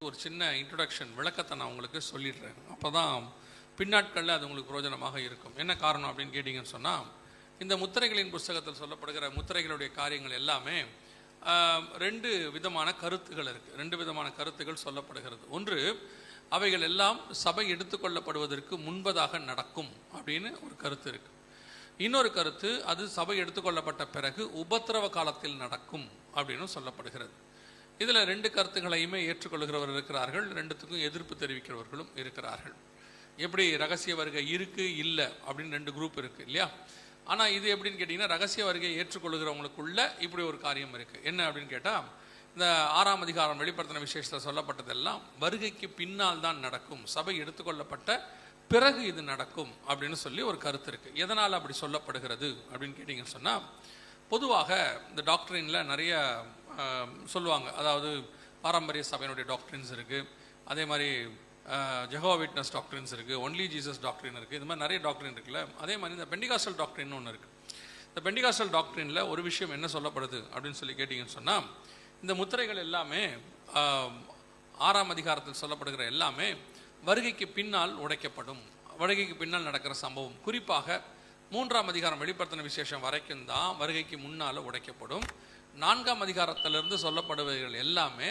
ஒரு சின்ன இன்ட்ரொடக்ஷன் விளக்கத்தை நான் உங்களுக்கு சொல்லிடுறேன். அப்போ தான் பின்னாட்களில் அது உங்களுக்கு பிரயோஜனமாக இருக்கும். என்ன காரணம் அப்படின்னு கேட்டிங்கன்னு சொன்னால், இந்த முத்திரைகளின் புஸ்தகத்தில் சொல்லப்படுகிற முத்திரைகளுடைய காரியங்கள் எல்லாமே ரெண்டு விதமான கருத்துகள் இருக்குது. ரெண்டு விதமான கருத்துகள் சொல்லப்படுகிறது. ஒன்று, அவைகள் எல்லாம் சபை எடுத்துக்கொள்ளப்படுவதற்கு முன்பதாக நடக்கும் அப்படின்னு ஒரு கருத்து இருக்குது. இன்னொரு கருத்து, அது சபை எடுத்துக்கொள்ளப்பட்ட பிறகு உபத்திரவ காலத்தில் நடக்கும் அப்படின்னு சொல்லப்படுகிறது. இதில் ரெண்டு கருத்துக்களையுமே ஏற்றுக்கொள்கிறவர்கள் இருக்கிறார்கள், ரெண்டுத்துக்கும் எதிர்ப்பு தெரிவிக்கிறவர்களும் இருக்கிறார்கள். எப்படி ரகசிய வருகை இருக்குது இல்லை அப்படின்னு ரெண்டு குரூப் இருக்குது இல்லையா? ஆனால் இது எப்படின்னு கேட்டிங்கன்னா, ரகசிய வருகையை ஏற்றுக்கொள்கிறவங்களுக்குள்ள இப்படி ஒரு காரியம் இருக்குது. என்ன அப்படின்னு கேட்டால், இந்த 6ஆம் அதிகாரம் வெளிப்படுத்தின விசேஷத்தில் சொல்லப்பட்டதெல்லாம் வருகைக்கு பின்னால் தான் நடக்கும், சபை எடுத்துக்கொள்ளப்பட்ட பிறகு இது நடக்கும் அப்படின்னு சொல்லி ஒரு கருத்து இருக்குது. எதனால் அப்படி சொல்லப்படுகிறது அப்படின்னு கேட்டிங்கன்னு சொன்னால், பொதுவாக இந்த டாக்டரினில் நிறைய சொல்லுவாங்க. அதாவது பாரம்பரிய சபையினுடைய டாக்டரின்ஸ் இருக்குது, அதே மாதிரி ஜெகோவா விட்னஸ் டாக்டரின்ஸ் இருக்குது, ஒன்லி ஜீசஸ் டாக்டரின் இருக்குது, இது மாதிரி நிறைய டாக்டரின் இருக்குல்ல. அதே மாதிரி இந்த பெண்டிகாஸ்டல் டாக்டரின் ஒன்று இருக்குது. இந்த பெண்டிகாஸ்டல் டாக்டரினில் ஒரு விஷயம் என்ன சொல்லப்படுது அப்படின்னு சொல்லி கேட்டிங்கன்னு சொன்னால், இந்த முத்திரைகள் எல்லாமே 6ஆம் அதிகாரத்தில் சொல்லப்படுகிற எல்லாமே வருகைக்கு பின்னால் உடைக்கப்படும், வருகைக்கு பின்னால் நடக்கிற சம்பவம். குறிப்பாக 3ஆம் அதிகாரம் வெளிப்படுத்தின விசேஷம் வரைக்கும் தான் வருகைக்கு முன்னால் உடைக்கப்படும். 4ஆம் அதிகாரத்திலிருந்து சொல்லப்படுபவைகள் எல்லாமே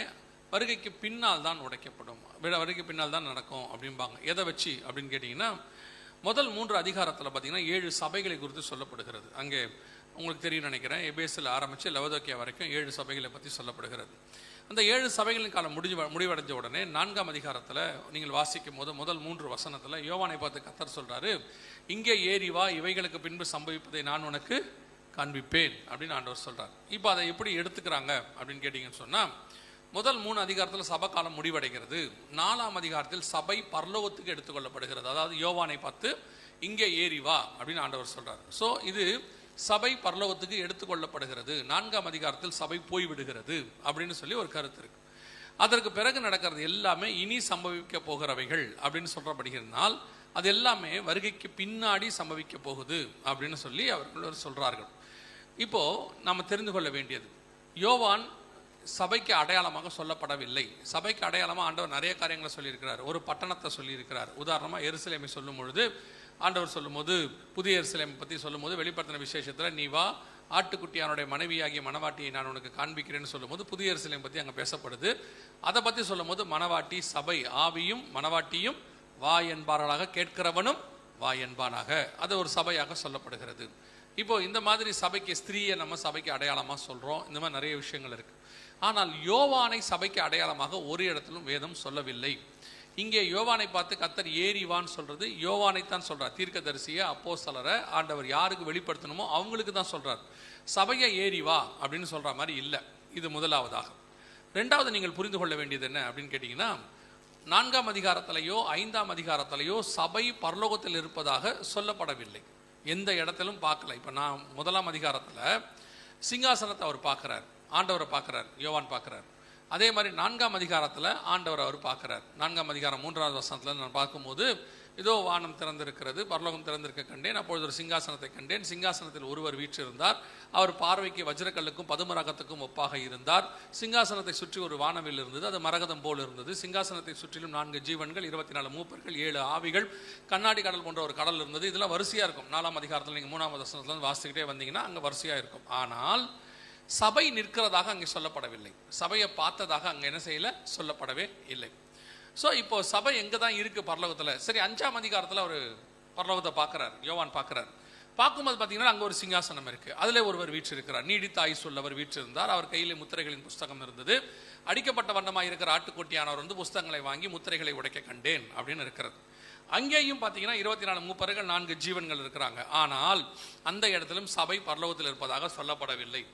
வருகைக்கு பின்னால் தான் உடைக்கப்படும், வருகைக்கு பின்னால் தான் நடக்கும் அப்படிம்பாங்க. எதை வச்சு அப்படின்னு கேட்டிங்கன்னா, முதல் 3 அதிகாரத்தில் பார்த்தீங்கன்னா 7 சபைகளை குறித்து சொல்லப்படுகிறது. அங்கே உங்களுக்கு தெரியும் நினைக்கிறேன், எபேசில் ஆரம்பித்து லவோதிக்கேயா வரைக்கும் 7 சபைகளை பற்றி சொல்லப்படுகிறது. அந்த 7 சபைகளின் காலம் முடிவடைஞ்ச உடனே 4ஆம் அதிகாரத்தில் நீங்கள் வாசிக்கும் போது முதல் 3 வசனத்தில் யோவானை பார்த்து கர்த்தர் சொல்கிறாரு, இங்கே ஏறி வா, இவைகளுக்கு பின்பு சம்பவிப்பதை நான் உனக்கு காண்பிப்பேன் அப்படின்னு ஆண்டவர் சொல்கிறார். இப்போ அதை எப்படி எடுத்துக்கிறாங்க அப்படின்னு கேட்டிங்கன்னு சொன்னால், முதல் 3 அதிகாரத்தில் சபை காலம் முடிவடைகிறது. 4ஆம் அதிகாரத்தில் சபை பரலோகத்துக்கு எடுத்துக்கொள்ளப்படுகிறது. அதாவது யோவானை பார்த்து இங்கே ஏறி வா அப்படின்னு ஆண்டவர் சொல்கிறார். ஸோ இது சபை பரலோகத்துக்கு எடுத்துக்கொள்ளப்படுகிறது. 4ஆம் அதிகாரத்தில் சபை போய்விடுகிறது அப்படின்னு சொல்லி ஒரு கருத்து இருக்கு. அதற்கு பிறகு நடக்கிறது எல்லாமே இனி சம்பவிக்க போகிறவைகள் அப்படின்னு சொல்றபடினால் அது எல்லாமே வருகைக்கு பின்னாடி சம்பவிக்க போகுது அப்படின்னு சொல்லி அவர்கள் சொல்றார்கள். இப்போ நம்ம தெரிந்து கொள்ள வேண்டியது, யோவான் சபைக்கு அடையாளமாக சொல்லப்படவில்லை. சபைக்கு அடையாளமாக ஆண்டவர் நிறைய காரியங்களை சொல்லியிருக்கிறார். ஒரு பட்டணத்தை சொல்லியிருக்கிறார். உதாரணமாக எருசலேமை சொல்லும் பொழுது ஆண்டவர் சொல்லும்போது, புதிய எருசலேமை பற்றி சொல்லும்போது வெளிப்படுத்தின விசேஷத்தில் நீ வா, ஆட்டுக்குட்டியானுடைய மனைவியாகிய மணவாட்டியை நான் உனக்கு காண்பிக்கிறேன்னு சொல்லும்போது புதிய எருசலேமை பற்றி அங்கே பேசப்படுது. அதை பற்றி சொல்லும் போது மணவாட்டி சபை, ஆவியும் மணவாட்டியும் வா என்பார்களாக, கேட்கிறவனும் வா என்பானாக, அது ஒரு சபையாக சொல்லப்படுகிறது. இப்போ இந்த மாதிரி சபைக்கு ஸ்திரீயை நம்ம சபைக்கு அடையாளமாக சொல்கிறோம். இந்த மாதிரி நிறைய விஷயங்கள் இருக்குது. ஆனால் யோவானை சபைக்கு அடையாளமாக ஒரு இடத்திலும் வேதம் சொல்லவில்லை. இங்கே யோவானை பார்த்து கர்த்தர் ஏறிவான்னு சொல்கிறது யோவானைத்தான் சொல்கிறார். தீர்க்கதரிசியை, அப்போஸ்தலரை ஆண்டவர் யாருக்கு வெளிப்படுத்தணுமோ அவங்களுக்கு தான் சொல்கிறார். சபையை ஏறிவா அப்படின்னு சொல்கிற மாதிரி இல்லை. இது முதலாவதாக. ரெண்டாவது நீங்கள் புரிந்து கொள்ள வேண்டியது என்ன அப்படின்னு கேட்டிங்கன்னா, 4ஆம் அதிகாரத்திலேயோ 5ஆம் அதிகாரத்திலேயோ சபை பரலோகத்தில் இருப்பதாக சொல்லப்படவில்லை. எந்த இடத்திலும் பார்க்கல. இப்போ நான் 1ஆம் அதிகாரத்தில் சிங்காசனத்தை அவர் பார்க்குறார், ஆண்டவரை பார்க்குறார், யோவான் பார்க்குறார். அதே மாதிரி 4ஆம் அதிகாரத்தில் ஆண்டவர் அவர் பார்க்குறார். 4ஆம் அதிகாரம் 3வது வசனத்தில் நான் பார்க்கும்போது, இதோ வானம் திறந்திருக்கிறது, பரலோகம் திறந்திருக்க கண்டேன், அப்பொழுது ஒரு சிங்காசனத்தை கண்டேன், சிங்காசனத்தில் ஒருவர் வீற்றிருந்தார், அவர் பார்வைக்கு வஜ்ரக்கல்லுக்கும் பதுமரகத்துக்கும் ஒப்பாக இருந்தார். சிங்காசனத்தை சுற்றி ஒரு வானவில் இருந்தது, அது மரகதம் போல் இருந்தது. சிங்காசனத்தை சுற்றிலும் 4 ஜீவன்கள், 24 மூப்பர்கள், 7 ஆவிகள், கண்ணாடி கடல் போன்ற ஒரு கடல் இருந்தது. இதெல்லாம் வரிசையாக இருக்கும். 4ஆம் அதிகாரத்தில் நீங்கள் 3ஆம் வசனத்தில் வாசிக்கிட்டே வந்தீங்கன்னா அங்கே வரிசையாக இருக்கும். ஆனால் சபை நிற்கிறதாக அங்கே சொல்லப்படவில்லை. சபையை பார்த்ததாக அங்கே என்ன செய்யல, சொல்லப்படவே இல்லை. ஸோ இப்போ சபை எங்கே தான் இருக்குது பரலோகத்தில்? சரி, 5ஆம் அதிகாரத்தில் ஒரு பரலோகத்தை பார்க்குறார், யோவான் பார்க்குறார். பார்க்கும்போது பார்த்தீங்கன்னா அங்கே ஒரு சிங்காசனம் இருக்குது, அதில் ஒருவர் வீற்றிருக்கிறார், நீடித்த ஆயுசு உள்ளவர் வீற்றிருந்தார். அவர் கையில் முத்திரைகளின் புஸ்தகம் இருந்தது. அடிக்கப்பட்ட வண்ணமாக இருக்கிற ஆட்டுக்குட்டியானவர் வந்து புஸ்தகங்களை வாங்கி முத்திரைகளை உடைக்க கண்டேன் அப்படின்னு இருக்கிறது. அங்கேயும் பார்த்தீங்கன்னா 24 மூப்பர்கள், 4 ஜீவன்கள் இருக்கிறாங்க. ஆனால் அந்த இடத்திலும் சபை பரலோகத்தில் இருப்பதாக சொல்லப்படவில்லை.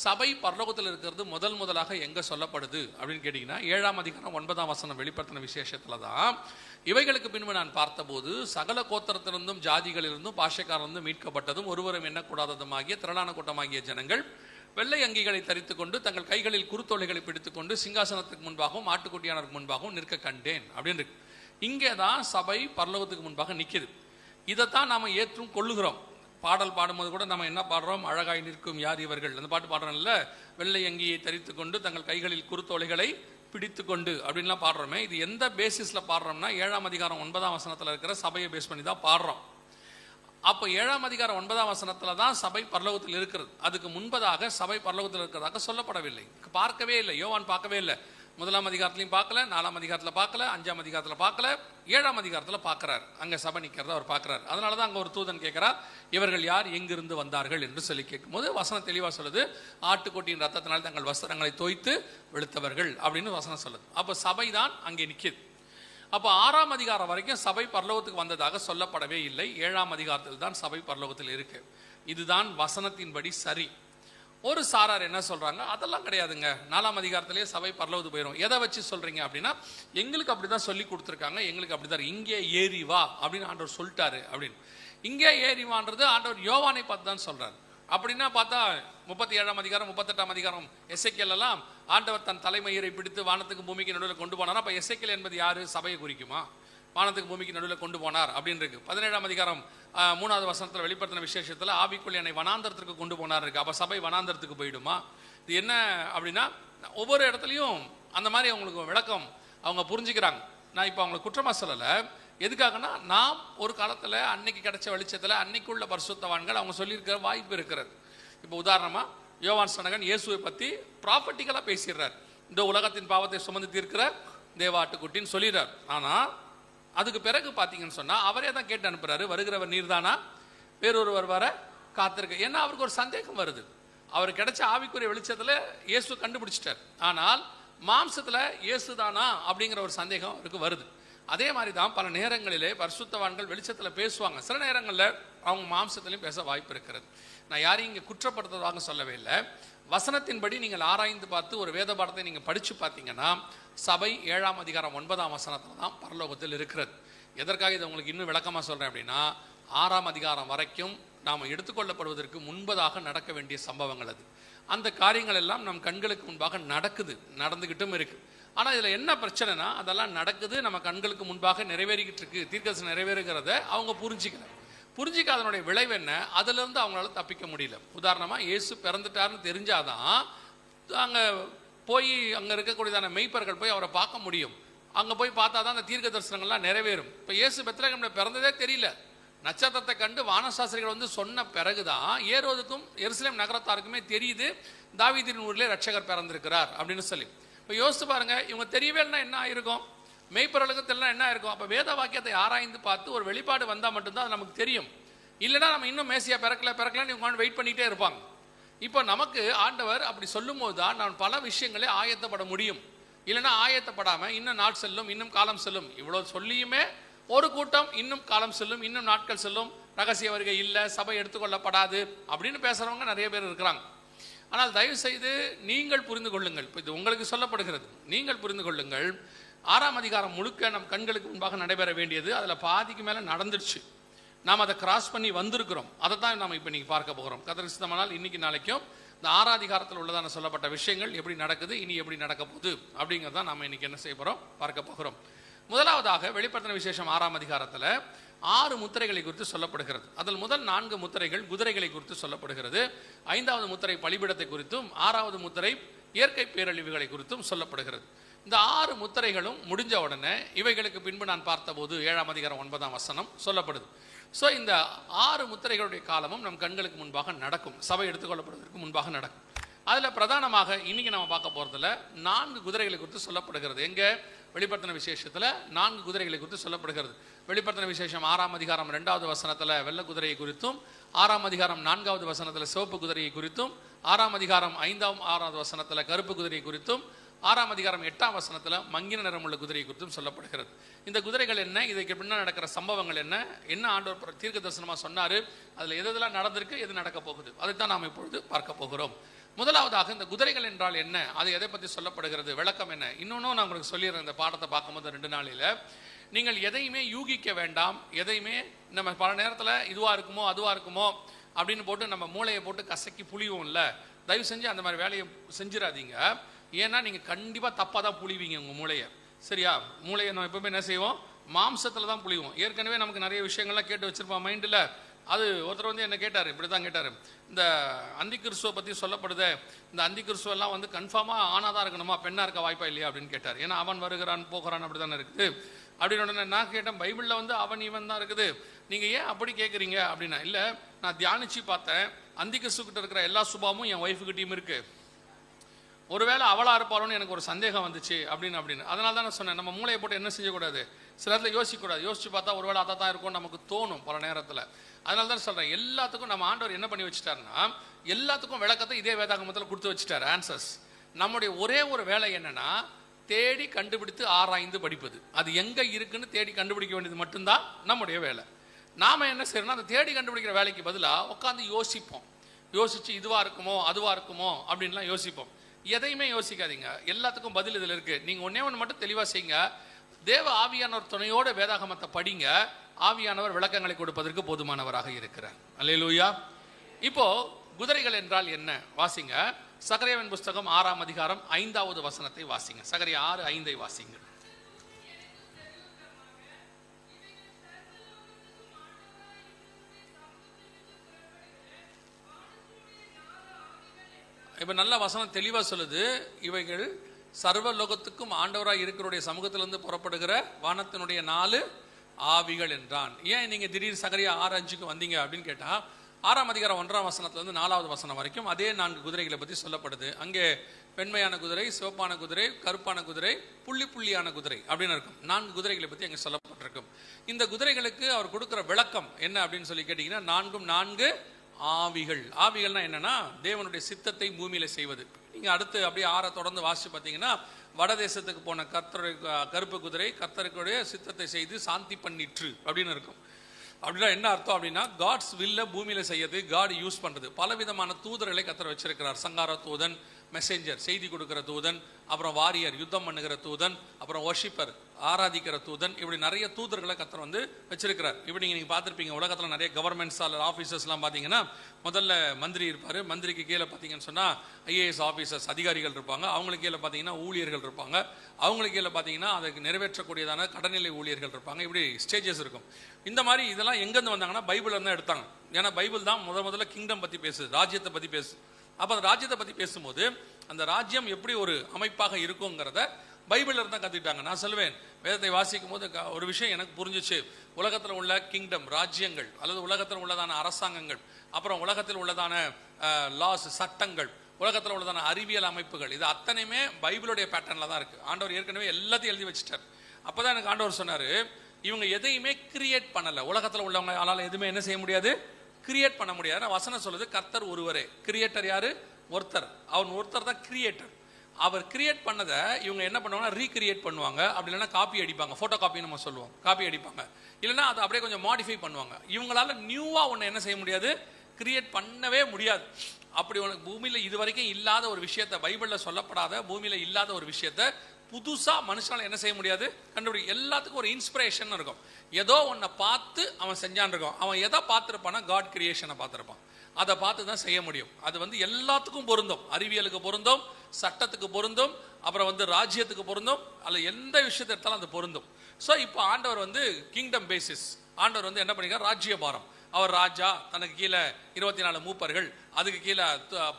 சபை பரலோகத்தில் இருக்கிறது முதலாக எங்கே சொல்லப்படுது அப்படின்னு கேட்டிங்கன்னா, 7ஆம் அதிகாரம் 9ஆம் வசனம் வெளிப்படுத்தின விசேஷத்தில் தான், இவைகளுக்கு பின்பு நான் பார்த்தபோது சகல கோத்திரத்திலிருந்தும் ஜாதிகளிலிருந்தும் பாஷைக்காரிலிருந்தும் மீட்கப்பட்டதும் ஒருவரும் எண்ணக்கூடாததுமாகிய திரளான கூட்டமாகிய ஜனங்கள் வெள்ளை அங்கிகளை தரித்துக் கொண்டு தங்கள் கைகளில் குருத்தோலைகளை பிடித்துக் கொண்டு சிங்காசனத்துக்கு முன்பாகவும் ஆட்டுக்குட்டியானருக்கு முன்பாகவும் நிற்க கண்டேன் அப்படின்னு இருக்கு. இங்கே தான் சபை பரலோகத்துக்கு முன்பாக நிற்கிது. இதைத்தான் நாம் ஏற்றும் கொள்ளுகிறோம். பாடல் பாடும்போது கூட நம்ம என்ன பாடுறோம், அழகாய் நிற்கும் யார் இவர்கள், அந்த பாட்டு பாடுறோம்ல, வெள்ளை அங்கியை தரித்து கொண்டு தங்கள் கைகளில் குருத்தோலைகளை பிடித்து கொண்டு அப்படின்லாம் பாடுறோமே, இது எந்த பேசிஸில் பாடுறோம்னா 7ஆம் அதிகாரம் 9ஆம் வசனத்தில் இருக்கிற சபையை பேஸ் பண்ணி தான் பாடுறோம். அப்போ 7ஆம் அதிகாரம் 9ஆம் வசனத்தில் தான் சபை பரலோகத்தில் இருக்கிறது. அதுக்கு முன்பதாக சபை பரலோகத்தில் இருக்கிறதாக சொல்லப்படவில்லை, பார்க்கவே இல்லை. யோவான் பார்க்கவே இல்லை. 1ஆம் அதிகாரத்திலையும் பார்க்கல, 4ஆம் அதிகாரத்தில் பார்க்கல, 5ஆம் அதிகாரத்தில் பார்க்கல, 7ஆம் அதிகாரத்தில் பார்க்குறார். அங்கே சபை நிற்கிறத அவர் பார்க்குறார். அதனால தான் அங்கே ஒரு தூதன் கேட்குறார், இவர்கள் யார், எங்கிருந்து வந்தார்கள் என்று சொல்லி கேட்கும்போது வசனம் தெளிவாக சொல்லுது, ஆட்டுக்குட்டியின் ரத்தத்தினால் தங்கள் வஸ்திரங்களை தோய்த்து வெளுத்தவர்கள் அப்படின்னு வசனம் சொல்லுது. அப்போ சபை தான் அங்கே நிற்கிது. அப்போ 6ஆம் அதிகாரம் வரைக்கும் சபை பரலோகத்துக்கு வந்ததாக சொல்லப்படவே இல்லை. 7ஆம் அதிகாரத்தில் தான் சபை பரலோகத்தில் இருக்கு. இதுதான் வசனத்தின்படி சரி. ஒரு சாரார் என்ன சொல்றாங்க, அதெல்லாம் கிடையாதுங்க, 4ஆம் அதிகாரத்திலேயே சபை பரலோகத்துக்கு போயிடும். எதை வச்சு சொல்றீங்க அப்படின்னா, எங்களுக்கு அப்படிதான் சொல்லி கொடுத்துருக்காங்க, எங்களுக்கு அப்படிதான், இங்கே ஏறி வா அப்படின்னு ஆண்டவர் சொல்லிட்டாரு அப்படின்னு. இங்கே ஏறி வான்றது ஆண்டவர் யோவானை பார்த்து தான் சொல்றாரு. அப்படின்னா பார்த்தா 37ஆம் அதிகாரம் 38ஆம் அதிகாரம் எசேக்கியேல் எல்லாம் ஆண்டவர் தன் தலைமயிரை பிடித்து வானத்துக்கு பூமிக்கு நடுவில் கொண்டு போனார். அப்போ எசேக்கியேல் என்பது யாரு, சபையை குறிக்குமா? வானத்துக்கு பூமிக்கு நடுவில் கொண்டு போனார் அப்படின்னு இருக்கு. 17ஆம் அதிகாரம் 3வது வசனத்தில் வெளிப்படுத்தின விசேஷத்தில் ஆவிக்குள் என்னை வனாந்தரத்திற்கு கொண்டு போனார் இருக்கு. அப்போ சபை வனாந்தரத்துக்கு போயிடுமா? இது என்ன அப்படின்னா, ஒவ்வொரு இடத்துலையும் அந்த மாதிரி அவங்களுக்கு விளக்கம் அவங்க புரிஞ்சுக்கிறாங்க. நான் இப்போ அவங்களை குற்றமாக சொல்லலை. எதுக்காகனா, நாம் ஒரு காலத்தில் அன்னைக்கு கிடைச்ச வெளிச்சத்தில் அன்னைக்குள்ள பரிசுத்தவான்கள் அவங்க சொல்லியிருக்கிற வாய்ப்பு இருக்கிறது. இப்போ உதாரணமாக யோவான் ஸ்நானகன் இயேசுவை பற்றி ப்ராப்பர்ட்டிக்கலாக பேசிடுறார். இந்த உலகத்தின் பாவத்தை சுமந்து தீர்க்கிற தேவாட்டுக்குட்டின்னு சொல்லிடுறார். ஆனால் அதுக்கு பிறகு பார்த்தீங்கன்னு சொன்னால் அவரே தான் கேட்டு அனுப்புறாரு, வருகிறவர் நீர்தானா, வேறொருவர் வர காத்திருக்க. ஏன்னா அவருக்கு ஒரு சந்தேகம் வருது. அவர் கிடைச்ச ஆவிக்குரிய வெளிச்சத்தில் இயேசு கண்டுபிடிச்சிட்டார். ஆனால் மாம்சத்தில் இயேசு தானா அப்படிங்கிற ஒரு சந்தேகம் அவருக்கு வருது. அதே மாதிரி தான் பல நேரங்களிலே பரிசுத்தவான்கள் வெளிச்சத்தில் பேசுவாங்க. சில நேரங்களில் அவங்க மாம்சத்திலையும் பேச வாய்ப்பு இருக்கிறது. நான் யாரையும் இங்கே குற்றப்படுத்துவதாக சொல்லவே இல்லை. வசனத்தின்படி நீங்கள் ஆராய்ந்து பார்த்து ஒரு வேத பாடத்தை நீங்கள் படித்து பார்த்தீங்கன்னா சபை 7ஆம் அதிகாரம் 9ஆம் வசனத்தில் தான் பரலோகத்தில் இருக்கிறது. எதற்காக இதை உங்களுக்கு இன்னும் விளக்கமாக சொல்கிறேன் அப்படின்னா, 6ஆம் அதிகாரம் வரைக்கும் நாம் எடுத்துக்கொள்ளப்படுவதற்கு முன்பதாக நடக்க வேண்டிய சம்பவங்கள் அது. அந்த காரியங்கள் எல்லாம் நம் கண்களுக்கு முன்பாக நடக்குது, நடந்துக்கிட்டும் இருக்குது. ஆனால் இதில் என்ன பிரச்சனைனா, அதெல்லாம் நடக்குது, நம்ம கண்களுக்கு முன்பாக நிறைவேறிக்கிட்டு இருக்கு, தீர்க்கதரிசனம் நிறைவேறுகிறத அவங்க புரிஞ்சிக்க அதனுடைய விளைவு என்ன, அதிலிருந்து அவங்களால தப்பிக்க முடியல. உதாரணமாக இயேசு பிறந்துட்டாருன்னு தெரிஞ்சாதான் அங்கே போய் அங்கே இருக்கக்கூடியதான மெய்ப்பர்கள் போய் அவரை பார்க்க முடியும். அங்கே போய் பார்த்தா தான் அந்த தீர்க்க தரிசனங்கள்லாம் நிறைவேறும். இப்போ இயேசு பெத்லகேமில் பிறந்ததே தெரியல. நட்சத்திரத்தை கண்டு வானசாஸ்திரிகள் வந்து சொன்ன பிறகுதான் ஏரோதுக்கும் எருசலேம் நகரத்தாருக்குமே தெரியுது தாவீதின் ஊரிலே ரட்சகர் பிறந்திருக்கிறார் அப்படின்னு சொல்லி. இப்போ யோசித்து பாருங்க, இவங்க தெரியவேன்னா என்ன ஆயிருக்கும், மெய்ப்பொருளுக்கு தெரியல என்ன இருக்கும். அப்போ வேத வாக்கியத்தை ஆராய்ந்து பார்த்து ஒரு வெளிப்பாடு வந்தால் மட்டும்தான் அது நமக்கு தெரியும். இல்லைன்னா நம்ம இன்னும் மேசியா பிறக்கலன்னு இவங்க வெயிட் பண்ணிகிட்டே இருப்பாங்க. இப்போ நமக்கு ஆண்டவர் அப்படி சொல்லும் போது தான் நான் பல விஷயங்களே ஆயத்தப்பட முடியும். இல்லைன்னா ஆயத்தப்படாமல் இன்னும் நாள் செல்லும், இன்னும் காலம் செல்லும், இவ்வளோ சொல்லியுமே ஒரு கூட்டம் இன்னும் காலம் செல்லும், இன்னும் நாட்கள் செல்லும், ரகசிய வருகை இல்லை, சபை எடுத்துக்கொள்ளப்படாது அப்படின்னு பேசுகிறவங்க நிறைய பேர் இருக்கிறாங்க. ஆனால் தயவு செய்து நீங்கள் புரிந்து கொள்ளுங்கள். இப்போ இது உங்களுக்கு சொல்லப்படுகிறது, நீங்கள் புரிந்து கொள்ளுங்கள். 6ஆம் அதிகாரம் முழுக்க நம் கண்களுக்கு முன்பாக நடைபெற வேண்டியது அதில் பாதிக்கு மேலே நடந்துடுச்சு. நாம் அதை கிராஸ் பண்ணி வந்திருக்கிறோம். அதை தான் நாம் இப்போ நீங்கள் பார்க்க போகிறோம். கர்த்தருக்கு சித்தமானால் இன்னைக்கு நாளைக்கும் இந்த 6ஆம் அதிகாரத்தில் உள்ளதான சொல்லப்பட்ட விஷயங்கள் எப்படி நடக்குது, இனி எப்படி நடக்க போகுது அப்படிங்கிறத நாம் இன்னைக்கு என்ன செய்ய போகிறோம், பார்க்க போகிறோம். முதலாவதாக வெளிப்படுத்தின விசேஷம் 6ஆம் அதிகாரத்தில் 6 முத்திரைகளை குறித்து சொல்லப்படுகிறது. அதில் முதல் 4 முத்திரைகள் குதிரைகளை குறித்து சொல்லப்படுகிறது. 5வது முத்திரை பலிபீடத்தை குறித்தும் 6வது முத்திரை இயற்கை பேரழிவுகளை குறித்தும் சொல்லப்படுகிறது. இந்த 6 முத்திரைகளும் முடிஞ்ச உடனே இவைகளுக்கு பின்பு நான் பார்த்தபோது 7ஆம் அதிகாரம் 9ஆம் வசனம் சொல்லப்படுது. ஸோ இந்த 6 முத்திரைகளுடைய காலமும் நம் கண்களுக்கு முன்பாக நடக்கும், சபை எடுத்துக்கொள்ளப்படுவதற்கு முன்பாக நடக்கும். அதில் பிரதானமாக இன்னைக்கு நம்ம பார்க்க போகிறதுல 4 குதிரைகளை குறித்து சொல்லப்படுகிறது. எங்கே வெளிப்படுத்தின விசேஷத்தில் 4 குதிரைகளை குறித்து சொல்லப்படுகிறது. வெளிப்படுத்தின விசேஷம் 6ஆம் அதிகாரம் 2வது வசனத்தில் வெள்ளை குதிரையை குறித்தும், 6ஆம் அதிகாரம் 4வது வசனத்தில் சிவப்பு குதிரையை குறித்தும், 6ஆம் அதிகாரம் 5ஆம் 6வது வசனத்தில் கருப்பு குதிரையை குறித்தும், 6ஆம் அதிகாரம் 8ஆம் வசனத்தில் மங்கின நிறமுள்ள குதிரை குறித்தும் சொல்லப்படுகிறது. இந்த குதிரைகள் என்ன, இதுக்கு பின்னால் நடக்கிற சம்பவங்கள் என்ன, என்ன ஆண்டவர் தீர்க்க தரிசனமாக சொன்னார், அதில் எதெல்லாம் நடந்திருக்கு, எது நடக்க போகுது, அதைத்தான் நாம் இப்பொழுது பார்க்க போகிறோம். முதலாவதாக இந்த குதிரைகள் என்றால் என்ன, அது எதை பற்றி சொல்லப்படுகிறது, விளக்கம் என்ன. இன்னொன்றும் நான் உங்களுக்கு சொல்லிடுறேன். இந்த பாடத்தை பார்க்கும்போது 2 நாளில் நீங்கள் எதையுமே யூகிக்க வேண்டாம். எதையுமே நம்ம பல நேரத்தில் இதுவாக இருக்குமோ அதுவாக இருக்குமோ அப்படின்னு போட்டு நம்ம மூளையை போட்டு கசக்கி புளிவோம் இல்லை. தயவு செஞ்சு அந்த மாதிரி வேலையை செஞ்சிடாதீங்க. ஏன்னா நீங்கள் கண்டிப்பாக தப்பாக தான் புளிவீங்க உங்கள் மூளையை. சரியா? மூளையை நம்ம எப்பவுமே என்ன செய்வோம், மாம்சத்தில் தான் புளிவோம். ஏற்கனவே நமக்கு நிறைய விஷயங்கள்லாம் கேட்டு வச்சிருப்போம் மைண்டில். அது ஒருத்தர் வந்து என்ன கேட்டார், இப்படி தான் கேட்டார், இந்த அந்தி கிறிஸ்துவை பற்றி சொல்லப்படுது, இந்த அந்தி கிறிஸ்துவெல்லாம் வந்து கன்ஃபார்மாக ஆணாக தான் இருக்கணுமா, பெண்ணாக இருக்க வாய்ப்பா இல்லையா அப்படின்னு கேட்டார். ஏன்னா அவன் வருகிறான் போகிறான் அப்படி தானே இருக்குது அப்படின்னு. உடனே நான் கேட்டேன், பைபிளில் வந்து அவன் இவன் தான் இருக்குது, நீங்கள் ஏன் அப்படி கேட்குறீங்க அப்படின்னா, இல்லை நான் தியானிச்சு பார்த்தேன், அந்தி கிறிஸ்துக்கிட்ட இருக்கிற எல்லா சுபாவமும் என் ஒய்ஃபுக்கிட்டையும் இருக்குது, ஒருவேளை அவளாக இருப்பாளோன்னு எனக்கு ஒரு சந்தேகம் வந்துச்சு அப்படின்னு. அதனால தான் நான் சொன்னேன், நம்ம மூளையை போட்டு என்ன செய்யக்கூடாது, சில இடத்துல யோசிக்கக்கூடாது. யோசிச்சு பார்த்தா ஒருவேளை அதை தான் இருக்கும் நமக்கு தோணும் பல நேரத்தில். அதனால தான் சொல்கிறேன், எல்லாத்துக்கும் நம்ம ஆண்டவர் என்ன பண்ணி வச்சுட்டாருன்னா, எல்லாத்துக்கும் விளக்கத்தை இதே வேதாகமத்தில் கொடுத்து வச்சுட்டார், ஆன்சர்ஸ். நம்முடைய ஒரே ஒரு வேலை என்னன்னா, தேடி கண்டுபிடித்து ஆராய்ந்து படிப்பது. அது எங்கே இருக்குன்னு தேடி கண்டுபிடிக்க வேண்டியது மட்டும்தான் நம்முடைய வேலை. நாம் என்ன செய்யறோம்னா, அந்த தேடி கண்டுபிடிக்கிற வேலைக்கு பதிலாக உட்காந்து யோசிப்போம். யோசிச்சு இதுவாக இருக்குமோ அதுவாக இருக்குமோ அப்படின்லாம் யோசிப்போம். எதையுமே யோசிக்காதீங்க, எல்லாத்துக்கும் பதில் இதில் இருக்குது. நீங்கள் ஒன்றே ஒன்று மட்டும் தெளிவாக செய்யுங்க, தேவ ஆவியானவர் துணையோட வேதாகமத்தை படிங்க, ஆவியானவர் விளக்கங்களை கொடுப்பதற்கு போதுமானவராக இருக்கிறார். அல்லேலூயா. இப்போ குதிரைகள் என்றால் என்ன வாசிங்க. சகரியாவின் புஸ்தகம் 6ஆம் அதிகாரம் 5வது வசனத்தை வாசிங்க. சகரியா 6:5 வாசிங்க. இப்போ நல்ல வசனம் தெளிவாக சொல்லுது, இவைகள் சர்வ லோகத்துக்கும் ஆண்டவராக இருக்கிறவருடைய சமூகத்திலிருந்து புறப்படுகிற வானத்தினுடைய 4 ஆவிகள் என்றான். ஏன் நீங்கள் திடீர் சகரியா 6:5க்கு வந்தீங்க அப்படின்னு கேட்டால், 6ஆம் அதிகாரம் 1ஆம் வசனத்திலிருந்து 4வது வசனம் வரைக்கும் அதே 4 குதிரைகளை பற்றி சொல்லப்படுது. அங்கே வெண்மையான குதிரை, சிவப்பான குதிரை, கருப்பான குதிரை, புள்ளி புள்ளியான குதிரை அப்படின்னு இருக்கும். 4 குதிரைகளை பற்றி அங்கே சொல்லப்பட்டிருக்கும். இந்த குதிரைகளுக்கு அவர் கொடுக்குற விளக்கம் என்ன அப்படின்னு சொல்லி கேட்டிங்கன்னா, 4 ஆவிகள். ஆவிகள்னா என்னன்னா, தேவனுடைய சித்தத்தை பூமியில செய்வது. நீங்க அடுத்து அப்படியே 6 தொடர்ந்து வாசிச்சு பார்த்தீங்கன்னா, வடதேசத்துக்கு போன கர்த்தருடைய கருப்பு குதிரை கர்த்தருடைய சித்தத்தை செய்து சாந்தி பண்ணிற்று அப்படின்னு இருக்கும். அப்படின்னா என்ன அர்த்தம் அப்படின்னா, காட்ஸ் வில்ல பூமியில செய்யறது, காட் யூஸ் பண்றது. பலவிதமான தூதர்களை கர்த்தர் வச்சிருக்கிறார். சங்கார தூதன், மெசேஞ்சர் செய்தி கொடுக்கிற தூதன், அப்புறம் வாரியர் யுத்தம் பண்ணுகிற தூதன், அப்புறம் வர்ஷிப்பர் ஆராதிக்கிற தூதன், இப்படி நிறைய தூதர்களை கர்த்தர் வந்து வச்சிருக்கிறார். இப்படி நீங்கள் பார்த்துருப்பீங்க, உலகத்தில் நிறைய கவர்மெண்ட்ஸ் ஆஃபீஸர்ஸ்லாம் பார்த்தீங்கன்னா, முதல்ல மந்திரி இருப்பார், மந்திரிக்கு கீழே பார்த்தீங்கன்னு சொன்னால் ஐஏஎஸ் ஆஃபீஸர்ஸ் அதிகாரிகள் இருப்பாங்க, அவங்களுக்கு கீழே பார்த்தீங்கன்னா ஊழியர்கள் இருப்பாங்க, அவங்களுக்கு கீழே பார்த்தீங்கன்னா அதுக்கு நிறைவேற்றக்கூடியதான கடநிலை ஊழியர்கள் இருப்பாங்க. இப்படி ஸ்டேஜஸ் இருக்கும். இந்த மாதிரி இதெல்லாம் எங்கேருந்து வந்தாங்கன்னா பைபிள் தான் எடுத்தாங்க. ஏன்னா பைபிள் தான் முதல்ல கிங்டம் பற்றி பேசுது, ராஜ்யத்தை பற்றி பேசுது. அப்போ அந்த ராஜ்யத்தை பற்றி பேசும்போது அந்த ராஜ்யம் எப்படி ஒரு அமைப்பாக இருக்குங்கிறத பைபிளில் இருந்தால் கற்றுக்கிட்டாங்க. நான் சொல்லுவேன், வேதத்தை வாசிக்கும் போது ஒரு விஷயம் எனக்கு புரிஞ்சிச்சு. உலகத்தில் உள்ள கிங்டம், ராஜ்யங்கள், அல்லது உலகத்தில் உள்ளதான அரசாங்கங்கள், அப்புறம் உலகத்தில் உள்ளதான லாஸ், சட்டங்கள், உலகத்தில் உள்ளதான அறிவியல் அமைப்புகள், இது அத்தனையுமே பைபிளுடைய பேட்டர்னில் தான் இருக்குது. ஆண்டவர் ஏற்கனவே எல்லாத்தையும் எழுதி வச்சுட்டார். அப்போ தான் எனக்கு ஆண்டவர் சொன்னார், இவங்க எதையுமே கிரியேட் பண்ணலை. உலகத்தில் உள்ளவங்க ஆளால் எதுவுமே என்ன செய்ய முடியாது, கிரியேட் பண்ண முடியாது. வசனம் சொல்லுது, கர்த்தர் ஒருவரே. கிரியேட்டர் யாரு? ஒருத்தர். அவன் ஒருத்தர் தான் கிரியேட்டர். அவர் கிரியேட் பண்ணதை இவங்க என்ன பண்ணுவாங்கன்னா ரீக்ரியேட் பண்ணுவாங்க, அப்படி இல்லைன்னா காப்பி அடிப்பாங்க, ஃபோட்டோ காப்பி நம்ம சொல்லுவோம், காப்பி அடிப்பாங்க, இல்லைன்னா அதை அப்படியே கொஞ்சம் மாடிஃபை பண்ணுவாங்க. இவங்களால நியூவாக ஒன்று என்ன செய்ய முடியாது, கிரியேட் பண்ணவே முடியாது. அப்படி உனக்கு பூமியில் இது வரைக்கும் இல்லாத ஒரு விஷயத்தை, பைபிளில் சொல்லப்படாத பூமியில் இல்லாத ஒரு விஷயத்தை புதுசாக மனுஷனால என்ன செய்ய முடியாது, கண்டுபிடி. எல்லாத்துக்கும் ஒரு இன்ஸ்பிரேஷன் இருக்கும். ஏதோ ஒன்றை பார்த்து அவன் செஞ்சான் இருக்கும். அவன் எதை பார்த்துருப்பான்னா காட் கிரியேஷனை பார்த்துருப்பான். அதை பார்த்து தான் செய்ய முடியும். அது வந்து எல்லாத்துக்கும் பொருந்தும். அறிவியலுக்கு பொருந்தும், சட்டத்துக்கு பொருந்தும், அப்புறம் வந்து ராஜ்யத்துக்கு பொருந்தும், அல்ல எந்த விஷயத்தை எடுத்தாலும் அது பொருந்தும். ஸோ இப்போ ஆண்டவர் வந்து கிங்டம் பேசிஸ், ஆண்டவர் வந்து என்ன பண்ணிக்கிறார், ராஜ்யபாரம். அவர் ராஜா, தனக்கு கீழே 24 மூப்பர்கள், அதுக்கு கீழே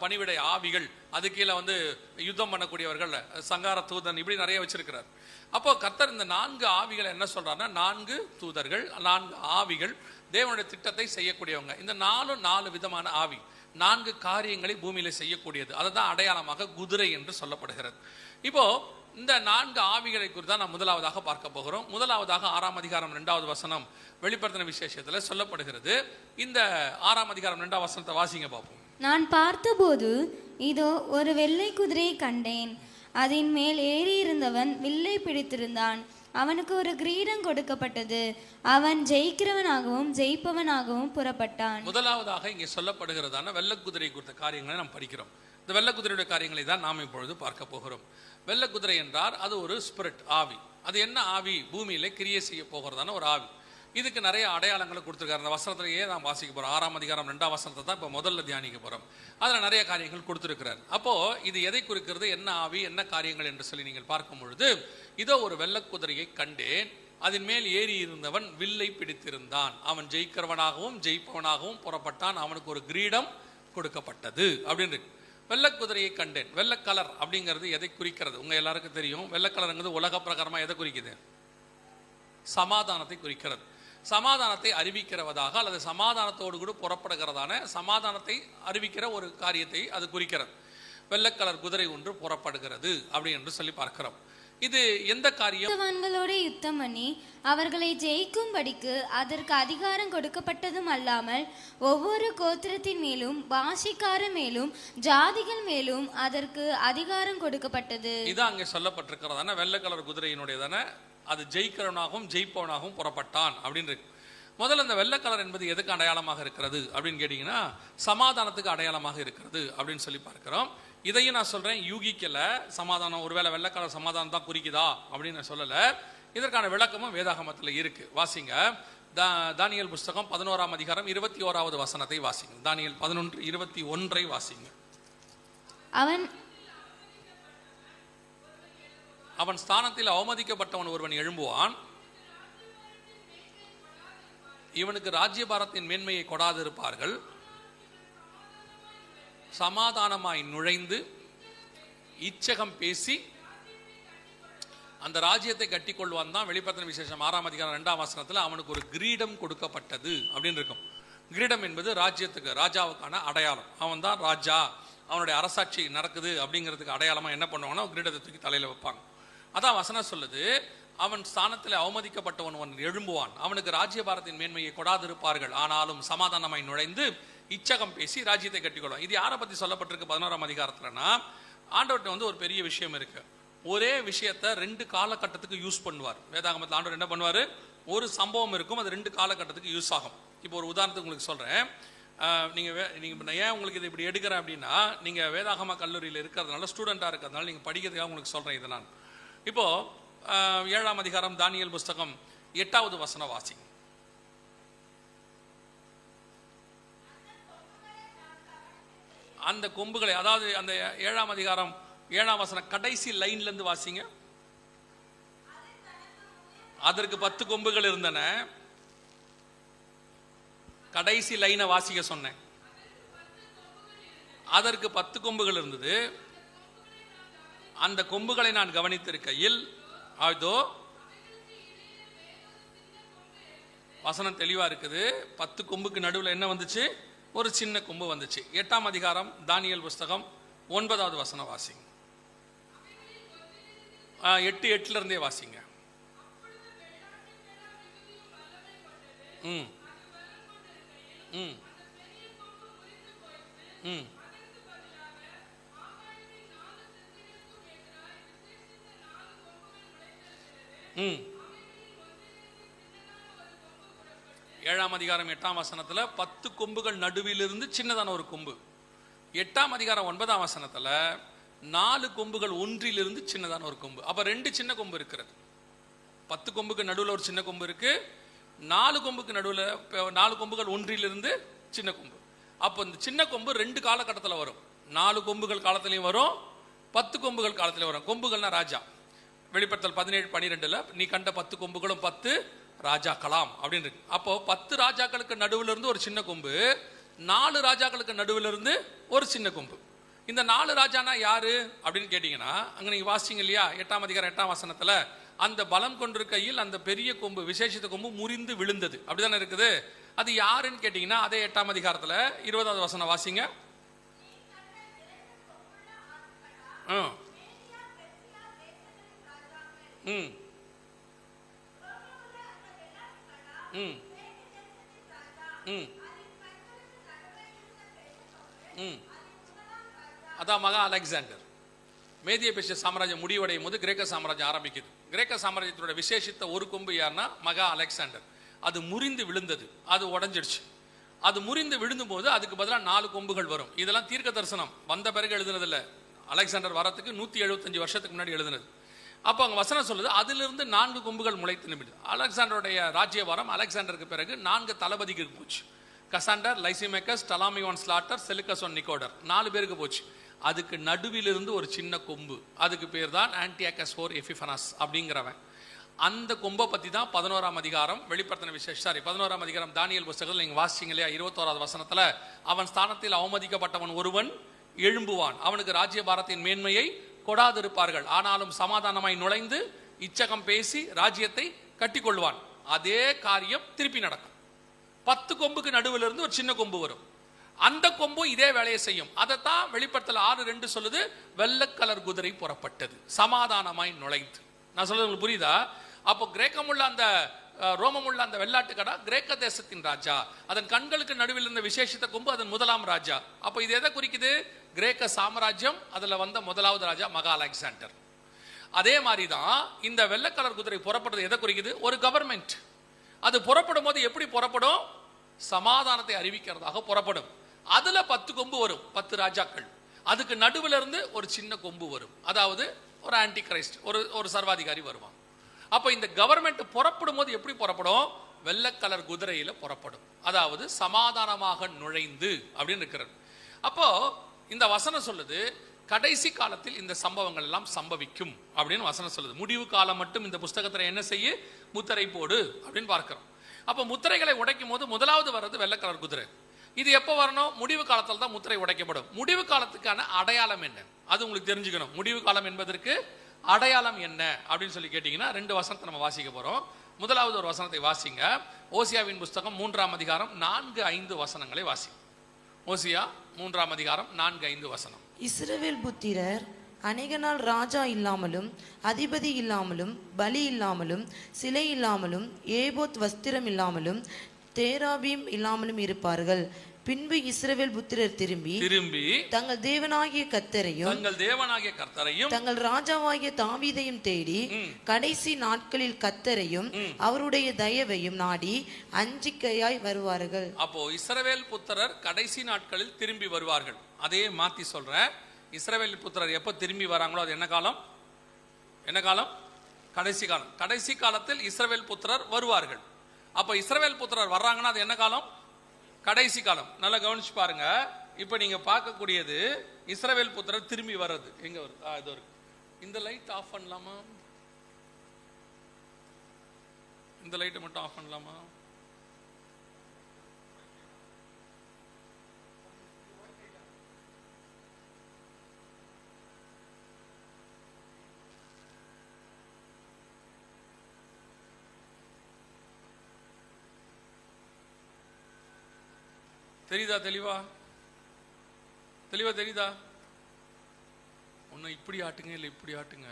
பணிவிடை ஆவிகள், அதுக்கு கீழே வந்து யுத்தம் பண்ணக்கூடியவர்கள், சங்கார தூதன், இப்படி நிறைய வச்சிருக்கிறார். அப்போ கர்த்தர் இந்த 4 ஆவிகளை என்ன சொல்றாருன்னா, 4 தூதர்கள், 4 ஆவிகள், தேவனுடைய திட்டத்தை செய்யக்கூடியவங்க. இந்த 4 விதமான ஆவி, 4 காரியங்களை பூமியில செய்யக்கூடியது. அதை தான் அடையாளமாக குதிரை என்று சொல்லப்படுகிறது. இப்போ இந்த 4 ஆவிகளை குறித்து தான் நாம் முதலாவதாக பார்க்க போகிறோம். முதலாவதாக 6ஆம் அதிகாரம் 2வது வசனம் வெளிப்படுத்தின விசேஷத்தில் சொல்லப்படுகிறது. இந்த 6ஆம் அதிகாரம் 2வது வசனத்தை வாசிங்க பார்ப்போம். நான் பார்த்தபோது இதோ ஒரு வெள்ளை குதிரையை கண்டேன். அதன் மேல் ஏறி இருந்தவன் வில்லை பிடித்திருந்தான். அவனுக்கு ஒரு கிரீடம் கொடுக்கப்பட்டது. அவன் ஜெயிக்கிறவனாகவும் ஜெயிப்பவனாகவும் புறப்பட்டான். முதலாவதாக இங்கே சொல்லப்படுகிறதான வெள்ளக்குதிரை குறித்த காரியங்களை நாம் படிக்கிறோம். இந்த வெள்ளக்குதிரையுடைய காரியங்களை தான் நாம் இப்பொழுது பார்க்க போகிறோம். வெள்ளக்குதிரை என்றால் அது ஒரு ஸ்பிரிட், ஆவி. அது என்ன ஆவி? பூமியில கிரியை செய்ய போகிறதான ஒரு ஆவி. இதுக்கு நிறைய அடையாளங்களை கொடுத்துருக்காரு. அந்த வசனத்திலேயே நாம் வாசிக்க போகிறோம். 6ஆம் அதிகாரம் 2ஆம் வசனத்தை தான் இப்போ முதல்ல தியானிக்க போகிறோம். அதில் நிறைய காரியங்கள் கொடுத்துருக்கிறார். அப்போது இது எதை குறிக்கிறது, என்ன ஆவி, என்ன காரியங்கள் என்று சொல்லி நீங்கள் பார்க்கும் பொழுது, இதோ ஒரு வெள்ளக்குதிரையை கண்டேன். அதன் மேல் ஏறி இருந்தவன் வில்லை பிடித்திருந்தான். அவன் ஜெயிக்கிறவனாகவும் ஜெயிப்பவனாகவும் புறப்பட்டான். அவனுக்கு ஒரு கிரீடம் கொடுக்கப்பட்டது அப்படின்னு. வெள்ளக்குதிரையை கண்டேன். வெள்ளை கலர் அப்படிங்கிறது எதை குறிக்கிறது? உங்க எல்லாருக்கும் தெரியும். வெள்ளை கலருங்கிறது உலக பிரகாரமா எதை குறிக்குது? சமாதானத்தை குறிக்கிறது. சமாதானத்தை அறிவிக்கிறவதாக அல்லது சமாதானத்தோடு கூட புறப்படுகிறதான சமாதானத்தை அறிவிக்கிற ஒரு காரியத்தை அது குறிக்கிறது. வெள்ளக்கலர் குதிரை ஒன்று புறப்படுகிறது அப்படி என்று சொல்லி பார்க்கிறோம். இது எந்த காரியம்? யுத்தவான்களோடு யுத்தம் பண்ணி அவர்களை ஜெயிக்கும்படிக்கு அதற்கு அதிகாரம் கொடுக்கப்பட்டதும் அல்லாமல் ஒவ்வொரு கோத்திரத்தின் மேலும் பாஷைக்காரர் மேலும் ஜாதிகள் மேலும் அதற்கு அதிகாரம் கொடுக்கப்பட்டது. இதான் அங்கே சொல்லப்பட்டிருக்கிறதான வெள்ளை கலர் குதிரையினுடையதான அது ஜெயிக்கிறவனாகவும் ஜெயிப்பவனாகவும் புறப்பட்டான் அப்படின்னு இருக்கு. முதல்ல இந்த வெள்ளை கலர் என்பது எதுக்கு அடையாளமாக இருக்கிறது அப்படின்னு கேட்டீங்கன்னா சமாதானத்துக்கு அடையாளமாக இருக்கிறது அப்படின்னு சொல்லி பார்க்கிறோம். இதையும் நான் சொல்றேன், யூகிக்கல சமாதானம் ஒருவேளை வெள்ளை கலர் சமாதானம் தான் குறிக்குதா அப்படின்னு நான் சொல்லல. இதற்கான விளக்கமும் வேதாகமத்தில் இருக்கு. வாசிங்க, தானியேல் புஸ்தகம் 11ஆம் அதிகாரம் 21வது வசனத்தை வாசிங்க. தானியேல் 11:21 வாசிங்க. அவன் ஸ்தானத்தில் அவமதிக்கப்பட்டவன் ஒருவன் எழும்புவான். இவனுக்கு ராஜ்யபாரத்தின் மேன்மையை கொடாதிருப்பார்கள். சமாதானமாய் நுழைந்து இச்சகம் பேசி அந்த ராஜ்யத்தை கட்டி கொள்வான் தான். வெளிப்படுத்தின விசேஷம் 6ஆம் அதிகாரம் 2ஆம் வசனத்தில் அவனுக்கு ஒரு கிரீடம் கொடுக்கப்பட்டது அப்படின்னு இருக்கும். கிரீடம் என்பது ராஜ்யத்துக்கு ராஜாவுக்கான அடையாளம். அவன் தான் ராஜா, அவனுடைய அரசாட்சி நடக்குது அப்படிங்கிறதுக்கு அடையாளமா என்ன பண்ணுவாங்கன்னா கிரீடத்தை தூக்கி தலையில வைப்பாங்க. அதான் வசனம் சொல்லுது, அவன் ஸ்தானத்தில் அவமதிக்கப்பட்டவன் எழும்புவான். அவனுக்கு ராஜ்யபாரத்தின் மேன்மையை கொடாதிருப்பார்கள். ஆனாலும் சமாதானமாய் நுழைந்து இச்சகம் பேசி ராஜ்யத்தை கட்டிக்கொள்வான். இது யாரை பத்தி சொல்லப்பட்டிருக்கு 11ஆம் அதிகாரத்துலனா? ஆண்டவர்கிட்ட ஒரு பெரிய விஷயம் இருக்கு. ஒரே விஷயத்தை 2 காலகட்டத்துக்கு யூஸ் பண்ணுவார். வேதாகமத்தில் ஆண்டவர் என்ன பண்ணுவார்? ஒரு சம்பவம் இருக்கும், அது 2 காலகட்டத்துக்கு யூஸ் ஆகும். இப்போ ஒரு உதாரணத்துக்கு உங்களுக்கு சொல்றேன். நீங்க ஏன் உங்களுக்கு இது இப்படி எடுக்கிறேன் அப்படின்னா, நீங்க வேதாகம கல்லூரியில் இருக்கிறதுனால ஸ்டூடெண்டா இருக்கிறதுனால நீங்க படிக்கிறதுக்காக உங்களுக்கு சொல்றேன் இதை நான். இப்போ 7ஆம் அதிகாரம் தானியேல் புஸ்தகம் 8வது வசனம் வாசிங்க. அந்த கொம்புகளை, அதாவது அந்த 7ஆம் அதிகாரம் 7ஆம் வசனம் கடைசி லைன்ல இருந்து வாசிங்க. அதற்கு 10 கொம்புகள் இருந்தன. கடைசி லைனை வாசிக்க சொன்னேன். அதற்கு 10 கொம்புகள் இருந்தது. அந்த கொம்புகளை நான் கவனித்திருக்கையில் அதோ வசனம் தெளிவா இருக்குது. 10 கொம்புக்கு நடுவில் என்ன வந்துச்சு? ஒரு சின்ன கொம்பு வந்துச்சு. 8ஆம் அதிகாரம் தானியேல் புஸ்தகம் 9வது வசனம் வாசிங்க. 8:8 இருந்தே வாசிங்க. ம் ம் ம் 7ஆம் அதிகாரம் 8ஆம் வசனத்துல 10 கொம்புகள் நடுவிலிருந்து சின்னதான ஒரு கொம்பு. 8ஆம் அதிகாரம் 9ஆம் வசனத்துல 4 கொம்புகள் ஒன்றிலிருந்து சின்னதான ஒரு கொம்பு. அப்ப 2 சின்ன கொம்பு இருக்கிறது. 10 கொம்புக்கு நடுவில் ஒரு சின்ன கொம்பு இருக்கு. 4 கொம்புக்கு நடுவில் 4 கொம்புகள் ஒன்றிலிருந்து சின்ன கொம்பு. அப்போ இந்த சின்ன கொம்பு 2 காலகட்டத்தில் வரும். 4 கொம்புகள் காலத்திலையும் வரும், 10 கொம்புகள் காலத்திலையும் வரும். கொம்புகள்னா ராஜா. வெளிப்படுத்தல் 17:12 நீ கண்ட 10 கொம்புகளும் 10 ராஜாக்கலாம் அப்படின்னு இருக்கு. அப்போ 10 ராஜாக்களுக்கு நடுவில் இருந்து ஒரு சின்ன கொம்பு, 4 ராஜாக்களுக்கு நடுவில் இருந்து ஒரு சின்ன கொம்பு. இந்த 4 ராஜானா யாரு அப்படின்னு கேட்டீங்கன்னா, அங்க நீங்க வாசிங்க இல்லையா 8ஆம் அதிகாரம் 8ஆம் வசனத்துல, அந்த பலம் கொண்டிருக்கையில் அந்த பெரிய கொம்பு விசேஷித்த கொம்பு முறிந்து விழுந்தது அப்படிதானே இருக்குது. அது யாருன்னு கேட்டீங்கன்னா அதே 8ஆம் அதிகாரத்துல 20வது வசனம் வாசிங்க. அதான் மகா அலெக்சாண்டர். மேதிய பெர்சிய சாம்ராஜ்யம் முடிவடையும் போது கிரேக்க சாம்ராஜ்யம் ஆரம்பிக்குது. கிரேக்க சாம்ராஜ்யத்தோட விசேஷித்த ஒரு கொம்பு யாருன்னா மகா அலெக்சாண்டர். அது முறிந்து விழுந்தது, அது உடஞ்சிடுச்சு. அது முறிந்து விழுந்தும் போது அதுக்கு பதிலாக 4 கொம்புகள் வரும். இதெல்லாம் தீர்க்க தரிசனம் வந்த பிறகு எழுதுனதில்ல. அலெக்சாண்டர் வரத்துக்கு 175 வருஷத்துக்கு முன்னாடி எழுதுனது. அப்போ அங்கே வசனம் சொல்லுது, அதிலிருந்து 4 கொம்புகள் முளைத்து நிமிடுது. அலெக்சாண்டருடைய ராஜ்யபாரம் அலெக்சாண்டருக்கு பிறகு 4 தளபதிக்கு போச்சு. கசாண்டர், லைசிமேக்கஸ், டலாமியோன் ஸ்லாட்டர், செலுக்கசோன் நிக்கோடர், 4 பேருக்கு போச்சு. அதுக்கு நடுவிலிருந்து ஒரு சின்ன கொம்பு, அதுக்கு பேர் தான் ஆன்டியாகஸ் 4 எபிஃபனஸ் அப்படிங்கிறவன். அந்த கொம்பை பற்றி தான் 11ஆம் அதிகாரம் வெளிப்படுத்தின விசேஷம். 11ஆம் அதிகாரம் தானியேல் புஸ்தகத்தில் நீங்கள் வாசிச்சிங்க இல்லையா? 21வது வசனத்தில் அவன் ஸ்தானத்தில் அவமதிக்கப்பட்டவன் ஒருவன் எழும்புவான், அவனுக்கு ராஜ்யபாரத்தின் மேன்மையை கொடாதிருப்பார்கள், ஆனாலும் சமாதானமாய் நுழைந்து இச்சகம் பேசி ராஜ்யத்தை கட்டி கொள்வான். அதே காரியம் திருப்பி நடக்கும். 10 கொம்புக்கு நடுவில் இருந்து ஒரு சின்ன கொம்பு வரும், அந்த கொம்பு இதே வேலையை செய்யும். அதைத்தான் வெளிப்படுத்தல் 6:2 சொல்லுது, வெள்ளக்கலர் குதிரை புறப்பட்டது சமாதானமாய் நுழைந்து. நான் சொல்றது உங்களுக்கு புரியுதா? அப்போ கிரேக்கமுள்ள அந்த ரோமமுள்ள அந்த வெள்ளாட்டு கடா கிரேக்க தேசத்தின் ராஜா, அதன் கண்களுக்கு நடுவில் இருந்த விசேஷித்த கொம்பு அதன் முதலாம் ராஜா. அப்போ இது எதை குறிக்குது? கிரேக்க சாம்ராஜ்யம், அதுல வந்த முதலாவது ராஜா மகா அலெக்சாண்டர். அதே மாதிரி தான் இந்த வெள்ளக்கலர் குதிரை புறப்படுறது எதை குறிக்குது? ஒரு கவர்மெண்ட். அது புறப்படும் போது எப்படி புறப்படும்? சமாதானத்தை அறிவிக்கிறதாக புறப்படும். அதுல 10 கொம்பு வரும், 10 ராஜாக்கள். அதுக்கு நடுவில் இருந்து ஒரு சின்ன கொம்பு வரும், அதாவது ஒரு ஆன்டி கிரைஸ்ட், ஒரு சர்வாதிகாரி வருவான். அப்ப இந்த கவர்மெண்ட் புறப்படும் போது எப்படி புறப்படும்? வெள்ளக்கலர் குதிரையில புறப்படும், அதாவது சமாதானமாக நுழைந்து அப்படின்னு இருக்கிறது. அப்போ இந்த வசனம் சொல்லுது, கடைசி காலத்தில் இந்த சம்பவங்கள் எல்லாம் சம்பவிக்கும் அப்படின்னு வசனம் சொல்லுது. முடிவு காலம் மட்டும் இந்த புஸ்தகத்தில் என்ன செய்ய? முத்திரை போடு அப்படின்னு பார்க்கிறோம். அப்ப முத்திரைகளை உடைக்கும் போது முதலாவது வர்றது வெள்ளக்கலர் குதிரை. இது எப்போ வரணும்? முடிவு காலத்தில் தான் முத்திரை உடைக்கப்படும். முடிவு காலத்துக்கான அடையாளம் என்ன, அது உங்களுக்கு தெரிஞ்சுக்கணும். முடிவு காலம் என்பதற்கு அடையாளம் என்ன அப்படின்னு சொல்லி கேட்டீங்கன்னா 2 வசனத்தை நம்ம வாசிக்க போறோம். முதலாவது ஒரு வசனத்தை வாசிங்க. ஓசியாவின் புஸ்தகம் 3ஆம் அதிகாரம் 4-5 வசனங்களை வாசி. ஓசியா 3ஆம் அதிகாரம் 4-5 வசனம். இஸ்ரவேல் புத்திரர் அநேக நாள் ராஜா இல்லாமலும் அதிபதி இல்லாமலும் பலி இல்லாமலும் சிலை இல்லாமலும் ஏபோத் வஸ்திரம் இல்லாமலும் தேராபீம் இல்லாமலும் இருப்பார்கள். பின்பு இஸ்ரவேல் புத்திரர் திரும்பி தங்கள் தேவனாகிய கர்த்தரையும் தங்கள் ராஜாவாகிய தாவீதையும் தேடி கடைசி நாட்களில் கர்த்தரையும் அவருடைய தயவையும் நாடி அஞ்சிக்கையாய் வருவார்கள். அப்போ இஸ்ரவேல் புத்திரர் கடைசி நாட்களில் திரும்பி வருவார்கள். அதே மாத்தி சொல்றேன். இஸ்ரவேல் புத்திரர் எப்போ திரும்பி வராங்களோ அது என்ன காலம்? என்ன காலம்? கடைசி காலம். கடைசி காலத்தில் இஸ்ரவேல் புத்திரர் வருவார்கள். அப்போ இஸ்ரவேல் புத்திரர் வர்றாங்கன்னா அது என்ன காலம்? கடைசி காலம். நல்லா கவனிச்சு பாருங்க. இப்போ நீங்க பார்க்கக்கூடியது இஸ்ரவேல் புத்திரர் திரும்பி வர்றது. எங்க வருது? இது இருக்கு. இந்த லைட் ஆஃப் பண்ணலாமா? இந்த லைட்டை மட்டும் ஆஃப் பண்ணலாமா? தெரியுதா? தெளிவா தெரியுதா? ஒன்னும் இப்படி ஆட்டுங்க, இல்லை இப்படி ஆட்டுங்க.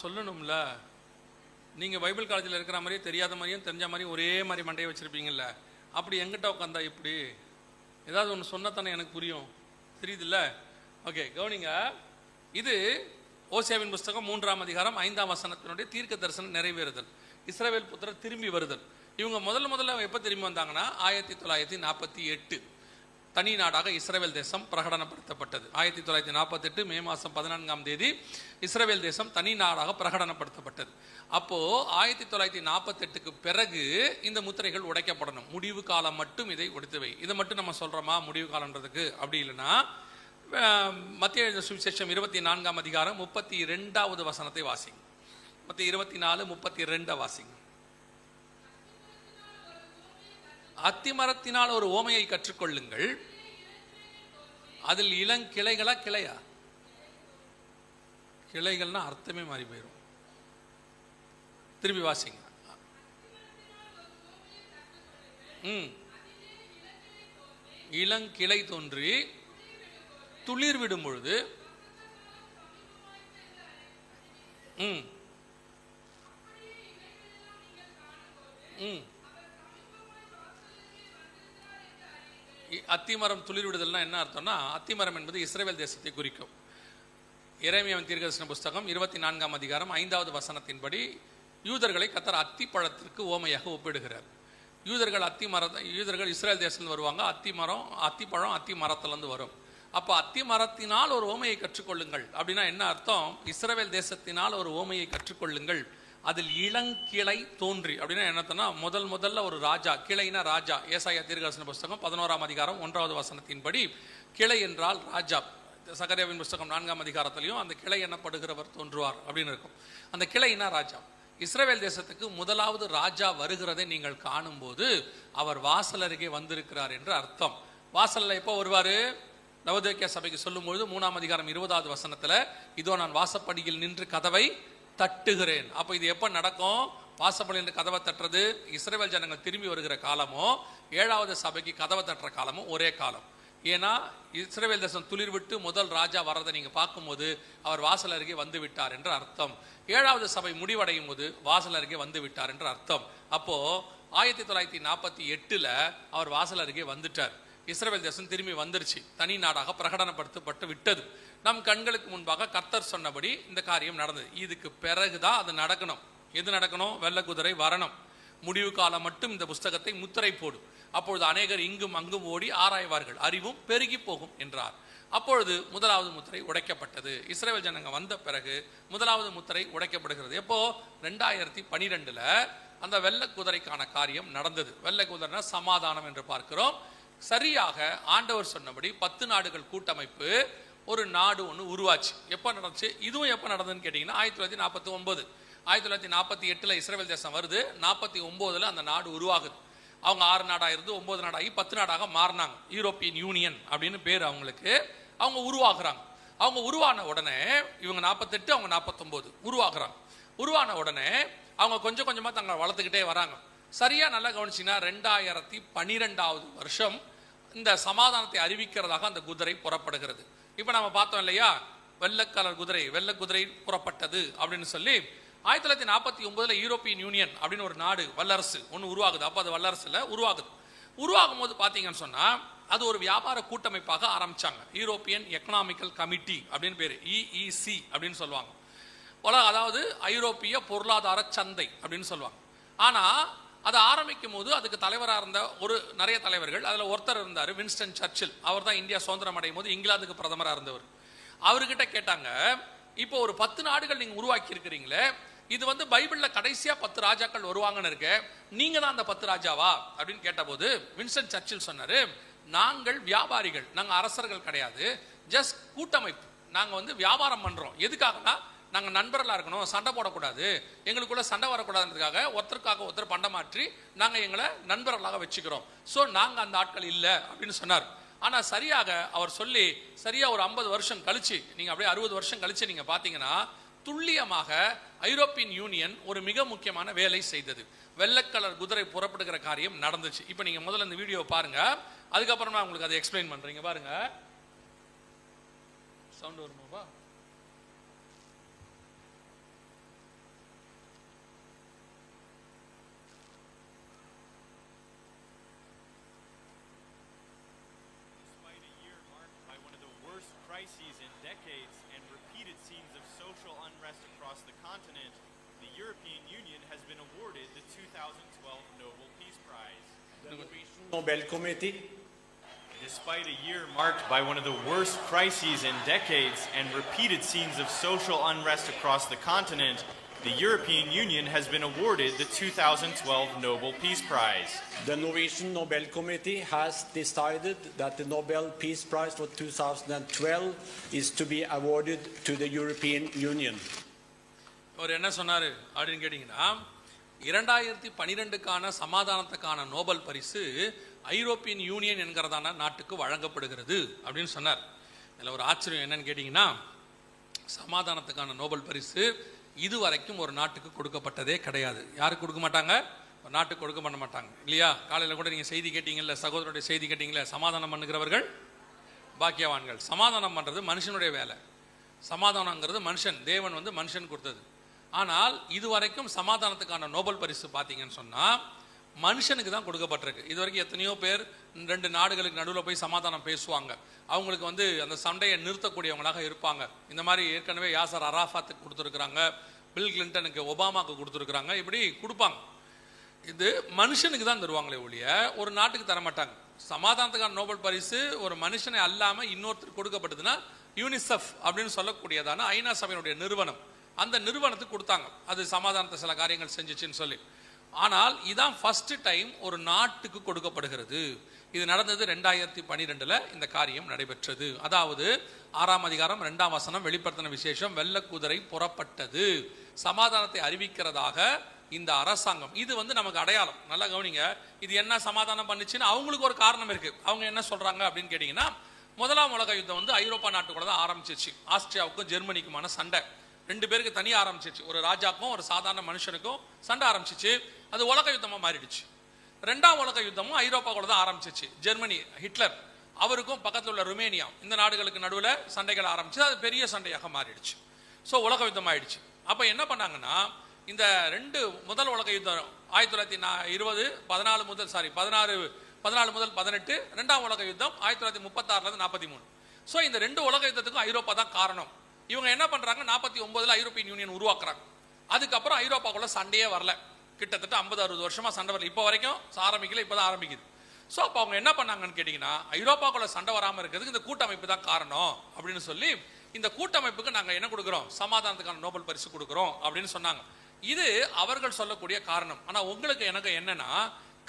சொல்லணும்ல. நீங்க பைபிள் காலேஜில் இருக்கிற மாதிரியே தெரியாத மாதிரியும் தெரிஞ்ச மாதிரியும் ஒரே மாதிரி மண்டையை வச்சிருப்பீங்கல்ல. அப்படி எங்கிட்ட உட்காந்தா இப்படி ஏதாவது ஒன்று சொன்னா தானே எனக்கு புரியும். தெரியுதுல்ல? ஓகே, கவனிங்க. இது ஓசியாவின் புஸ்தகம் 3ஆம் அதிகாரம் 5ஆம் வசனத்தினுடைய தீர்க்க தரிசனம் நிறைவேறுதல். இஸ்ரவேல் புத்திரர் திரும்பி வருதல். இவங்க முதல்ல எப்போ திரும்பி வந்தாங்கன்னா 1948 தனி நாடாக இஸ்ரவேல் தேசம் பிரகடனப்படுத்தப்பட்டது. 1948 மே மாதம் 14ஆம் தேதி இஸ்ரவேல் தேசம் தனி நாடாக பிரகடனப்படுத்தப்பட்டது. அப்போ 1948க்கு பிறகு இந்த முத்திரைகள் உடைக்கப்படணும். முடிவு காலம் மட்டும் இதை உடைத்துவை. இதை மட்டும் நம்ம சொல்றோமா முடிவு காலம்ன்றதுக்கு? அப்படி இல்லைன்னா மத்திய சுவிசேஷம் 24ஆம் அதிகாரம் 32வது வசனத்தை வாசிங்க. மத்திய 24:32 வாசிங்க. அத்திமரத்தினால் ஒரு ஓமையை கற்றுக்கொள்ளுங்கள், அதில் இளங்கிளைகளா கிளையா? கிளைகள்னா அர்த்தமே மாறி போயிடும். திரும்பி வாசிங்க. இளங்கிளை தோன்றி துளிர் விடும் பொழுது அத்திமரம் துளிர் விடுதல்னா என்ன அர்த்தம்னா, அத்திமரம் என்பது இஸ்ரவேல் தேசத்தை குறிக்கும். எரேமியாவின் தீர்க்கதரிசன புஸ்தகம் 24ஆம் அதிகாரம் 5வது வசனத்தின்படி யூதர்களை கர்த்தர் அத்தி பழத்திற்கு ஓமையாக ஒப்பிடுகிறார். யூதர்கள் இஸ்ரேல் தேசத்தில் வருவாங்க. அத்திப்பழம் அத்தி மரத்திலிருந்து வரும். அப்போ அத்தி மரத்தினால் ஒரு ஓமையை கற்றுக்கொள்ளுங்கள் அப்படின்னா என்ன அர்த்தம்? இஸ்ரவேல் தேசத்தினால் ஒரு ஓமையை கற்றுக்கொள்ளுங்கள், அதில் இளங்கிளை தோன்றி அப்படின்னா என்னத்தனா, முதல்ல ஒரு ராஜா, கிளைனா ராஜா. ஏசாயா தீர்க்கதரிசன புஸ்தகம் 11ஆம் அதிகாரம் 1வது வசனத்தின்படி கிளை என்றால் ராஜா. சகரியாவின் புஸ்தகம் 4ஆம் அதிகாரத்திலையும் அந்த கிளை எனப்படுகிறவர் தோன்றுவார் அப்படின்னு இருக்கும். அந்த கிளைனா ராஜா. இஸ்ரவேல் தேசத்துக்கு முதலாவது ராஜா வருகிறதை நீங்கள் காணும்போது அவர் வாசல் அருகே வந்திருக்கிறார் என்று அர்த்தம். வாசல்ல எப்போ வருவாரு? லவோதிக்கேயா சபைக்கு சொல்லும்போது 3ஆம் அதிகாரம் 20வது வசனத்துல, இதோ நான் வாசப்படியில் நின்று கதவை தட்டுகிறேன். அப்போ இது எப்போ நடக்கும்? வாசப்படியில் நின்று கதவை தட்டுறது இஸ்ரவேல் ஜனங்கள் திரும்பி வருகிற காலமோ 7வது சபைக்கு கதவை தட்டுற காலமோ ஒரே காலம். ஏன்னா இஸ்ரவேல் தேசம் துளிர் விட்டு முதல் ராஜா வர்றதை நீங்க பார்க்கும்போது அவர் வாசல் அருகே வந்து விட்டார் என்று அர்த்தம். 7வது சபை முடிவடையும் போது வாசல் அருகே வந்து விட்டார் என்று அர்த்தம். அப்போ 1948 அவர் வாசல் அருகே வந்துட்டார். இஸ்ரவேல் தேசம் திரும்பி வந்துருச்சு, தனி நாடாக பிரகடனப்படுத்தப்பட்டு விட்டது. நம் கண்களுக்கு முன்பாக கர்த்தர் சொன்னபடி இந்த காரியம் நடந்தது. இதுக்கு பிறகுதான் அது நடக்கணும். எது நடக்கணும்? வெள்ளை குதிரை வரணும். முடிவு காலம் மட்டும் இந்த புஸ்தகத்தை முத்திரை போடும், அப்பொழுது அநேகர் இங்கும் அங்கும் ஓடி ஆராய்வார்கள், அறிவும் பெருகி போகும் என்றார். அப்பொழுது முதலாவது முத்திரை உடைக்கப்பட்டது. இஸ்ரவேல் ஜனங்க வந்த பிறகு முதலாவது முத்திரை உடைக்கப்படுகிறது. எப்போ? 2012 அந்த வெள்ளை குதிரைக்கான காரியம் நடந்தது. வெள்ளை குதிரைனா சமாதானம் என்று பார்க்கிறோம். சரியாக ஆண்டவர் சொன்னபடி 10 நாடுகள் கூட்டமைப்பு ஒரு நாடு ஒன்று உருவாச்சு. எப்போ நடந்துச்சு? இதுவும் எப்போ நடந்ததுன்னு கேட்டிங்கன்னா 1949. 1948 இஸ்ரவேல் தேசம் வருது, 49 அந்த நாடு உருவாகுது. அவங்க 6 நாடாக இருந்து 9 நாடாகி 10 நாடாக மாறினாங்க. யூரோப்பியன் யூனியன் அப்படின்னு பேர் அவங்களுக்கு. அவங்க உருவாகுறாங்க. அவங்க உருவான உடனே இவங்க 48, அவங்க 49 உருவாகுறாங்க. உருவான உடனே அவங்க கொஞ்சம் கொஞ்சமாக தங்களை வளர்த்துக்கிட்டே வராங்க. சரியா நல்லா கவனிச்சிங்கன்னா 2012வது வருஷம் இந்த சமாதானத்தை அறிவிக்கிறதாக அந்த குதிரை புறப்படுகிறது. இப்போ நம்ம பார்த்தோம் இல்லையா, வெள்ளை கலர் குதிரை, வெள்ளை குதிரை புறப்பட்டது அப்படின்னு சொல்லி 1949 யூரோப்பியன் யூனியன் அப்படின்னு ஒரு நாடு வல்லரசு ஒன்று உருவாகுது. அப்போ அது வல்லரசுல உருவாகுது. உருவாகும் போது பார்த்தீங்கன்னு சொன்னா அது ஒரு வியாபார கூட்டமைப்பாக ஆரம்பிச்சாங்க. யூரோப்பியன் எக்கனாமிக்கல் கமிட்டி அப்படின்னு பேரு, EEC அப்படின்னு சொல்லுவாங்க. அதாவது ஐரோப்பிய பொருளாதார சந்தை அப்படின்னு சொல்லுவாங்க. ஆனா அதை ஆரம்பிக்கும் போது அதுக்கு தலைவராக இருந்த நிறைய தலைவர்கள், அதில் ஒருத்தர் இருந்தார் வின்ஸ்டன் சர்ச்சில். அவர் தான் இந்தியா சுதந்திரம் அடையும் போது இங்கிலாந்துக்கு பிரதமராக இருந்தவர். அவர்கிட்ட கேட்டாங்க, இப்போ ஒரு 10 நாடுகள் நீங்க உருவாக்கி இருக்கிறீங்களே, இது பைபிள்ல கடைசியா 10 ராஜாக்கள் வருவாங்கன்னு இருக்கு, நீங்க தான் அந்த 10 ராஜாவா அப்படின்னு கேட்டபோது வின்ஸ்டன் சர்ச்சில் சொன்னாரு, நாங்கள் வியாபாரிகள், நாங்க அரசர்கள் கிடையாது, ஜஸ்ட் கூட்டமைப்பு. நாங்க வியாபாரம் பண்றோம். எதுக்காகனா நாங்கள் நண்பர்களாக இருக்கணும், சண்டை போடக்கூடாது, எங்களுக்குள்ள சண்டை வரக்கூடாதுன்றதுக்காக ஒருத்தருக்காக ஒருத்தர் பண்டை மாற்றி நாங்கள் எங்களை நண்பர்களாக வச்சுக்கிறோம். ஸோ நாங்கள் அந்த ஆட்கள் இல்லை அப்படின்னு சொன்னார். ஆனால் சரியாக அவர் சொல்லி சரியாக ஒரு 50 வருஷம் கழிச்சு, நீங்கள் அப்படியே 60 வருஷம் கழிச்சு நீங்கள் பார்த்தீங்கன்னா துல்லியமாக ஐரோப்பியன் யூனியன் ஒரு மிக முக்கியமான வேலை செய்தது. வெள்ளைக்கலர் குதிரை புறப்படுகிற காரியம் நடந்துச்சு. இப்போ நீங்கள் முதல்ல இந்த வீடியோ பாருங்க, அதுக்கப்புறமா உங்களுக்கு அதை எக்ஸ்பிளைன் பண்ணுறீங்க. பாருங்க, sound வருமாப்பா? crises in decades and repeated scenes of social unrest across the continent, the European Union has been awarded the 2012 Nobel Peace Prize. The Norwegian Nobel Committee. Despite a year marked by one of the worst crises in decades and repeated scenes of social unrest across the continent, the European Union has been awarded the 2012 Nobel Peace Prize. The Norwegian Nobel Committee has decided that the Nobel Peace Prize for 2012 is to be awarded to the European Union. அவர் என்ன சொன்னாரு அப்படின்னு கேட்டீங்கன்னா, 2012க்கான சமாதானத்துக்கான Nobel பரிசு European union என்கிறதான நாட்டுக்கு வழங்கப்படுகிறது அப்படின்னு சொன்னார். இதில் ஒரு ஆச்சரியம் என்னன்னு கேட்டீங்கன்னா, சமாதானத்துக்கான நோபல் பரிசு இதுவரைக்கும் ஒரு நாட்டுக்கு கொடுக்கப்பட்டதே கிடையாது. யாருக்கு கொடுக்க மாட்டாங்க? ஒரு நாட்டுக்கு கொடுக்க பண்ண மாட்டாங்க இல்லையா? காலையில் கூட நீங்கள் செய்தி கேட்டீங்கல்ல, சகோதரருடைய செய்தி கேட்டீங்களே, சமாதானம் பண்ணுகிறவர்கள் பாக்கியவான்கள். சமாதானம் பண்ணுறது மனுஷனுடைய வேலை. சமாதானங்கிறது மனுஷன், தேவன் மனுஷன் கொடுத்தது. ஆனால் இதுவரைக்கும் சமாதானத்துக்கான நோபல் பரிசு பார்த்தீங்கன்னு சொன்னால் மனுஷனுக்கு தான் கொடுக்கப்பட்டிருக்கு. இது வரைக்கும் எத்தனையோ பேர் 2 நாடுகளுக்கு நடுவில் போய் சமாதானம் பேசுவாங்க. அவங்களுக்கு அந்த சண்டையை நிறுத்தக்கூடியவங்களாக இருப்பாங்க. இந்த மாதிரி ஏற்கனவே யாசர் அராஃபாத்துக்கு கொடுத்துருக்குறாங்க, பில் கிளின்டனுக்கு, ஒபாமாவுக்கு கொடுத்துருக்குறாங்க, இப்படி கொடுப்பாங்க. இது மனுஷனுக்கு தான் தருவாங்களே ஒழிய ஒரு நாட்டுக்கு தரமாட்டாங்க. சமாதானத்துக்கான நோபல் பரிசு ஒரு மனுஷனை அல்லாமல் இன்னொருத்தர் கொடுக்கப்பட்டதுன்னா யூனிசெஃப் அப்படின்னு சொல்லக்கூடியதான ஐநா சபையினுடைய நிறுவனம், அந்த நிறுவனத்துக்கு கொடுத்தாங்க. அது சமாதானத்தை சில காரியங்கள் செஞ்சிச்சுன்னு சொல்லி. ஆனால் இதான் ஃபர்ஸ்ட் டைம் ஒரு நாட்டுக்கு கொடுக்கப்படுகிறது. இது நடந்தது 2012 இந்த காரியம் நடைபெற்றது. அதாவது 6ஆம் அதிகாரம் 2ஆம் வசனம் வெளிப்படுத்தின விசேஷம், வெள்ள குதிரை புறப்பட்டது, சமாதானத்தை அறிவிக்கிறதாக இந்த அரசாங்கம். இது நமக்கு அடையாளம். நல்லா கவனிங்க, இது என்ன சமாதானம் பண்ணுச்சுன்னு அவங்களுக்கு ஒரு காரணம் இருக்கு. அவங்க என்ன சொல்றாங்க அப்படின்னு கேட்டீங்கன்னா, முதலாம் உலக யுத்தம் ஐரோப்பா நாட்டுக்குள்ள தான் ஆரம்பிச்சிச்சு. ஆஸ்திரியாவுக்கும் ஜெர்மனிக்குமான சண்டை 2 பேருக்கு தனியாக ஆரம்பிச்சிச்சு. ஒரு ராஜாக்கும் ஒரு சாதாரண மனுஷனுக்கும் சண்டை ஆரம்பிச்சிச்சு. அது உலக யுத்தமா மாறிடுச்சு. 2ஆம் உலக யுத்தமும் ஐரோப்பாக்குள்ள தான் ஆரம்பிச்சிச்சு. ஜெர்மனி ஹிட்லர் அவருக்கும் பக்கத்தில் உள்ள ருமேனியா இந்த நாடுகளுக்கு நடுவில் சண்டைகள் ஆரம்பிச்சு. அது பெரிய சண்டையாக மாறிடுச்சு. ஸோ உலக யுத்தம் ஆயிடுச்சு. அப்போ என்ன பண்ணாங்கன்னா, இந்த முதல் உலக யுத்தம் 1920 14 முதல் 18, 2ஆம் உலக யுத்தம் 1936 43. ஸோ இந்த 2 உலக யுத்தத்துக்கும் ஐரோப்பா தான் காரணம். இவங்க என்ன பண்றாங்க, 49 ஐரோப்பியன் யூனியன் உருவாக்குறாங்க. அதுக்கப்புறம் ஐரோப்பாக்குள்ள சண்டையே வரல. கிட்டத்தட்ட 50-60 வருஷமா சண்டை வரல. இப்போ வரைக்கும் ஆரம்பிக்கல, இப்போதான் ஆரம்பிக்குது. ஸோ அப்போ அவங்க என்ன பண்ணாங்கன்னு கேட்டீங்கன்னா, ஐரோப்பாக்குள்ள சண்டை வராமல் இருக்கிறதுக்கு இந்த கூட்டமைப்பு தான் காரணம் அப்படின்னு சொல்லி, இந்த கூட்டமைப்புக்கு நாங்கள் என்ன கொடுக்குறோம், சமாதானத்துக்கான நோபல் பரிசு கொடுக்குறோம் அப்படின்னு சொன்னாங்க. இது அவர்கள் சொல்லக்கூடிய காரணம். ஆனா உங்களுக்கு எனக்கு என்னன்னா,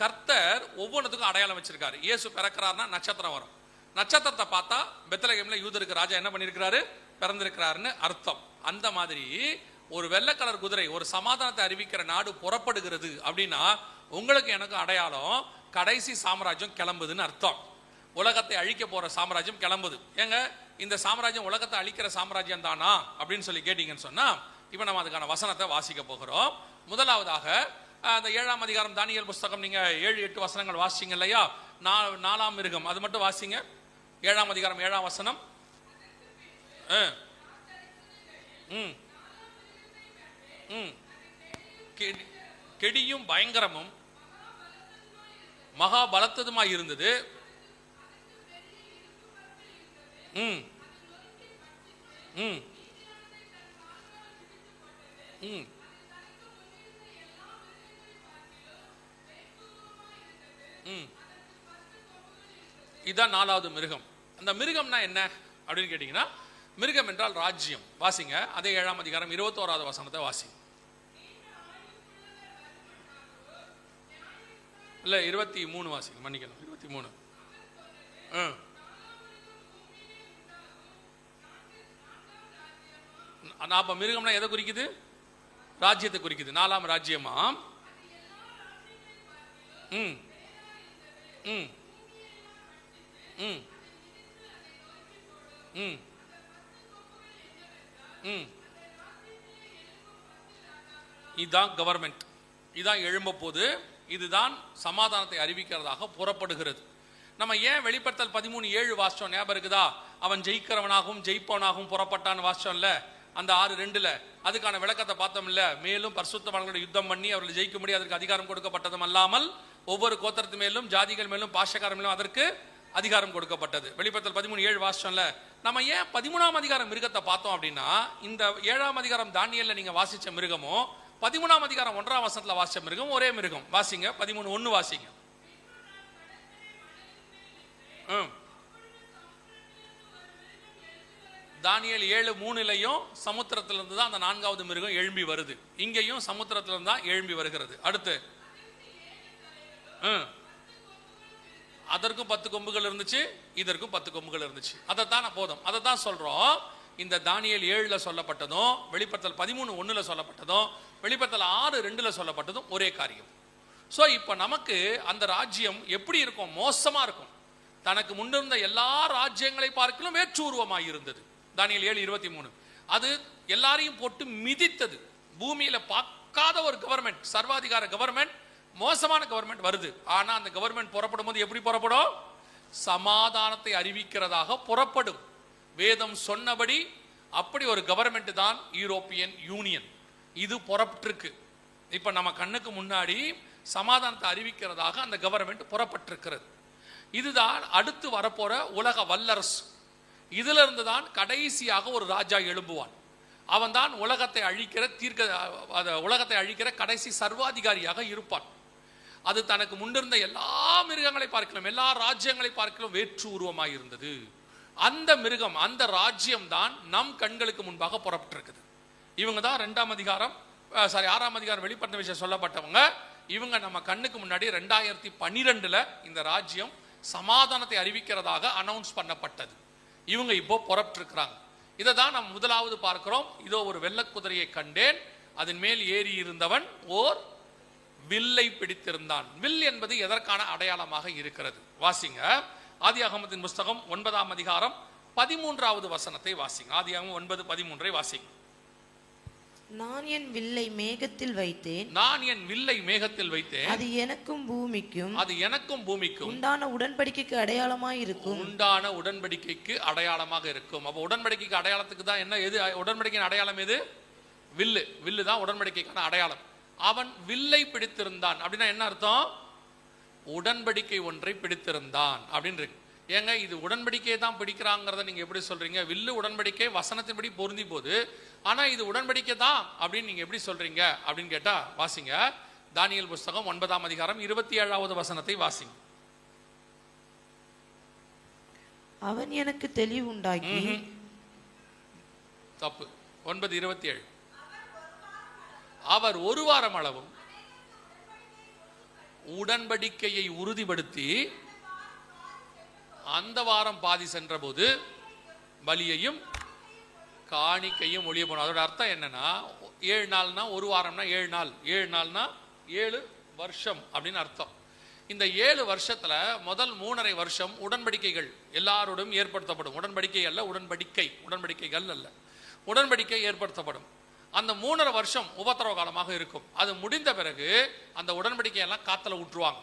கர்த்தர் ஒவ்வொன்றுத்துக்கும் அடையாளம் வச்சிருக்காரு. இயேசு பிறக்கிறாருன்னா நட்சத்திரம் வரும். நட்சத்திரத்தை பார்த்தா பெத்லகேம்ல யூதருக்கு ராஜா என்ன பண்ணிருக்கிறாரு, பிறந்திருக்கிறாருன்னு அர்த்தம். அந்த மாதிரி ஒரு வெள்ளை கலர் குதிரை, ஒரு சமாதானத்தை அறிவிக்கிற நாடு புறப்படுகிறது அப்படின்னா உங்களுக்கு எனக்கு அடையாளம், கடைசி சாம்ராஜ்யம் கிளம்புதுன்னு அர்த்தம். உலகத்தை அழிக்க போற சாம்ராஜ்யம் கிளம்புது. ஏங்க இந்த சாம்ராஜ்யம் உலகத்தை அழிக்கிற சாம்ராஜ்யம் தானா அப்படின்னு சொல்லி கேட்டீங்கன்னு சொன்னா, இப்ப நம்ம அதுக்கான வசனத்தை வாசிக்க போகிறோம். முதலாவதாக அந்த 7ஆம் அதிகாரம் தானியேல் புஸ்தகம், நீங்க 7-8 வசனங்கள் வாசிங்க இல்லையா, 4ஆம் மிருகம் அது மட்டும் வாசிங்க. 7ஆம் அதிகாரம் 7ஆம் வசனம். கெடியும் பயங்கரமும் மகா பலத்ததுமாய் இருந்தது. இதான் 4வது மிருகம். அந்த மிருகம்னா என்ன அப்படின்னு கேட்டீங்கன்னா, மிருகம் என்றால் ராஜ்யம். வாசிங்க அதே 7ஆம் அதிகாரம் 21வது வசனத்தை வாசிங்க. இல்ல 23 வாசிங்க, மன்னிக்கணும் 23. அப்ப மிருகம்னா எதை குறிக்குது, ராஜ்யத்தை குறிக்குது. 4ஆம் ராஜ்யமா. இதுதான் கவர்மெண்ட், இதுதான் எழும்ப போது, இதுதான் சமாதானத்தை அறிவிக்கிறதாக புறப்படுகிறது. நம்ம ஏன் வெளிப்படுத்தல் 13:7 வாசிச்சோம், ஞாபகம் இருக்குதா? அவன் ஜெயிக்கிறவனாகவும் ஜெயிப்பவனாகவும் புறப்பட்டான்னு வாசிச்சோம்ல, அந்த 6:2. அதுக்கான விளக்கத்தை பார்த்தோம் இல்ல. மேலும் பரிசுத்தவான்களோட யுத்தம் பண்ணி அவர்கள் ஜெயிக்கும்படி அதற்கு அதிகாரம் கொடுக்கப்பட்டதும் அல்லாமல் ஒவ்வொரு கோத்திரத்து மேலும் ஜாதிகள் மேலும் பாஷக்காரர் மேலும் அதற்கு அதிகாரம் கொடுக்கப்பட்டது. வெளிப்படுத்தல் 13:7 வாசிச்சோம்ல. நம்ம ஏன் 13ஆம் அதிகாரம் மிருகத்தை பார்த்தோம் அப்படின்னா, இந்த 7ஆம் அதிகாரம் தானியேல்ல நீங்க வாசிச்ச மிருகமும் 13ஆம் அதிகாரம் 1ஆம் வசனத்துல வாசிச்ச மிருகம் ஒரே மிருகம். வாசிங்க 13:1 வாசிங்க. தானியேல் 7:3 சமுத்திரத்திலிருந்து தான் அந்த 4வது மிருகம் எழும்பி வருது. இங்கேயும் சமுத்திரத்திலிருந்து தான் எழும்பி வருகிறது. அடுத்து அதற்கும் 10 கொம்புகள் இருந்துச்சு, இதற்கும் 10 கொம்புகள் இருந்துச்சு. அதைத்தான் போதும், அதை தான் சொல்றோம். இந்த தானியேல் 7ல சொல்லப்பட்டதும், வெளிப்படுத்தல் 13:1 சொல்லப்பட்டதும், வெளிப்படுத்தல் 6:2 சொல்லப்பட்டதும் ஒரே காரியம். ஸோ இப்போ நமக்கு அந்த ராஜ்யம் எப்படி இருக்கும், மோசமா இருக்கும். தனக்கு முன்னிருந்த எல்லா ராஜ்யங்களை பார்க்கலும் வேற்று உருவமாய் இருந்தது. தானியேல் 7:23. அது எல்லாரையும் போட்டு மிதித்தது. பூமியில பார்க்காத ஒரு கவர்மெண்ட், சர்வாதிகார கவர்மெண்ட், மோசமான கவர்மெண்ட் வருது. ஆனா அந்த கவர்மெண்ட் புறப்படும் போது எப்படி புறப்படும், சமாதானத்தை அறிவிக்கிறதாக புறப்படும். வேதம் சொன்னபடி அப்படி ஒரு கவர்மெண்ட் தான் யூரோப்பியன் யூனியன். இது புறப்பட்டிருக்கு. இப்ப நம்ம கண்ணுக்கு முன்னாடி சமாதானத்தை அறிவிக்கிறதாக அந்த கவர்மெண்ட் புறப்பட்டிருக்கிறது. இதுதான் அடுத்து வரப்போற உலக வல்லரசு. இதுல இருந்து தான் கடைசியாக ஒரு ராஜா எழும்புவான். அவன் தான் உலகத்தை அழிக்கிற கடைசி சர்வாதிகாரியாக இருப்பான். அது தனக்கு முன்னிருந்த எல்லா மிருகங்களை பார்க்கலாம், எல்லா ராஜ்யங்களை பார்க்கலாம் வேற்று உருவமாய் இருந்தது. அந்த மிருகம், அந்த ராஜ்யம் தான் நம் கண்களுக்கு முன்பாக புறப்பட்டிருக்குது. இவங்க தான் 6ஆம் அதிகாரம் வெளிப்படுத்தின விஷயம் சொல்லப்பட்டவங்க. இவங்க நம்ம கண்ணுக்கு முன்னாடி 2012 இந்த ராஜ்யம் சமாதானத்தை அறிவிக்கிறதாக அனௌன்ஸ் பண்ணப்பட்டது. இவங்க இப்போ புறப்பட்டிருக்கிறாங்க. இதை தான் நாம் முதலாவது பார்க்கிறோம். இதோ ஒரு வெள்ளக்குதிரையை கண்டேன், அதன் மேல் ஏறி இருந்தவன் ஓர் வில்லை பிடித்திருந்தான். வில் என்பது எதற்கான அடையாளமாக இருக்கிறது? வாசிங்க ஆதியாகமத்தின் புஸ்தகம் 9ஆம் அதிகாரம் 13வது வசனத்தை வாசிங்க. ஆதியாகமம் 9:13 வாசிங்க. நான் என் வில்லை மேகத்தில் வைத்தேன், நான் என் வில்லை மேகத்தில் வைத்தேன், அது எனக்கும் பூமிக்கும் உண்டான உடன்படிக்கைக்கு அடையாளமாய் இருக்கும். உண்டான உடன்படிக்கைக்கு அடையாளமாக இருக்கும். அப்போ உடன்படிக்கைக்கு அடையாளத்துக்கு தான் என்ன? எது உடன்படிக்கையின் அடையாளம்? எது? வில்லு. வில்லு தான் உடன்படிக்கைக்கான அடையாளம். அவன் வில்லை பிடித்திருந்தான் அப்படின்னா என்ன அர்த்தம்? உடன்படிக்கை ஒன்றை பிடித்திருந்தான் அப்படின்னு இருக்கு. ஏங்க இது உடன்படிக்கையை தான் பிடிக்கிறாங்கிறத நீங்க எப்படி சொல்றீங்க? வில்லு உடன்படிக்கை வசனத்தின்படி பொருந்தி போது, ஆனா இது உடன்படிக்கை தான் அப்படின்னு நீங்க எப்படி சொல்றீங்க அப்படின்னு கேட்டா வாசிங்க தானியேல் புஸ்தகம் 9ஆம் அதிகாரம் 27வது வசனத்தை வாசிங்க. அவன் எனக்கு தெளிவு உண்டாக்கி, தப்பு. 9:27 அவர் ஒரு வாரம் அளவும் உடன்படிக்கையை உறுதிப்படுத்தி அந்த வாரம் பாதி சென்ற போது பலியையும் காணிக்கையும் ஒளிய போனோம். அதோட அர்த்தம் என்னன்னா 7 நாள்னா ஒரு வாரம்னா 7 நாள், 7 நாள்னா 7 வருஷம் அப்படின்னு அர்த்தம். இந்த 7 வருஷத்துல முதல் 3.5 வருஷம் உடன்படிக்கைகள் எல்லாரோடும் ஏற்படுத்தப்படும். உடன்படிக்கை அல்ல, உடன்படிக்கைகள் அல்ல, உடன்படிக்கை ஏற்படுத்தப்படும். அந்த 3.5 வருஷம் உபத்திரவ காலமாக இருக்கும். அது முடிந்த பிறகு அந்த உடன்படிக்கையெல்லாம் காத்துல விட்டுருவாங்க.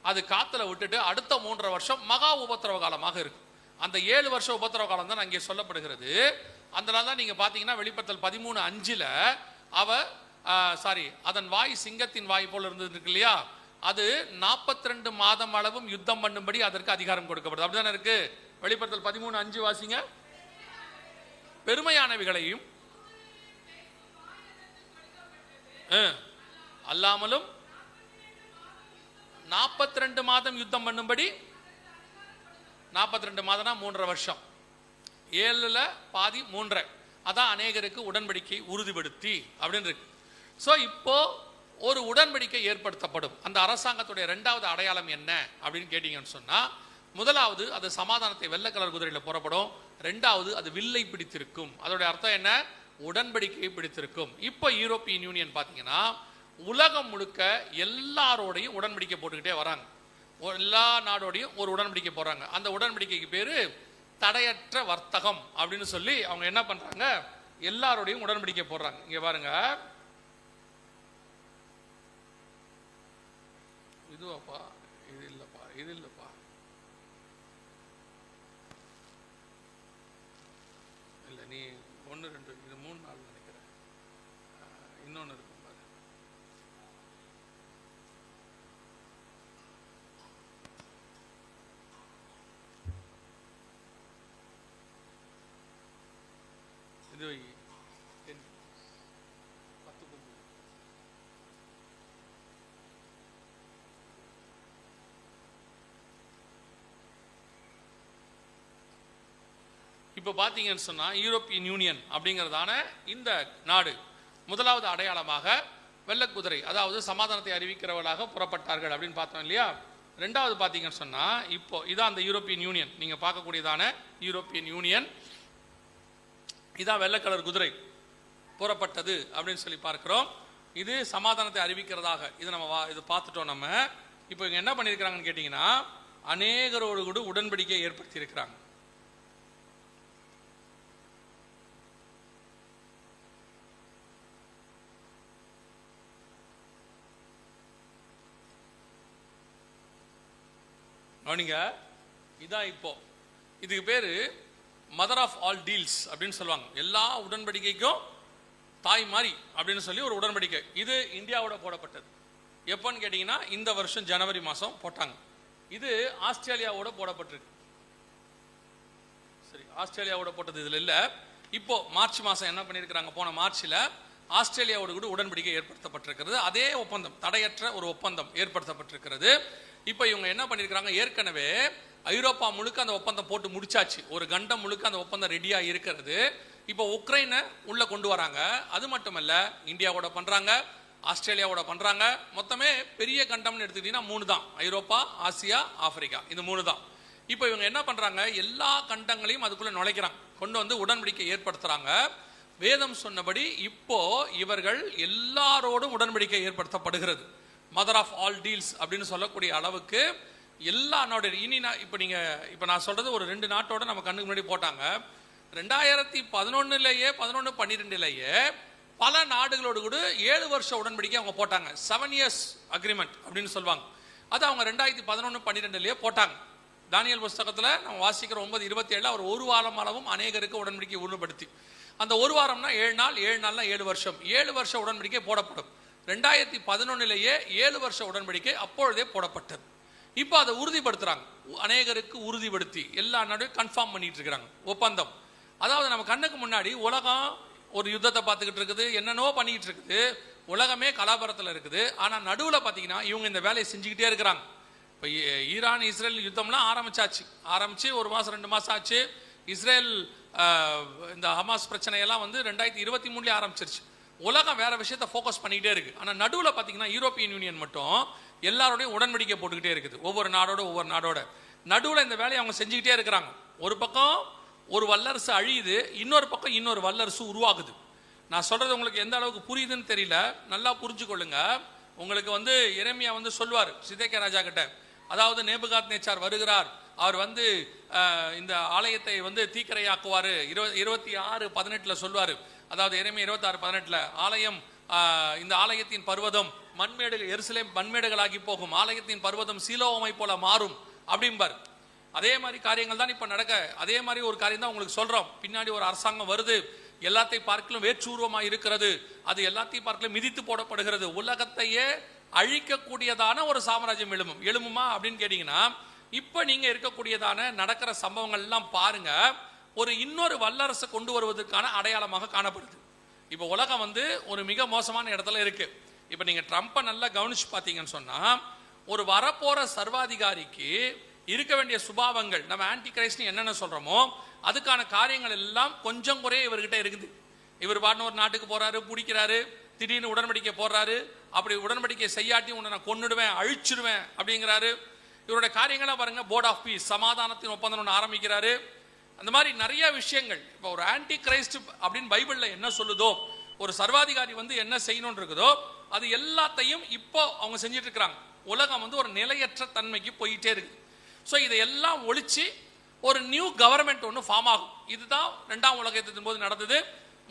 அது காத்துல விட்டுட்டு அடுத்த 3.5 வருஷம் மகா உபத்திரவ காலமாக இருக்கும். அந்த 7 வருஷம் உபத்திரவ காலம் தான் அங்கே சொல்லப்படுகிறது. அதனால தான் நீங்க பாத்தீங்கன்னா வெளிப்படுத்தல் 13:5 அதன் வாய் சிங்கத்தின் வாய் போல இருந்தது இருக்கு இல்லையா? அது 42 மாதம் அளவும் யுத்தம் பண்ணும்படி அதற்கு அதிகாரம் கொடுக்கப்படுது. அப்படிதானே இருக்கு? வெளிப்படுத்தல் 13:5 வாசிங்க. பெருமையானவைகளையும் அல்லாமலும் 42 மாதம் யுத்தம் பண்ணும்படி. 42 மாதம்னா 3.5 வருஷம், 7ல் பாதி 3.5, அதான் அநேகருக்கு உடன்படிக்கை உறுதிப்படுத்தி அப்படின்னு இருக்கு. ஸோ இப்போ ஒரு உடன்படிக்கை ஏற்படுத்தப்படும். அந்த அரசாங்கத்துடைய 2வது அடையாளம் என்ன அப்படின்னு கேட்டீங்கன்னு சொன்னா, முதலாவது அது சமாதானத்தை வெள்ளை கலர் குதிரையில் புறப்படும். 2வது அது வில்லை பிடித்திருக்கும். அதோட அர்த்தம் என்ன? உடன்படிக்கையை பிடித்திருக்கும். இப்போ யூரோப்பியன் யூனியன் பார்த்தீங்கன்னா உலகம் முழுக்க எல்லாரோடையும் உடன்படிக்கை போட்டுக்கிட்டே வராங்க. எல்லா நாடோடையும் ஒரு உடன்படிக்கை போறாங்க. அந்த உடன்படிக்கைக்கு பேரு தடையற்ற வர்த்தகம் அப்படின்னு சொல்லி அவங்க என்ன பண்றாங்க? எல்லாரோடையும் உடன்படிக்கை போடுறாங்க. இங்க பாருங்க, இதுவாப்பா, இது இல்லப்பா, இது இல்லப்பா, இல்ல நீ 1 2 இது 3 4 நினைக்கிறேன். இன்னொன்னு இருக்கும் பாரு. இது 10 இப்போ பார்த்தீங்கன்னு சொன்னால் யூரோப்பியன் யூனியன் அப்படிங்கிறதான இந்த நாடு முதலாவது அடையாளமாக வெள்ளக்குதிரை, அதாவது சமாதானத்தை அறிவிக்கிறவர்களாக புறப்பட்டார்கள் அப்படின்னு பார்த்தோம் இல்லையா? 2வது பார்த்தீங்கன்னு சொன்னால் இப்போ இதான் அந்த யூரோப்பியன் யூனியன். நீங்கள் பார்க்கக்கூடியதான யூரோப்பியன் யூனியன் இதான் வெள்ளை கலர் குதிரை புறப்பட்டது அப்படின்னு சொல்லி பார்க்கிறோம். இது சமாதானத்தை அறிவிக்கிறதாக இது பார்த்துட்டோம் நம்ம. இப்போ இங்கே என்ன பண்ணியிருக்கிறாங்கன்னு கேட்டிங்கன்னா, அநேகரோடு கூட உடன்படிக்கை ஏற்படுத்தி இருக்கிறாங்க. கவனிங்க, இதான் இப்போ இதுக்கு பேரு மதர் ஆஃப் ஆல் டீல்ஸ் அப்படின்னு சொல்லுவாங்க. எல்லா உடன்படிக்கைக்கும் தாய் மாதிரி அப்படின்னு சொல்லி ஒரு உடன்படிக்கை. இது இந்தியாவோட போடப்பட்டது. எப்போன்னு கேட்டீங்கன்னா இந்த வருஷம் ஜனவரி மாதம் போட்டாங்க. இது ஆஸ்திரேலியாவோட போடப்பட்டிருக்கு. சரி, ஆஸ்திரேலியாவோட போட்டது இதில் இல்லை. இப்போ மார்ச் மாதம் என்ன பண்ணியிருக்கிறாங்க? போன மார்ச்சில் ஆஸ்திரேலியாவோட கூட உடன்படிக்கை ஏற்படுத்தப்பட்டிருக்கிறது. அதே ஒப்பந்தம், தடையற்ற ஒரு ஒப்பந்தம் ஏற்படுத்தப்பட்டிருக்கிறது. இப்போ இவங்க என்ன பண்ணியிருக்கிறாங்க? ஏற்கனவே ஐரோப்பா முழுக்க அந்த ஒப்பந்தம் போட்டு முடிச்சாச்சு. ஒரு கண்டம் முழுக்க அந்த ஒப்பந்தம் ரெடியாக இருக்கிறது. இப்போ உக்ரைனை உள்ள கொண்டு வராங்க. அது மட்டுமல்ல, இந்தியாவோட பண்றாங்க, ஆஸ்திரேலியாவோட பண்ணுறாங்க. மொத்தமே பெரிய கண்டம்னு எடுத்துக்கிட்டிங்கன்னா 3 தான், ஐரோப்பா, ஆசியா, ஆப்பிரிக்கா, இந்த 3 தான். இப்போ இவங்க என்ன பண்ணுறாங்க, எல்லா கண்டங்களையும் அதுக்குள்ளே நுழைக்கிறாங்க, கொண்டு வந்து உடன்படிக்கை ஏற்படுத்துகிறாங்க. வேதம் சொன்னபடி இப்போ இவர்கள் எல்லாரோடும் உடன்படிக்கை ஏற்படுத்தப்படுகிறது. மதர் ஆஃப் ஆல் டீல்ஸ் அப்படின்னு சொல்லக்கூடிய அளவுக்கு எல்லா நாடு. இனி இப்போ நான் சொல்கிறது ஒரு 2 நாட்டோட நம்ம கண்ணுக்கு முன்னாடி போட்டாங்க. 2011 11-12 பல நாடுகளோடு கூட 7 வருஷ உடன்படிக்கை அவங்க போட்டாங்க. 7 years அக்ரிமெண்ட் அப்படின்னு சொல்லுவாங்க. அது அவங்க 2011-12 போட்டாங்க. தானியேல் புஸ்தகத்தில் நம்ம வாசிக்கிற 9:27 அவர் 1 வாரம் அளவும் அநேகருக்கு உடன்படிக்கை உறுதிப்படுத்தி, அந்த 1 வாரம்னா 7 நாள், 7 நாள்னா 7 வருஷம், 7 வருஷ உடன்படிக்கை போடப்படும். 2011 7 வருஷ உடன்படிக்கை அப்பொழுதே போடப்பட்டது. இப்போ அதை உறுதிப்படுத்துறாங்க, அநேகருக்கு உறுதிப்படுத்தி எல்லா நாடும் கன்ஃபார்ம் பண்ணிட்டு இருக்கிறாங்க ஒப்பந்தம். அதாவது நம்ம கண்ணுக்கு முன்னாடி உலகம் ஒரு யுத்தத்தை பார்த்துக்கிட்டு இருக்குது, என்னென்னவோ பண்ணிக்கிட்டு இருக்குது, உலகமே கலாபரத்தில் இருக்குது. ஆனால் நடுவில் பார்த்தீங்கன்னா இவங்க இந்த வேலையை செஞ்சுக்கிட்டே இருக்கிறாங்க. இப்போ ஈரான் இஸ்ரேல் யுத்தம்லாம் ஆரம்பிச்சு 1 மாதம் 2 மாதம் ஆச்சு. இஸ்ரேல் இந்த ஹமாஸ் பிரச்சனையெல்லாம் 2023 ஆரம்பிச்சிருச்சு. உலகம் வேற விஷயத்தை ஃபோக்கஸ் பண்ணிக்கிட்டே இருக்கு. ஆனால் நடுவில் பார்த்தீங்கன்னா யூரோப்பியன் யூனியன் மட்டும் எல்லாரோடையும் உடன்படிக்கை போட்டுக்கிட்டே இருக்குது, ஒவ்வொரு நாடோட நடுவில் இந்த வேலையை அவங்க செஞ்சுக்கிட்டே இருக்கிறாங்க. ஒரு பக்கம் ஒரு வல்லரசு அழியுது, இன்னொரு பக்கம் இன்னொரு வல்லரசு உருவாகுது. நான் சொல்றது உங்களுக்கு எந்த அளவுக்கு புரியுதுன்னு தெரியல, நல்லா புரிஞ்சுக்கொள்ளுங்க. உங்களுக்கு எரேமியா சொல்வார் சிதேக்கியா ராஜா கிட்ட, அதாவது நேபுகாத் நேச்சார் வருகிறார், அவர் இந்த ஆலயத்தை தீக்கிரையாக்குவார். 26:18 சொல்வார். அதாவது எரேமியா 26:18 ஆலயம், இந்த ஆலயத்தின் பர்வதம் மண்மேடுகள், எருசலேம் மண்மேடுகளாகி போகும், ஆலயத்தின் பர்வதம் சீலோமை போல மாறும் அப்படிம்பார். அதே மாதிரி காரியங்கள் தான் இப்ப நடக்க. அதே மாதிரி ஒரு காரியம் தான் உங்களுக்கு சொல்றோம். பின்னாடி ஒரு அரசாங்கம் வருது, எல்லாத்தையும் பார்க்கலும் வேற்றூர்வமாக இருக்கிறது, அது எல்லாத்தையும் பார்க்கலும் மிதித்து போடப்படுகிறது. உலகத்தையே அழிக்கக்கூடியதான ஒரு சாம்ராஜ்யம் எழுமுமா அப்படின்னு கேட்டீங்கன்னா, இப்ப நீங்க இருக்கக்கூடியதான நடக்கிற சம்பவங்கள் எல்லாம் பாருங்க, ஒரு இன்னொரு வல்லரசை கொண்டு வருவதற்கான அடையாளமாக காணப்படுது. இப்ப உலகம் ஒரு மிக மோசமான இடத்துல இருக்கு. இப்ப நீங்க ட்ரம்பை நல்லா கவனிச்சு பார்த்தீங்கன்னு சொன்னா, ஒரு வரப்போற சர்வாதிகாரிக்கு இருக்க வேண்டிய சுபாவங்கள், நம்ம ஆன்டி கிரைஸ்ட் என்னென்ன சொல்றோமோ அதுக்கான காரியங்கள் எல்லாம் கொஞ்சம் குறைய இவர்கிட்ட இருக்குது. இவர் பாட்டு ஒரு நாட்டுக்கு போறாரு, பிடிக்கிறாரு, திடீர்னு உடன்படிக்கை போடுறாரு, அப்படி உடன்படிக்கை செய்யாட்டி உன்னை நான் கொன்னுடுவேன், அழிச்சிடுவேன் அப்படிங்கிறாரு. இவருடைய காரியங்கள்லாம் பாருங்க, போர்ட் ஆஃப் பீஸ், சமாதானத்தின் ஒப்பந்தம் ஒன்று ஆரம்பிக்கிறாரு. அந்த மாதிரி நிறைய விஷயங்கள். இப்போ ஒரு ஆன்டி கிரைஸ்ட் அப்படின்னு பைபிள்ல என்ன சொல்லுதோ, ஒரு சர்வாதிகாரி என்ன செய்யணும் இருக்குதோ அது எல்லாத்தையும் இப்போ அவங்க செஞ்சுட்டு இருக்கிறாங்க. உலகம் ஒரு நிலையற்ற தன்மைக்கு போயிட்டே இருக்கு. ஸோ இதையெல்லாம் ஒழிச்சு ஒரு நியூ கவர்மெண்ட் ஒன்று ஃபார்ம் ஆகும். இதுதான் 2ஆம் உலக யுத்தத்தின் போது நடந்தது,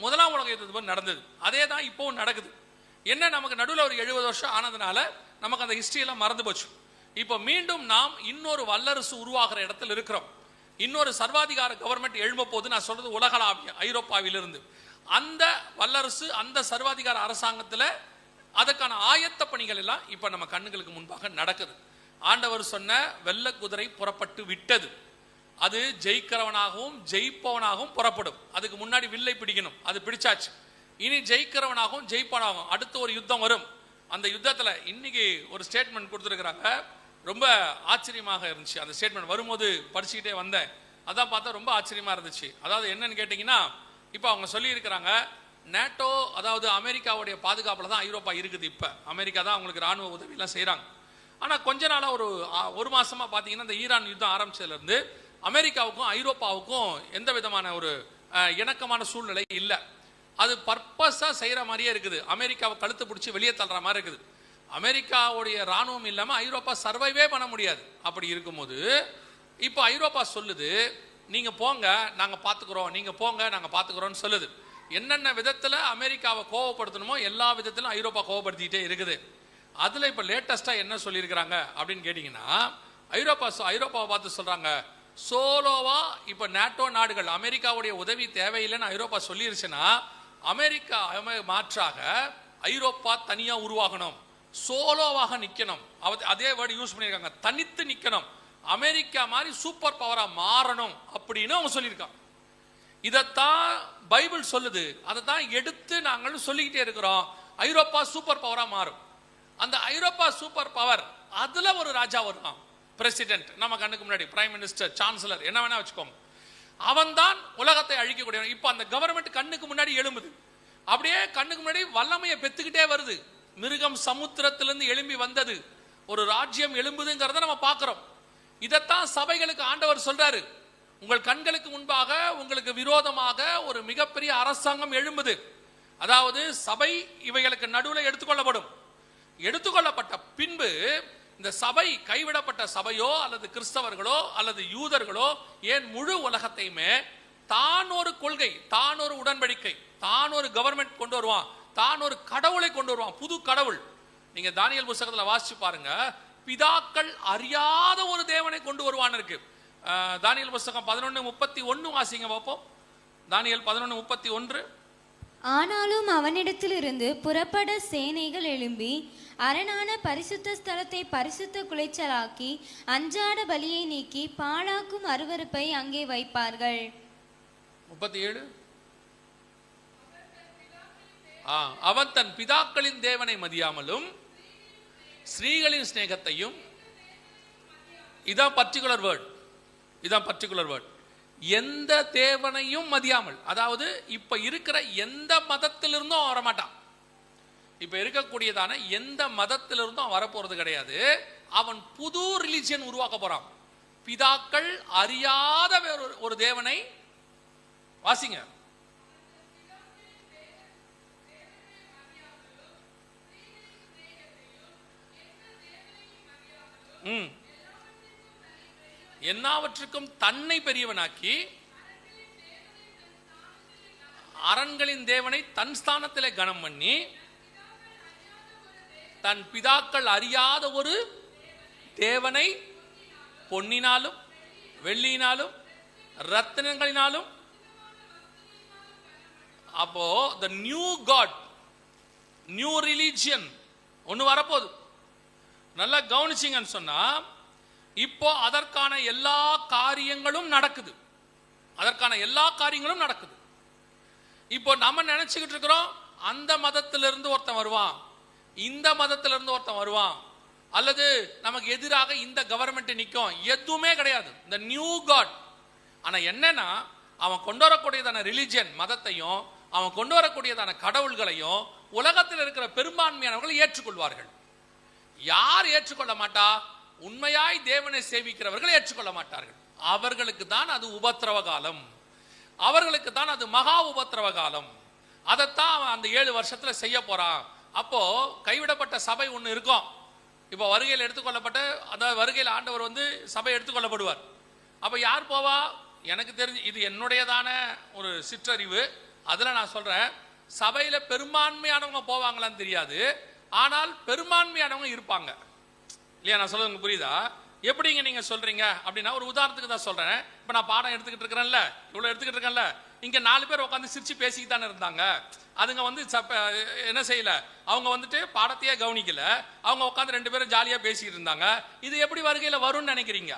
1ஆம் உலக யுத்தத்தின் போது நடந்தது. அதே தான் இப்போவும் நடக்குது. என்ன, நமக்கு நடுவில் ஒரு 70 வருஷம் ஆனதுனால நமக்கு அந்த ஹிஸ்டரியெல்லாம் மறந்து போச்சு. இப்போ மீண்டும் நாம் இன்னொரு வல்லரசு உருவாகிற இடத்துல இருக்கிறோம். இன்னொரு சர்வாதிகார கவர்மெண்ட் எழும்ப போது, நான் சொல்றது உலகளாவிய ஐரோப்பாவிலிருந்து அந்த வல்லரசு, அந்த சர்வாதிகார அரசாங்கத்தில் அதற்கான ஆயத்த பணிகள் எல்லாம் இப்ப நம்ம கண்ணுகளுக்கு முன்பாக நடக்குது. ஆண்டவர் சொன்ன வெள்ள குதிரை புறப்பட்டு விட்டது. அது ஜெயிக்கிறவனாகவும் ஜெயிப்பவனாகவும் புறப்படும். அதுக்கு முன்னாடி வில்லை பிடிக்கணும், அது பிடிச்சாச்சு. இனி ஜெயிக்கிறவனாகவும் ஜெயிப்பவனாகவும் அடுத்த ஒரு யுத்தம் வரும். அந்த யுத்தத்தில் இன்னைக்கு ஒரு ஸ்டேட்மெண்ட் கொடுத்துருக்குறாங்க, ரொம்ப ஆச்சரியமாக இருந்துச்சு. அந்த ஸ்டேட்மெண்ட் வரும்போது படிச்சுக்கிட்டே வந்தேன், அதான் பார்த்தா ரொம்ப ஆச்சரியமா இருந்துச்சு. அதாவது என்னன்னு கேட்டிங்கன்னா, இப்போ அவங்க சொல்லி இருக்கிறாங்க, நேட்டோ, அதாவது அமெரிக்காவுடைய பாதுகாப்பில் தான் ஐரோப்பா இருக்குது. இப்போ அமெரிக்கா தான் அவங்களுக்கு ராணுவ உதவியெல்லாம் செய்கிறாங்க. ஆனால் கொஞ்ச நாளாக ஒரு மாசமா பார்த்தீங்கன்னா, இந்த ஈரான் யுத்தம் ஆரம்பிச்சதுலேருந்து அமெரிக்காவுக்கும் ஐரோப்பாவுக்கும் எந்த விதமான ஒரு இணக்கமான சூழ்நிலை இல்லை. அது பர்பஸாக செய்கிற மாதிரியே இருக்குது. அமெரிக்காவை கழுத்து பிடிச்சி வெளியே தள்ளுற மாதிரி இருக்குது. அமெரிக்காவுடைய ராணுவம் இல்லாமல் ஐரோப்பா சர்வைவே பண்ண முடியாது. அப்படி இருக்கும்போது இப்போ ஐரோப்பா சொல்லுது, நீங்கள் போங்க நாங்கள் பார்த்துக்குறோம், நீங்கள் போங்க நாங்கள் பார்த்துக்குறோன்னு சொல்லுது. என்னென்ன விதத்தில் அமெரிக்காவை கோவப்படுத்தணுமோ எல்லா விதத்திலும் ஐரோப்பா கோவப்படுத்திக்கிட்டே இருக்குது. அதில் இப்போ லேட்டஸ்ட்டாக என்ன சொல்லியிருக்கிறாங்க அப்படின்னு கேட்டிங்கன்னா, ஐரோப்பாவை பார்த்து சொல்கிறாங்க, சோலோவா இப்போ நேட்டோ நாடுகள் அமெரிக்காவுடைய உதவி தேவையில்லைன்னு ஐரோப்பா சொல்லிருச்சுன்னா, அமெரிக்கா மாற்றாக ஐரோப்பா தனியாக உருவாகணும், சோலோவாக நிற்கணும். அதே வேர்டு யூஸ் பண்ணியிருக்காங்க, தனித்து நிற்கணும், அமெரிக்கா மாதிரி சூப்பர் பவரா மாறணும் அப்படின்னு அவங்க சொல்லியிருக்காங்க. இதைத்தான் பைபிள் சொல்லுது, அதை தான் எடுத்து நாங்கள் சொல்லிக்கிட்டே இருக்கிறோம். ஐரோப்பா சூப்பர் பவரா மாறும். அந்த ஐரோப்பா சூப்பர் பவர், அதுல ஒரு ராஜா வருவான், பிரசிடென்ட், நம்ம கண்ணுக்கு முன்னாடி பிரைம் மினிஸ்டர், சான்சலர், என்ன வேணா வச்சுக்கோங்க. அவன் தான் உலகத்தை அழிக்கக்கூடியவன். இப்ப அந்த கவர்மெண்ட் கண்ணுக்கு முன்னாடி எழும்புது, அப்படியே கண்ணுக்கு முன்னாடி வல்லமையை பெத்துக்கிட்டே வருது. மிருகம் சமுத்திரத்திலிருந்து எழும்பி வந்தது, ஒரு ராஜ்யம் எழும்புதுங்கிறத நம்ம பார்க்கிறோம். இதைத்தான் சபைகளுக்கு ஆண்டவர் சொல்றாரு, உங்கள் கண்களுக்கு முன்பாக உங்களுக்கு விரோதமாக ஒரு மிகப்பெரிய அரசாங்கம் எழும்புது. அதாவது சபை இவைகளுக்கு நடுவில் எடுத்துக்கொள்ளப்படும். எடுத்துக்கொள்ளப்பட்ட பின்பு இந்த சபை கைவிடப்பட்ட சபையோ அல்லது கிறிஸ்தவர்களோ அல்லது யூதர்களோ ஏன் முழு உலகத்தையுமே தான் ஒரு கொள்கை, தான் ஒரு உடன்படிக்கை, தான் ஒரு கவர்மெண்ட் கொண்டு வருவான், தான் ஒரு கடவுளை கொண்டு வருவான், புது கடவுள். நீங்க தானியேல் புத்தகத்துல வாசிச்சு பாருங்க, பிதாக்கள் அறியாத ஒரு தேவனை கொண்டு வருவான்னு இருக்கு. தானியேல் புத்தகம் 11:31 வாசிங்க பார்ப்போம். தானியேல் 11:31. ஆனாலும் அவனிடத்திலிருந்து புறப்பட சேனைகள் எழும்பி அரணான பரிசுத்த ஸ்தலத்தை பரிசுத்த குலைச்சலாக்கி அஞ்சாட பலியை நீக்கி பாழாக்கும் அருவருப்பை அங்கே வைப்பார்கள். 37. அவன் தன் பிதாக்களின் தேவனை மதியாமலும் ஸ்ரீகளின் ஸ்நேகத்தையும், இதான் பர்டிகுலர் வேர்ட், இதான் பர்டிகுலர் வேர்ட், எந்த தேவனையும் மதியாமல். அதாவது இப்ப இருக்கிற எந்த மதத்திலிருந்தும் வரமாட்டான். இப்ப இருக்கக்கூடியதான எந்த மதத்திலிருந்தும் வரப்போறது கிடையாது. அவன் புது ரிலிஜியன் உருவாக்க போறான். பிதாக்கள் அறியாத ஒரு தேவனை வாசிங்க. எல்லாவற்றுக்கும் தன்னை பெரியவனாக்கி அரண்களின் தேவனை தன் ஸ்தானத்திலே கனம் பண்ணி தன் பிதாக்கள் அறியாத ஒரு தேவனை பொன்னினாலும் வெள்ளியினாலும் ரத்தினங்களினாலும், அப்போ the new god, new religion ஒன்னு வரப்போகுது. நல்லா கவனிச்சிங்கன்னு சொன்னா, இப்போ அதற்கான எல்லா காரியங்களும் நடக்குது, அதற்கான எல்லா காரியங்களும் நடக்குது. இப்போ நம்ம நினைச்சுக்கிட்டு இருக்கிறோம், அந்த மதத்திலிருந்து ஒருத்தன் வருவான், இந்த மதத்திலிருந்து ஒருத்தன் வருவான், அல்லது நமக்கு எதிராக இந்த கவர்மெண்ட் நிற்கும். எதுவுமே கிடையாது, இந்த நியூ காட். ஆனா என்னன்னா, அவன் கொண்டு வரக்கூடியதான ரிலிஜியன் மதத்தையும் அவன் கொண்டு வரக்கூடியதான கடவுள்களையும் உலகத்தில் இருக்கிற பெரும்பான்மையானவர்கள் ஏற்றுக்கொள்வார்கள். யார் ஏற்றுக்கொள்ள மாட்டா? உண்மையாய் தேவனை சேவிக்கிறவர்கள் ஏற்றுக்கொள்ள மாட்டார்கள். அவர்களுக்கு தான் அது உபத்திரவ காலம், அவர்களுக்கு தான் அது மகா உபத்திரவ காலம். அதைத்தான் அவன் அந்த 7 வருஷத்துல செய்ய போறான். அப்போ கைவிடப்பட்ட சபை ஒன்று இருக்கும். இப்போ வருகையில் எடுத்துக்கொள்ளப்பட்ட, அதாவது வருகையில் ஆண்டவர் வந்து சபை எடுத்துக்கொள்ளப்படுவார். அப்போ யார் போவா? எனக்கு தெரிஞ்சு இது என்னுடையதான ஒரு சிற்றறிவு, அதில் நான் சொல்றேன், சபையில பெரும்பான்மையானவங்க போவாங்களான்னு தெரியாது, ஆனால் பெரும்பான்மையானவங்க இருப்பாங்க இல்லையா? நான் சொல்றது புரியுதா? எப்படிங்க நீங்க சொல்றீங்க அப்படின்னா, ஒரு உதாரணத்துக்கு தான் சொல்றேன். இப்போ நான் பாடம் எடுத்துக்கிட்டு இருக்கிறேன்ல, இவ்வளோ எடுத்துக்கிட்டு இருக்கேன்ல, இங்க 4 பேர் உட்காந்து சிரிச்சு பேசிக்கிட்டு தானே இருந்தாங்க. அதுங்க வந்து என்ன செய்யல, அவங்க வந்துட்டு பாடத்தையே கவனிக்கல, அவங்க உட்காந்து 2 பேரும் ஜாலியா பேசிக்கிட்டு இருந்தாங்க. இது எப்படி வருகையில வரும்னு நினைக்கிறீங்க?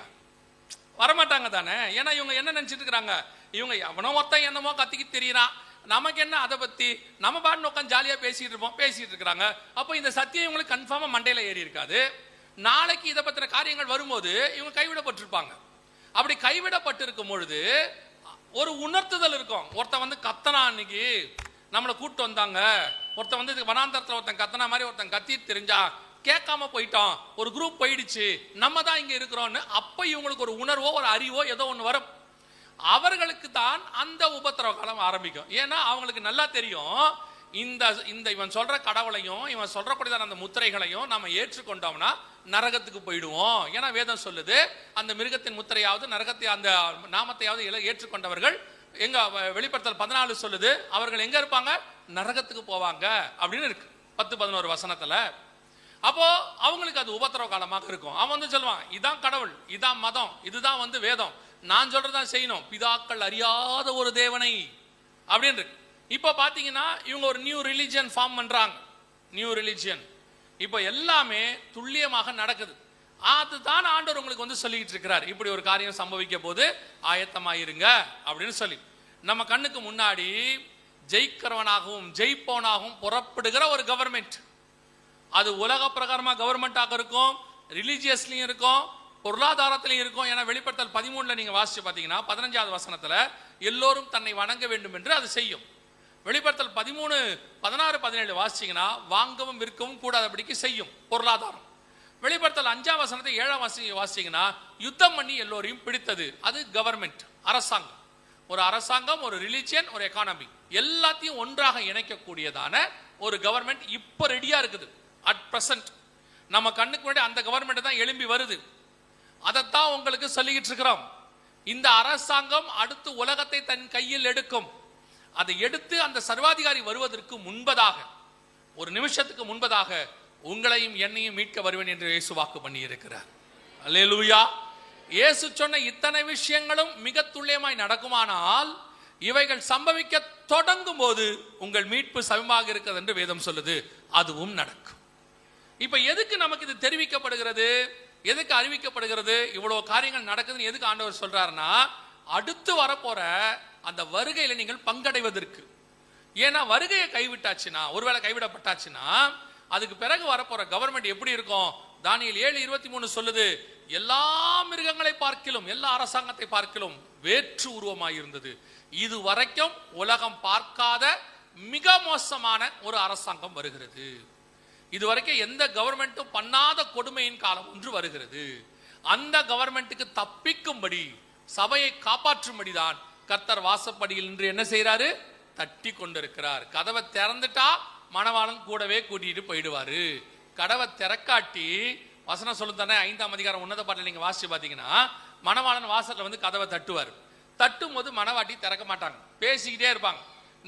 வரமாட்டாங்க தானே. ஏன்னா இவங்க என்ன நினைச்சிட்டு இருக்கிறாங்க, இவங்க எவனோ ஒருத்தன் என்னமோ கத்திக்கிட்டு தெரியறான், நமக்கு என்ன அதை பத்தி, நம்ம பாட்டு உட்காந்து ஜாலியா பேசிட்டு இருப்போம், பேசிட்டு இருக்கிறாங்க. அப்போ இந்த சத்தியம் இவங்களுக்கு கன்ஃபார்மா மண்டையில ஏறி இருக்காது. நாளைக்கு இதை பத்தின காரியங்கள் வரும்போது இவங்க கைவிடப்பட்டிருப்பாங்க. அப்படி கைவிடப்பட்டிருக்கும் பொழுது ஒரு உணர்த்துதல் இருக்கும். ஒருத்தன் வந்து கத்தனா, அன்னைக்கு நம்மளை கூப்பிட்டு வந்தாங்க, ஒருத்தன் வந்து வனாந்தரத்தில் ஒருத்தன் கத்தனா மாதிரி ஒருத்தன் கத்திட்டு தெரிஞ்சா கேட்காம போயிட்டான், ஒரு குரூப் போயிடுச்சு, நம்ம தான் இங்க இருக்கிறோம்னு, அப்ப இவங்களுக்கு ஒரு உணர்வோ ஒரு அறிவோ ஏதோ ஒன்று வரும். அவர்களுக்கு தான் அந்த உபத்திரவ காலம் ஆரம்பிக்கும். ஏன்னா அவங்களுக்கு நல்லா தெரியும், இந்த இவன் சொல்ற கடவுளையும் இவன் சொல்றக்கூடியதான அந்த முத்திரைகளையும் நம்ம ஏற்றுக்கொண்டோம்னா நரகத்துக்கு போயிடுவோம். ஏன்னா வேதம் சொல்லுது, அந்த மிருகத்தின் முத்திரையாவது நரகத்தை அந்த நாமத்தையாவது ஏற்றுக்கொண்டவர்கள் எங்க, வெளிப்படுத்தல் 14 சொல்லுது, அவர்கள் எங்க இருப்பாங்க? நரகத்துக்கு போவாங்க அப்படின்னு இருக்கு 10-11 வசனத்துல. அப்போ அவங்களுக்கு அது உபத்திரவ காலமாக இருக்கும். அவன் வந்து சொல்லுவான், இதான் கடவுள், இதான் மதம், இதுதான் வந்து வேதம், நான் சொல்றதான் செய்யணும், பிதாக்கள் அறியாத ஒரு தேவனை அப்படின்னு இருக்கு. இப்போ பாத்தீங்கன்னா இவங்க ஒரு நியூ ரிலிஜியன் ஃபார்ம் பண்றாங்க, நியூ ரிலிஜியன். இப்போ எல்லாமே துல்லியமாக நடக்குது. அதுதான் ஆண்டவர் உங்களுக்கு வந்து சொல்லிக்கிட்டு இருக்கிறார், இப்படி ஒரு காரியம் சம்பவிக்க போது ஆயத்தமாயிருங்க அப்படின்னு சொல்லி. நம்ம கண்ணுக்கு முன்னாடி ஜெயிக்கிறவனாகவும் ஜெயிப்பவனாகவும் புறப்படுகிற ஒரு கவர்மெண்ட், அது உலக பிரகாரமா கவர்மெண்டாக இருக்கும், ரிலீஜியஸ்லயும் இருக்கும், பொருளாதாரத்திலையும் இருக்கும். ஏன்னா வெளிப்படுத்தல் 13 நீங்க வாசிச்சு பாத்தீங்கன்னா 15வது வசனத்துல எல்லோரும் தன்னை வணங்க வேண்டும் என்று அது செய்யும். வெளிப்படுத்தல் 13, 16, 17 வாசிச்சீங்கன்னா வாங்கவும் விற்கவும் கூடாதபடிக்கு செய்யும் பொருளாதாரம். வெளிப்படுத்தல் 5ஆம் வசனத்தை 7ஆம் வசனத்தை வாசிச்சீங்கன்னா யுத்தம் பண்ணி எல்லோரையும் பிடித்தது. அது கவர்மெண்ட், அரசாங்கம். ஒரு அரசாங்கம், ஒரு ரிலிஜியன், ஒரு எக்கானமி எல்லாத்தையும் ஒன்றாக இணைக்கக்கூடியதான ஒரு கவர்மெண்ட் இப்போ ரெடியா இருக்குது. அட் பிரசன்ட் நம்ம கண்ணுக்கு முன்னாடி அந்த கவர்மெண்ட் தான் எழும்பி வருது. அதைத்தான் உங்களுக்கு சொல்லிக்கிட்டு இருக்கிறோம். இந்த அரசாங்கம் அடுத்து உலகத்தை தன் கையில் எடுக்கும். அதை எடுத்து அந்த சர்வாதிகாரி வருவதற்கு முன்பதாக, ஒரு நிமிஷத்துக்கு முன்பதாக உங்களையும் என்னையும் மீட்க வருவேன் என்று இயேசு வாக்கு பண்ணி இருக்கிறார். அல்லேலூயா. இயேசு சொன்ன இத்தனை விஷயங்களும் மிக துல்லியமாய் நடக்குமானால் இவைகள் சம்பவிக்க தொடங்கும் போது உங்கள் மீட்பு சமமாக இருக்கிறது என்று வேதம் சொல்லுது. அதுவும் நடக்கும். இப்ப எதுக்கு நமக்கு இது தெரிவிக்கப்படுகிறது, எதுக்கு அறிவிக்கப்படுகிறது, இவ்வளவு காரியங்கள் நடக்குதுன்னு எதுக்கு ஆண்டவர் சொல்றாருன்னா, அடுத்து வரப்போற அந்த வருகையில நீங்கள் பங்கடைவதற்கு. ஏன்னா வருகையை கைவிட்டாச்சுன்னா, ஒருவேளை கைவிடப்பட்டாச்சுன்னா அதுக்கு பிறகு வரப்போற கவர்மெண்ட் எப்படி இருக்கும்? தானியேல் 7:23 சொல்லுது, எல்லா மிருகங்களை பார்க்கிலும், எல்லா அரசாங்கத்தை பார்க்கிலும் வேற்று உருவமாய் இருந்தது. இது வரைக்கும் உலகம் பார்க்காத மிக மோசமான ஒரு அரசாங்கம் வருகிறது. இதுவரைக்கும் எந்த கவர்மெண்ட்டும் பண்ணாத கொடுமையின் காலம் ஒன்று வருகிறது. அந்த கவர்மெண்ட்டுக்கு தப்பிக்கும்படி, சபையை காப்பாற்றும்படிதான் கர்த்தர் வாசப்படியில் நின்று என்ன செய்யறாரு? தட்டி கொண்டிருக்கிறார். கதவை திறந்துட்டா மணவாளன் கூடவே கூட்டிட்டு போயிடுவாரு. கதவை திறக்காட்டி, வசனம் சொல்லு தானே, 5ஆம் அதிகாரம் உன்னத பாட்டில் நீங்க வாசிச்சு பாத்தீங்கன்னா, மணவாளன் வாசல்ல வந்து கதவை தட்டுவார். தட்டும் போது மணவாட்டி திறக்க மாட்டாங்க, பேசிக்கிட்டே இருப்பாங்க.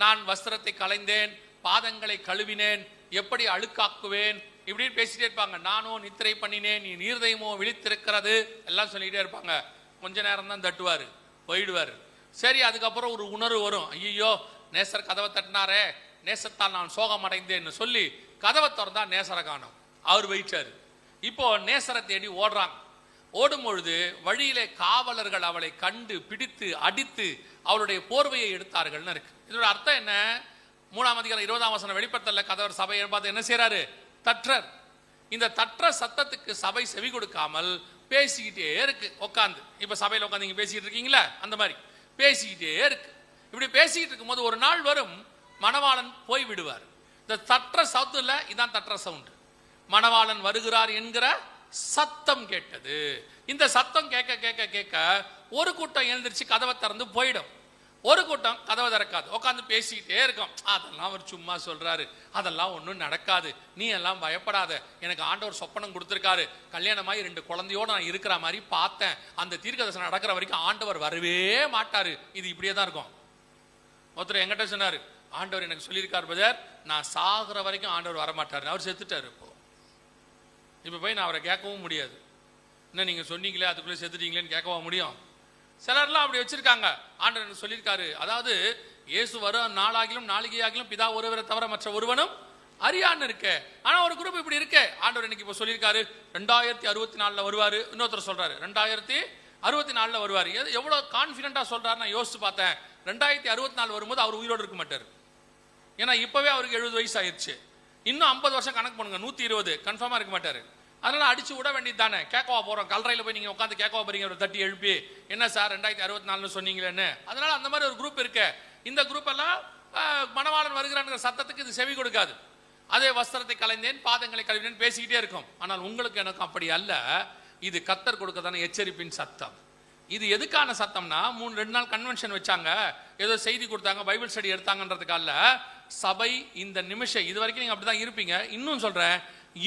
நான் வஸ்திரத்தை களைந்தேன், பாதங்களை கழுவினேன், எப்படி அழுக்காக்குவேன், இப்படின்னு பேசிட்டே இருப்பாங்க. நானும் நித்திரை பண்ணினேன், நீ நீர்தயமோ விழித்திருக்கிறது, எல்லாம் சொல்லிக்கிட்டே இருப்பாங்க. கொஞ்ச நேரம் தான் தட்டுவார், போயிடுவார். சரி, அதுக்கப்புறம் ஒரு உணர்வு வரும், ஐயோ நேசர் கதவை தட்டினாரே, நேசத்தால் நான் சோகம் அடைந்தேன்னு சொல்லி கதவை திறந்தா நேசரை காணோம், அவர் போயிட்டாரு. இப்போ நேசரை தேடி ஓடுறாங்க. ஓடும் பொழுது வழியிலே காவலர்கள் அவளை கண்டு பிடித்து அடித்து அவளுடைய போர்வையை எடுத்தார்கள் இருக்கு. இதோட அர்த்தம் என்ன? 3ஆம் அதிகாரம் 20ஆம் வசனம் வெளிப்படுத்தல கதவர் சபையை பார்த்து என்ன செய்யறாரு? தற்றர். இந்த தற்ற சத்தத்துக்கு சபை செவி கொடுக்காமல் பேசிக்கிட்டே இருக்கு உட்காந்து. இப்ப சபையில உட்காந்து நீங்க பேசிக்கிட்டு இருக்கீங்களா, அந்த மாதிரி பேசிக்கிட்டே இருக்கு. இப்படி பேசிக்கிட்டு இருக்கும் போது ஒரு நாள் வரும், மணவாளன் போய் விடுவார். இந்த தற்ற சவுத்துல இதான் தற்ற சவுண்ட். மணவாளன் வருகிறார் என்கிற சத்தம் கேட்டது. இந்த சத்தம் கேட்க கேட்க கேட்க ஒரு கூட்டம் எழுந்திருச்சு கதவை திறந்து போயிடும், ஒரு கூட்டம் கதவை திறக்காது, உட்காந்து பேசிக்கிட்டே இருக்கும். அதெல்லாம் அவர் சும்மா சொல்றாரு, அதெல்லாம் ஒன்றும் நடக்காது, நீ எல்லாம் பயப்படாத, எனக்கு ஆண்டவர் சொப்பனம் கொடுத்துருக்காரு, கல்யாணமாகி 2 குழந்தையோட நான் இருக்கிற மாதிரி பார்த்தேன், அந்த தீர்க்கதரிசனம் நடக்கிற வரைக்கும் ஆண்டவர் வரவே மாட்டாரு, இது இப்படியே தான் இருக்கும். ஒருத்தர் என்கிட்ட சொன்னாரு, ஆண்டவர் எனக்கு சொல்லியிருக்காரு பிரதர், நான் சாகுற வரைக்கும் ஆண்டவர் வரமாட்டாரு, அவர் செத்துட்டாரு. இப்போ போய் நான் அவரை கேட்கவும் முடியாது, என்ன நீங்கள் சொன்னீங்களே அதுக்குள்ளே செத்துட்டீங்களேன்னு கேட்கவா முடியும்? சிலர்லாம் அப்படி வச்சிருக்காங்க. ஆண்டவர் எனக்கு சொல்லியிருக்காரு, அதாவது இயேசு வரும் நாளாகிலும் நாளிகை ஆகிலும் பிதா ஒருவரை தவிர மற்ற ஒருவனும் அறியான்னு இருக்கு. ஆனால் ஒரு குரூப் இப்படி இருக்கு. ஆண்டவர் எனக்கு இப்போ சொல்லியிருக்காரு 2064 வருவார். இன்னொருத்தர் சொல்றாரு 2064 வருவார். எவ்வளோ கான்ஃபிடென்ட்டாக சொல்றாரு நான் யோசிச்சு பார்த்தேன். 2064 வரும்போது அவர் உயிரோடு இருக்க மாட்டார். ஏன்னா இப்போவே அவருக்கு 70 வயசு ஆயிடுச்சு. இன்னும் 50 வருஷம் கணக்கு பண்ணுங்க, 120 கன்ஃபார்மாக இருக்க மாட்டார். அதனால அடிச்சு விட வேண்டியது தானே. கேட்கவா போகிறோம், கல்றையில் போய் நீங்கள் உட்காந்து கேட்கவா போறீங்க, ஒரு தட்டி எழுப்பி என்ன சார் 2064 சொன்னீங்களேன்னு. அதனால அந்த மாதிரி ஒரு குரூப் இருக்கு. இந்த குரூப் எல்லாம் மணவாளன் வருகிறான்ற சத்தத்துக்கு இது செவி கொடுக்காது. அதே வஸ்திரத்தை களைந்தேன், பாதங்களை கழுவினேன் பேசிக்கிட்டே இருக்கும். ஆனால் உங்களுக்கு எனக்கும் அப்படி அல்ல. இது கர்த்தர் கொடுக்கதான எச்சரிப்பின் சத்தம். இது எதுக்கான சத்தம்னா, 2 நாள் கன்வென்ஷன் வச்சாங்க, ஏதோ செய்தி கொடுத்தாங்க, பைபிள் ஸ்டடி எடுத்தாங்கன்றதுக்கால சபை இந்த நிமிஷம் இது வரைக்கும் நீங்க அப்படிதான் இருப்பீங்க. இன்னும் சொல்றேன்,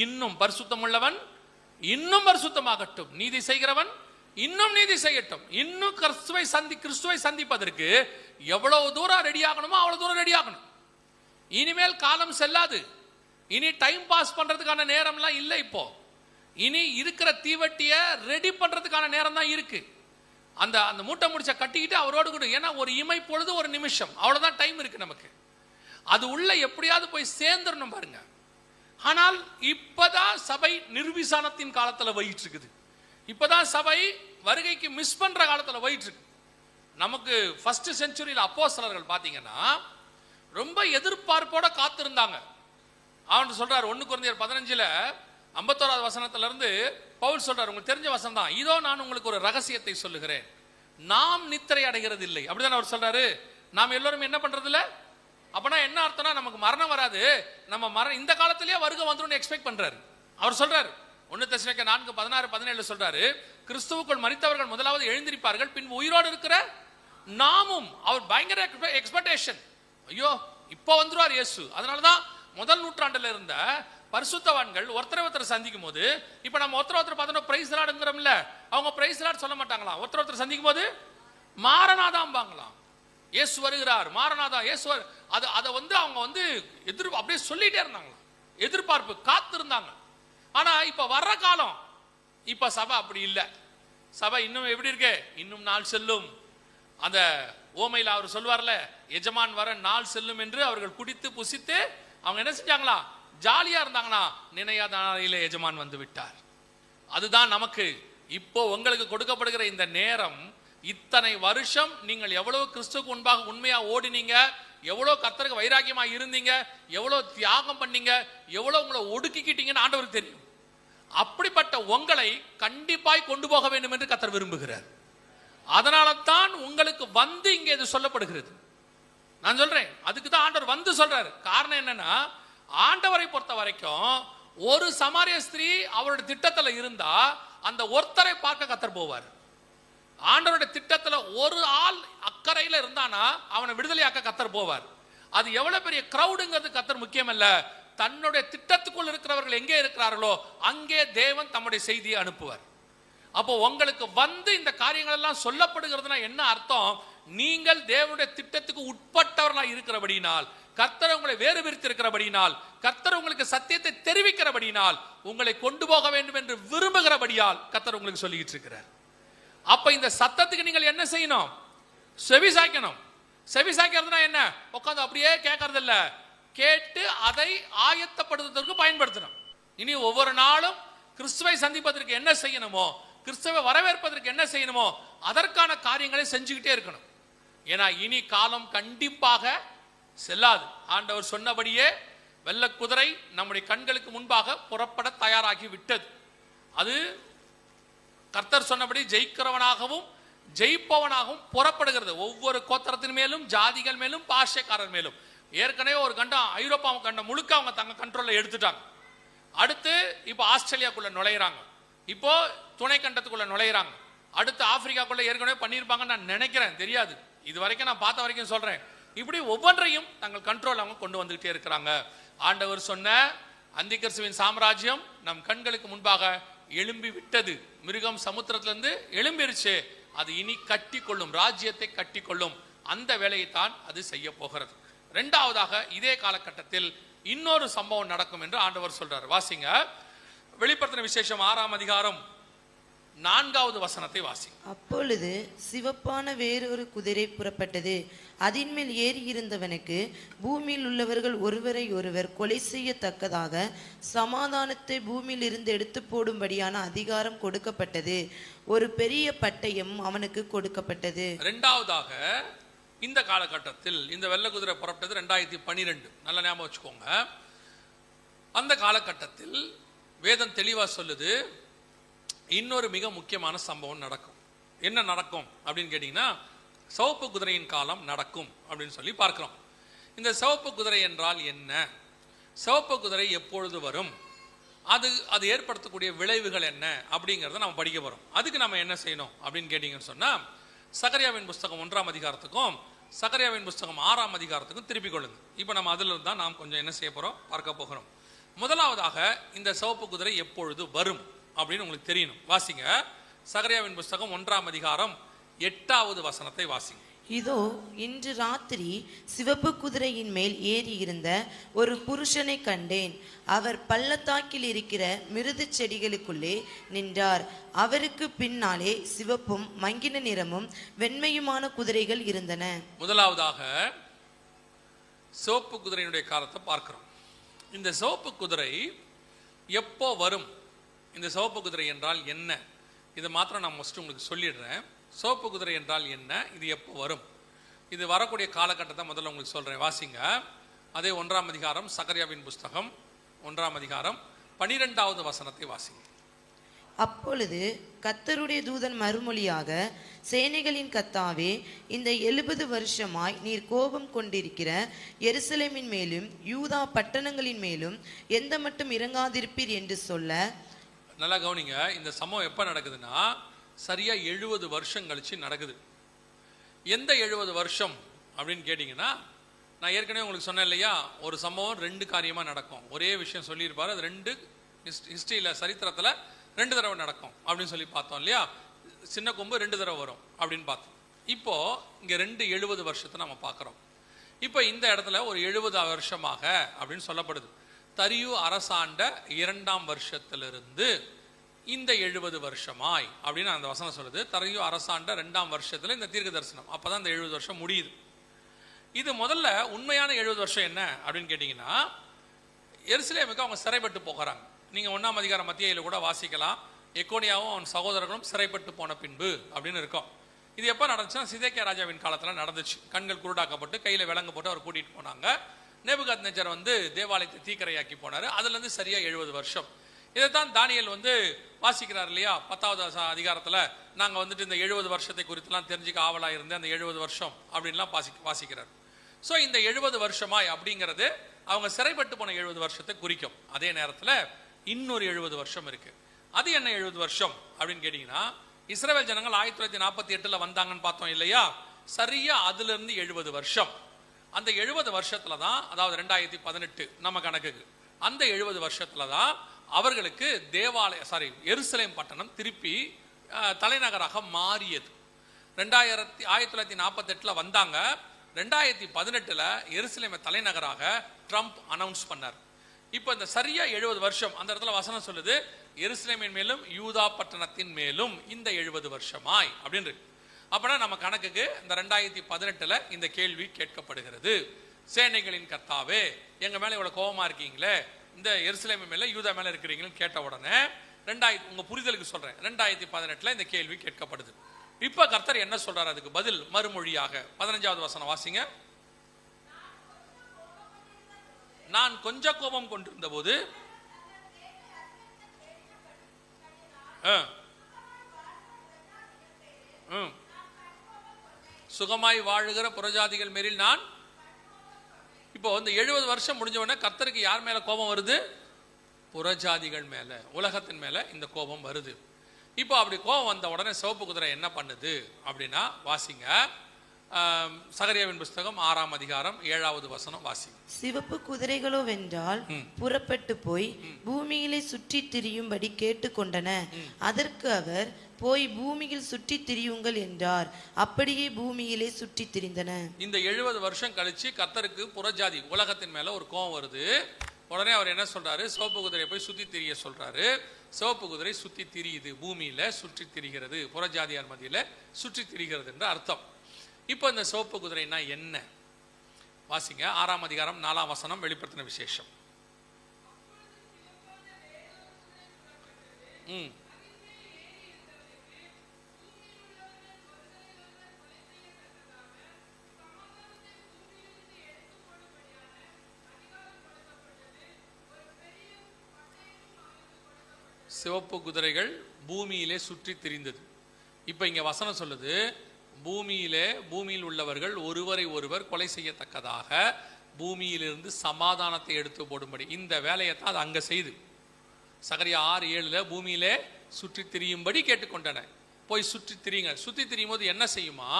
இன்னும் பரிசுத்தம் உள்ளவன் இன்னும் பரிசுத்தமாகட்டும், நீதி செய்கிறவன் இன்னும் நீதி செய்யட்டும். இன்னும் கிறிஸ்துவை சந்திப்பதற்கு எவ்வளவு தூரம் ரெடி ஆகணுமோ அவ்வளவு தூரம் ரெடி ஆகணும். இனிமேல் காலம் செல்லாது. இனி டைம் பாஸ் பண்றதுக்கான நேரம்லாம் இல்லை. இப்போ இனி இருக்கிற தீவட்டிய ரெடி பண்றதுக்கான நேரம் தான் இருக்கு. அந்த அந்த மூட்டை முடிச்ச கட்டிக்கிட்டு அவரோடு கூட, ஏன்னா ஒரு இமை பொழுது ஒரு நிமிஷம், அவ்வளவுதான் டைம் இருக்கு நமக்கு. அது உள்ள எப்படியாவது போய் சேர்ந்துடணும் பாருங்க. ஆனால் இப்பதான் சபை நிர்விசானத்தின் காலத்துல போயிட்டு இருக்குது. இப்பதான் சபை வருகைக்கு மிஸ் பண்ற காலத்துல போயிட்டு இருக்கு. நமக்கு ஃபர்ஸ்ட் செஞ்சுரியில் அப்போஸ்தலர்கள் பாத்தீங்கன்னா ரொம்ப எதிர்பார்ப்போட காத்திருந்தாங்க. அவன் சொல்றாரு 1 கொரிந்தியர் 15 51வது வசனத்துல இருந்து பவுல் சொல்றாரு, உங்களுக்கு தெரிஞ்ச வசனம் தான், இதோ நான் உங்களுக்கு ஒரு ரகசியத்தை சொல்லுகிறேன், நாம் நித்திரை அடைகிறது இல்லை. அப்படிதான் அவர் சொல்றாரு. நாம் எல்லோரும் என்ன பண்றது இல்ல? அப்பனா என்ன அர்த்தம்னா நமக்கு மரணம் வராது, நம்ம இந்த காலத்திலேயே வருகை வந்துடும் எக்ஸ்பெக்ட் பண்றாரு. அவர் சொல்றாரு 1 தெசலோனிக்கேயர் 4:16-17 சொல்றாரு, கிறிஸ்துவுக்குள் மரித்தவர்கள் முதலாவது எழுந்திருப்பார்கள், பின் உயிரோடு இருக்கிற நாமும். அவர் பயங்கர எக்ஸ்பெக்டேஷன், ஐயோ இப்போ வந்துருவார் இயேசு. அதனாலதான் முதல் நூற்றாண்டுல இருந்த பரிசுத்தவான்கள் ஒருத்தர் சந்திக்கும் போது, இப்ப நம்ம ஒருத்தர் பார்த்தோம் பிரைஸ் லார்ட்ங்கிறோம்ல, அவங்க பிரைஸ் லார்ட் சொல்ல மாட்டாங்களாம். ஒருத்தர் சந்திக்கும் போது மாரநாதாம்பாங்களாம். இயேசு வருகிறார், மாரநாதா இயேசு. அதை அவங்க அப்படியே சொல்லிட்டே இருந்தாங்களாம், எதிர்பார்ப்பு காத்திருந்தாங்க. ஆனா இப்ப வர்ற காலம், இப்ப சபை அப்படி இல்லை. சபை இன்னும் எப்படி இருக்கு, இன்னும் நாள் செல்லும். அந்த ஓமையில் அவர் சொல்வார்ல, எஜமான் வர நாள் செல்லும் என்று அவர்கள் குடித்து புசித்து அவங்க என்ன செஞ்சாங்களா, ஜாலியா இருந்தாங்கன்னா நினையாத நாளையில எஜமான் வந்து விட்டார். அதுதான் நமக்கு இப்போ உங்களுக்கு கொடுக்கப்படுகிற இந்த நேரம். இத்தனை வருஷம் நீங்கள் எவ்வளவு கிறிஸ்துவுக்கு முன்பாக உண்மையா ஓடினீங்க, எவ்வளவு கர்த்தருக்கு வைராக்கியமா இருந்தீங்க, எவ்வளவு தியாகம் பண்ணீங்க, எவ்வளவு உங்களை ஒடுக்கிக்கிட்டீங்கன்னு ஆண்டவருக்கு தெரியும். அப்படிப்பட்ட உங்களை கண்டிப்பாய் கொண்டு போக வேண்டும் என்று கர்த்தர் விரும்புகிறார். அதனால தான் உங்களுக்கு வந்து இங்கே இது சொல்லப்படுகிறது. நான் சொல்றேன், அதுக்கு தான் ஆண்டவர் வந்து சொல்றாரு. காரணம் என்னன்னா, ஆண்டவரை பொறுத்த வரைக்கும் ஒரு சமாரிய ஸ்திரீ அவருடைய திட்டத்துல இருந்தா அந்த ஒருத்தரை பார்க்க கர்த்தர் போவார். ஆண்டவருடைய திட்டத்துல ஒரு ஆள் அக்கறையில இருந்தானா அவனை விடுதலையாக்க கர்த்தர் போவார். அது எவ்வளவு பெரிய கிரவுடுங்கிறது கர்த்தர் முக்கியம் இல்ல, தன்னுடைய திட்டத்துக்குள் இருக்கிறவர்கள் எங்கே இருக்கிறார்களோ அங்கே தேவன் தம்முடைய செய்தியை அனுப்புவார். அப்போ உங்களுக்கு வந்து இந்த காரியங்கள் எல்லாம் சொல்லப்படுகிறதுனா என்ன அர்த்தம், நீங்கள் தேவனுடைய திட்டத்துக்கு உட்பட்டவர்களா இருக்கிறபடினால், கர்த்தர் உங்களை வேறு பிரித்து இருக்கிறபடினால், கர்த்தர் உங்களுக்கு சத்தியத்தை தெரிவிக்கிறபடினால், உங்களை கொண்டு போக வேண்டும் என்று விரும்புகிறபடியால் கர்த்தர் உங்களுக்கு சொல்லிட்டு இருக்கிறார். அப்ப இந்த சத்தத்துக்கு நீங்கள் என்ன செய்யணும், செவி சாய்க்கணும். செவி சாய்க்கிறதுனா என்ன, உட்காந்து அப்படியே கேட்கறது இல்ல, கேட்டு அதை ஆயத்தப்படுத்துவதற்கு பயன்படுத்தணும். இனி ஒவ்வொரு நாளும் கிறிஸ்துவை சந்திப்பதற்கு என்ன செய்யணுமோ, கிறிஸ்துவை வரவேற்பதற்கு என்ன செய்யணுமோ அதற்கான காரியங்களை செஞ்சுக்கிட்டே இருக்கணும். ஏன்னா இனி காலம் கண்டிப்பாக செல்லாது. ஆண்டவர் சொன்னபடியே வெள்ள குதிரை நம்முடைய கண்களுக்கு முன்பாக புறப்பட தயாராகி விட்டது. அது கர்த்தர் சொன்னபடி ஜெயிக்கிறவனாகவும் ஜெயிப்பவனாகவும் புறப்படுகிறது. ஒவ்வொரு கோத்திரத்தின் மேலும், ஜாதிகள் மேலும், பாஷைக்காரர் மேலும். ஏற்கனவே ஒரு கண்டம், ஐரோப்பா கண்டம் முழுக்க அவங்க தங்க கண்ட்ரோல்ல எடுத்துட்டாங்க. அடுத்து இப்போ ஆஸ்திரேலியாக்குள்ள நுழையிறாங்க, இப்போ துணை கண்டத்துக்குள்ள நுழையிறாங்க, அடுத்து ஆப்பிரிக்காக்குள்ள ஏற்கனவே பண்ணியிருப்பாங்கன்னு நான் நினைக்கிறேன், தெரியாது, இது வரைக்கும் நான் பார்த்த வரைக்கும் சொல்றேன். இப்படி ஒவ்வொன்றையும் தங்கள் கண்ட்ரோல் அவங்க கொண்டு வந்துகிட்டே இருக்கிறாங்க. ஆண்டவர் சொன்ன அந்திகிறிஸ்துவின் சாம்ராஜ்யம் நம் கண்களுக்கு முன்பாக எழும்பி விட்டது. மிருகம் சமுத்திரத்திலிருந்து எழும்பிருச்சு, அது இனி கட்டி கொள்ளும், ராஜ்யத்தை கட்டி கொள்ளும். அந்த வேலையைத்தான் அது செய்ய போகிறது. இரண்டாவதாக இதே காலகட்டத்தில் இன்னொரு சம்பவம் நடக்கும் என்று ஆண்டவர் சொல்றார். வாசிங்க, வெளிப்படுத்தின விசேஷம் 6ஆம் அதிகாரம் 4வது வசனத்தை வாசி. அப்பொழுது சிவப்பான வேறொரு குதிரை புறப்பட்டது. அதின் மேல் ஏறி இருந்தவனுக்கு பூமியில் உள்ளவர்கள் ஒருவரை ஒருவர் கொலை செய்யத்தக்கதாக சமாதானத்தை பூமியில் இருந்து எடுத்து போடும்படியான அதிகாரம் கொடுக்கப்பட்டது. ஒரு பெரிய பட்டயம் அவனுக்கு கொடுக்கப்பட்டது. இரண்டாவதாக இந்த காலகட்டத்தில் இந்த வெள்ள குதிரை புறப்பட்டது 2012, நல்ல ஞாபகம் வச்சுக்கோங்க. அந்த காலகட்டத்தில் வேதம் தெளிவா சொல்லுது, இன்னொரு மிக முக்கியமான சம்பவம் நடக்கும். என்ன நடக்கும் அப்படின்னு கேட்டீங்கன்னா, சிவப்பு குதிரையின் காலம் நடக்கும் அப்படின்னு சொல்லி பார்க்கிறோம். இந்த சிவப்பு குதிரை என்றால் என்ன, சிவப்பு குதிரை எப்பொழுது வரும், அது ஏற்படுத்தக்கூடிய விளைவுகள் என்ன அப்படிங்கிறத நம்ம படிக்க போறோம். அதுக்கு நம்ம என்ன செய்யணும் அப்படின்னு கேட்டீங்கன்னு சொன்னா, சகரியாவின் புஸ்தகம் 1ஆம் அதிகாரத்துக்கும் சகரியாவின் புஸ்தகம் 6ஆம் அதிகாரத்துக்கும் திருப்பிக் கொள்ளுங்க. இப்போ நம்ம அதில் தான் நாம் கொஞ்சம் என்ன செய்ய போறோம், பார்க்க போகிறோம். முதலாவதாக இந்த சிவப்பு குதிரை எப்பொழுது வரும் அப்படின்னு உங்களுக்கு தெரியணும். வாசிங்க, சகரியாவின் புஸ்தகம் 1ஆம் அதிகாரம் 8வது வசனத்தை வாசிங்க. இதோ இன்று ராத்திரி சிவப்பு குதிரையின் மேல் ஏறி இருந்த ஒரு புருஷனை கண்டேன். அவர் பள்ளத்தாக்கில் இருக்கிற மிருது செடிகளுக்குள்ளே நின்றார். அவருக்கு பின்னாலே சிவப்பும் மங்கின நிறமும் வெண்மையுமான குதிரைகள் இருந்தன. முதலாவதாக சிவப்பு குதிரையினுடைய காலத்தை பார்க்கிறோம். இந்த சிவப்பு குதிரை எப்போ வரும், இந்த சிவப்பு குதிரை என்றால் என்ன, இதை மாத்திரம் நான் ஃபர்ஸ்ட் உங்களுக்கு சொல்லிடுறேன். சிவப்பு குதிரை என்றால் என்ன, இது எப்போ வரும், இது வரக்கூடிய காலகட்டத்தை முதல்ல உங்களுக்கு சொல்றேன். வாசிங்க, அதே 1ஆம் அதிகாரம் சகரியாவின் புஸ்தகம் 1ஆம் அதிகாரம் 12வது வசனத்தை வாசிங்க. அப்பொழுது கர்த்தருடைய தூதன் மறுமொழியாக, சேனைகளின் கர்த்தாவே, இந்த 70 வருஷமாய் நீர் கோபம் கொண்டிருக்கிற எருசலேமின் மேலும் யூதா பட்டணங்களின் மேலும் எந்த மட்டும் இறங்காதிருப்பீர் என்று சொல்ல. நல்லா கவனிங்க, இந்த சம்பவம் எப்ப நடக்குதுன்னா சரியா 70 வருஷம் கழிச்சு நடக்குது. எந்த 70 வருஷம் அப்படின்னு கேட்டிங்கன்னா, நான் ஏற்கனவே உங்களுக்கு சொன்னேன் இல்லையா, ஒரு சம்பவம் 2 காரியமா நடக்கும். ஒரே விஷயம் சொல்லியிருப்பாரு, அது 2 ஹிஸ்டரியில சரித்திரத்துல 2 தடவை நடக்கும் அப்படின்னு சொல்லி பார்த்தோம் இல்லையா. சின்ன கொம்பு 2 தடவை வரும் அப்படின்னு பார்த்தோம். இப்போ இங்க 70 வருஷத்தை நம்ம பார்க்கிறோம். இப்போ இந்த இடத்துல ஒரு 70 வருஷமாக அப்படின்னு சொல்லப்படுது. தரியு அரசாண்ட 2ஆம் வருஷத்திலிருந்து இந்த 70 வருஷமாய் அப்படின்னு அந்த வசனம் சொல்லுது. தரியு அரசாண்ட 2ஆம் வருஷத்துல இந்த தீர்க்க தரிசனம், அப்பதான் இந்த 70 வருஷம் முடியுது. இது முதல்ல உண்மையான 70 வருஷம் என்ன அப்படின்னு கேட்டீங்கன்னா, எருசலேமுக்கு அவங்க சிறைப்பட்டு போகிறாங்க. நீங்க 1ஆம் அதிகாரம் மத்தியில கூட வாசிக்கலாம். எக்கோனியாவும் அவன் சகோதரர்களும் சிறைப்பட்டு போன பின்பு அப்படின்னு இருக்கும். இது எப்ப நடந்துச்சுன்னா சிதேக்கியா ராஜாவின் காலத்துல நடந்துச்சு. கண்கள் குருடாக்கப்பட்டு கையில விலங்கு போட்டு அவர் கூட்டிட்டு போனாங்க. நேபுகாத்நேச்சர் தேவாலயத்தை தீக்கரையாக்கி போனாரு. அதுல இருந்து சரியா 70 வருஷம். இதைத்தான் தானியேல் வாசிக்கிறார் இல்லையா. 10வது அதிகாரத்துல நாங்க இந்த 70 வருஷத்தை குறித்துலாம் தெரிஞ்சுக்க ஆவலா இருந்து அந்த 70 வருஷம் அப்படின்லாம் வாசிக்கிறார். ஸோ இந்த 70 வருஷமாய் அப்படிங்கிறது அவங்க சிறைப்பட்டு போன 70 வருஷத்தை குறிக்கும். அதே நேரத்துல இன்னொரு 70 வருஷம் இருக்கு. அது என்ன 70 வருஷம் அப்படின்னு கேட்டீங்கன்னா, இஸ்ரவேல் ஜனங்கள் 1948 வந்தாங்கன்னு பார்த்தோம் இல்லையா. சரியா அதுல இருந்து 70 வருஷம். அந்த 70 வருஷத்துல தான், அதாவது 2018 நம்ம கணக்குக்கு, அந்த 70 வருஷத்துல தான் அவர்களுக்கு எருசலேம் பட்டணம் திருப்பி தலைநகராக மாறியது. 1948 வந்தாங்க. 2018 எருசலேமை தலைநகராக ட்ரம்ப் அனௌன்ஸ் பண்ணார். இப்போ இந்த சரியா 70 வருஷம் அந்த இடத்துல வசனம் சொல்லுது, எருசலேமின் மேலும் யூதா பட்டணத்தின் மேலும் இந்த 70 வருஷமாய் அப்படின்னு இருக்கு. அப்பனா நம்ம கணக்குக்கு இந்த 2018 இந்த கேள்வி கேட்கப்படுகிறது. சேனைகளின் கர்த்தாவே, எங்க மேல இவ்வளவு கோபமா இருக்கீங்களே, இந்த எருசலேம் மேல யூதா மேல இருக்கிறீங்கன்னு கேட்ட உடனே உங்க புரிதலுக்கு சொல்றேன், 2018 இந்த கேள்வி கேட்கப்படுது. இப்ப கர்த்தர் என்ன சொல்றாரு? அதுக்கு பதில் மறுமொழியாக 15வது வசனம் வாசிங்க. நான் கொஞ்ச கோபம் கொண்டிருந்த போது சுகமாய் வாழுகிற புறஜாதிகள் மேலில் நான். இப்போ 70 வருஷம் முடிஞ்ச உடனே கர்த்தருக்கு யார் மேல கோபம் வருது? புறஜாதிகள் மேல, உலகத்தின் மேல இந்த கோபம் வருது. இப்போ அப்படி கோபம் வந்த உடனே சிவப்பு குதிரை என்ன பண்ணுது அப்படின்னா, வாசிங்க சகரியாவின் புஸ்தகம் 6ஆம் அதிகாரம் 7வது வசனம் வாசிங்க. சிவப்பு குதிரைகளோ வென்றால் புறப்பட்டு போய் பூமியிலே சுற்றி திரியும்படி கேட்டுக்கொண்டன. அதற்கு அவர், போய் பூமியில் சுற்றி திரியுங்கள் என்றார். அப்படியே பூமியிலே சுற்றி திரிந்தன. இந்த 70 வருஷம் கழிச்சு கர்த்தருக்கு புறஜாதி உலகத்தின் மேல ஒரு கோபம் வருது. உடனே அவர் என்ன சொல்றாரு? சிவப்பு குதிரையை போய் சுத்தி திரிய சொல்றாரு. சிவப்பு குதிரை சுத்தி திரியுது, பூமியில சுற்றி திரிகிறது, புறஜாதியார் மத்தியில சுற்றி திரிகிறது என்று அர்த்தம். இப்போ இந்த சிவப்பு குதிரைனா என்ன? வாசிங்க 6ஆம் அதிகாரம் 4ஆம் வசனம், வெளிப்படுத்தின விசேஷம். சிவப்பு குதிரைகள் பூமியிலே சுற்றி திரிந்தது. இப்ப இங்க வசனம் சொல்லுது, பூமியில் உள்ளவர்கள் ஒருவரை ஒருவர் கொலை செய்யத்தக்கதாக பூமியிலிருந்து சமாதானத்தை எடுத்து போடும்படி இந்த வேலையை தான் அது அங்க செய்து. சகரியா 6:7 பூமியிலே சுற்றி திரியும்படி கேட்டுக்கொண்டன. போய் சுற்றி திரியுங்க. சுற்றி திரியும் போது என்ன செய்யுமா?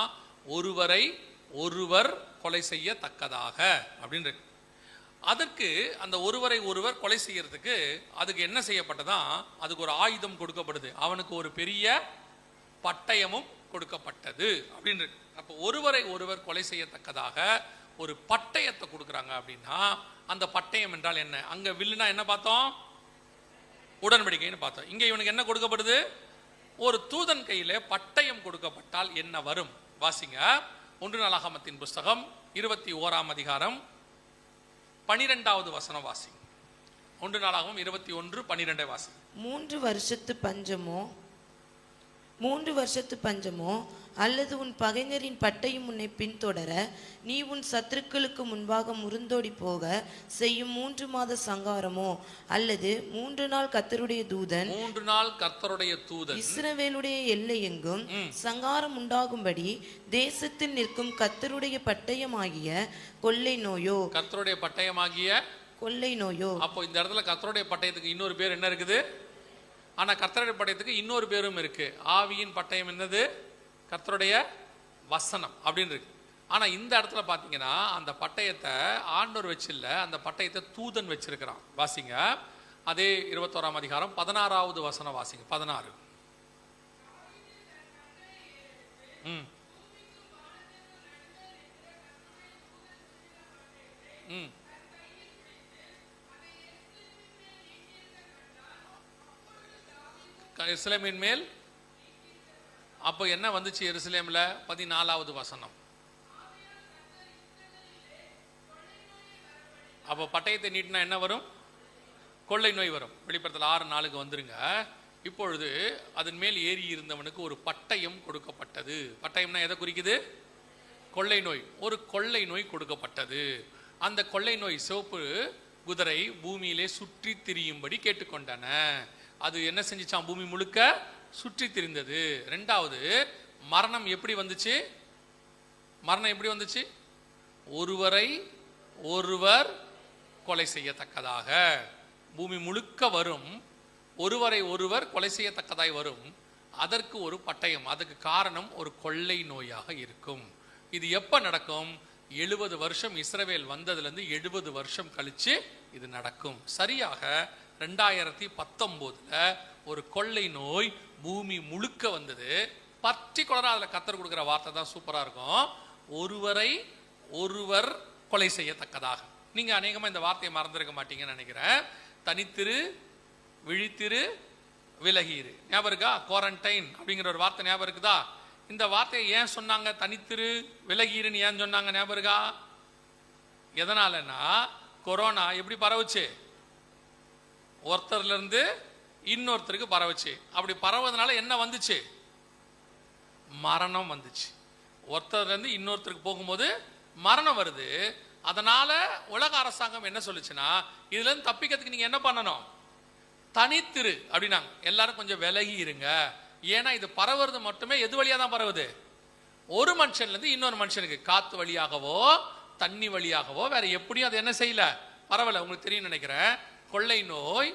ஒருவரை ஒருவர் கொலை செய்யத்தக்கதாக அப்படின்னு. அதற்கு அந்த ஒருவரை ஒருவர் கொலை செய்யறதுக்கு அதுக்கு என்ன செய்யப்பட்டதான்? அதுக்கு ஒரு ஆயுதம் கொடுக்கப்படுது. அவனுக்கு ஒரு பெரிய பட்டயமும் கொடுக்கப்பட்டது அப்படின்னு. அப்போ ஒருவரை ஒருவர் கொலை செய்யத்தக்கதாக ஒரு பட்டயத்தை கொடுக்குறாங்க அப்படின்னா, அந்த பட்டயம் என்றால் என்ன? அங்க வில்லுனா என்ன பார்த்தோம்? உடன்படிக்கைன்னு பார்த்தோம். இங்க இவனுக்கு என்ன கொடுக்கப்படுது? ஒரு தூதன் கையில பட்டயம் கொடுக்கப்பட்டால் என்ன வரும்? வாசிங்க 1 நாளாகமத்தின் புஸ்தகம் 21ஆம் அதிகாரம் 12வது வசனம் வாசிங்க. 1 நாளாகமம் 21:12 வாசிங்க. 3 வருஷத்து பஞ்சமோ 3 வருஷத்து பஞ்சமோ அல்லது உன் பகைஞரின் பட்டயம் உன்னை பின்தொடர நீ உன் சத்துருக்களுக்கு முன்பாக முறிந்தோடி போக செய்யும் 3 மாத சங்காரமோ அல்லது 3 நாள் கர்த்தருடைய தூதன் 3 நாள் கர்த்தருடைய தூதன் இஸ்ரவேலுடைய எல்லை எங்கும் சங்காரம் உண்டாகும்படி தேசத்தில் நிற்கும் கர்த்தருடைய பட்டயமாகிய கொள்ளை நோயோ கர்த்தருடைய பட்டயமாகிய கொள்ளை நோயோ. அப்போ இந்த இடத்துல கர்த்தருடைய பட்டயத்துக்கு இன்னொரு பேர் என்ன இருக்குது? ஆனா கர்த்தருடைய பட்டயத்துக்கு இன்னொரு பேரும் இருக்கு. ஆவியின் பட்டயம் என்னது? கர்த்தருடைய வசனம் அப்படின்னு இருக்கு. ஆனா இந்த இடத்துல பாத்தீங்கன்னா அந்த பட்டயத்தை ஆண்டவர் வச்சில்ல, அந்த பட்டயத்தை தூதன் வச்சிருக்கிறான். வாசிங்க அதே 21ஆம் அதிகாரம் 16வது வசனம் வாசிங்க. 16. எருசலேமின் மேல் அப்போ என்ன வந்துச்சு? எருசலேம்ல 14வது வசனம். அப்போ பட்டயத்தை நீட்டினா என்ன வரும்? கொள்ளை நோய் வரும். வெளிப்படுத்தல் 6:4 வந்துருங்க. இப்பொழுது அதன் மேல் ஏறி இருந்தவனுக்கு ஒரு பட்டயம் கொடுக்கப்பட்டது. பட்டயம்னா எதை குறிக்குது? கொள்ளை நோய். ஒரு கொள்ளை நோய் கொடுக்கப்பட்டது. அந்த கொள்ளை நோய் சிவப்பு குதிரை பூமியிலே சுற்றி திரியும்படி கேட்டுக்கொண்டன. அது என்ன செஞ்சுச்சான்? பூமி முழுக்க சுற்றி திரிந்தது. 2வது மரணம் எப்படி வந்துச்சு? மரணம் எப்படி வந்துச்சு? ஒருவரை ஒருவர் கொலை செய்யத்தக்கதாக பூமி முழுக்க வரும். ஒருவரை ஒருவர் கொலை செய்யத்தக்கதாய் வரும். அதற்கு ஒரு பட்டயம். அதுக்கு காரணம் ஒரு கொள்ளை நோயாக இருக்கும். இது எப்ப நடக்கும்? 70 வருஷம் இஸ்ரவேல் வந்ததுலேருந்து 70 வருஷம் கழிச்சு இது நடக்கும். சரியாக 2019 ஒரு கொள்ளை நோய் பூமி முழுக்க வந்தது. பர்டிகுலரா அதுல கர்த்தர் கொடுக்கிற வார்த்தை தான் சூப்பரா இருக்கும். ஒருவரை ஒருவர் கொலை செய்யத்தக்கதாக. நீங்க அநேகமா இந்த வார்த்தையை மறந்திருக்க மாட்டீங்கன்னு நினைக்கிறேன். தனித்திரு, விழித்திரு, விலகிரு. ஞாபகம் இருக்கா? குவாரண்டைன் அப்படிங்கிற ஒரு வார்த்தை ஞாபகம் இருக்குதா? இந்த வார்த்தையை ஏன் சொன்னாங்க? தனித்திரு விலகிருன்னு ஏன் சொன்னாங்க? ஞாபகம் இருக்கா? எதனாலன்னா கொரோனா எப்படி பரவுச்சு? ஒருத்தர்ல இருந்து இன்னொருத்தருக்கு பரவுச்சு. அப்படி பரவுவதனால என்ன வந்துச்சு? மரணம் வந்துச்சு. ஒருத்தர்ல இருந்து இன்னொருத்தருக்கு போகும்போது மரணம் வருது. அதனால உலக அரசாங்கம் என்ன சொல்லுச்சுன்னா, இதுல இருந்து தப்பிக்கிறதுக்கு நீங்க என்ன பண்ணணும்? தனித்திரு அப்படின்னாங்க. எல்லாரும் கொஞ்சம் விலகி இருங்க. ஏன்னா இது பரவுறது மட்டுமே எது வழியா தான் பரவுது? ஒரு மனுஷன்ல இருந்து இன்னொரு மனுஷனுக்கு. காத்து வழியாகவோ தண்ணி வழியாகவோ வேற எப்படியும் அது என்ன செய்யல, பரவல. உங்களுக்கு தெரியும் நினைக்கிறேன். கொள்ளை நோய்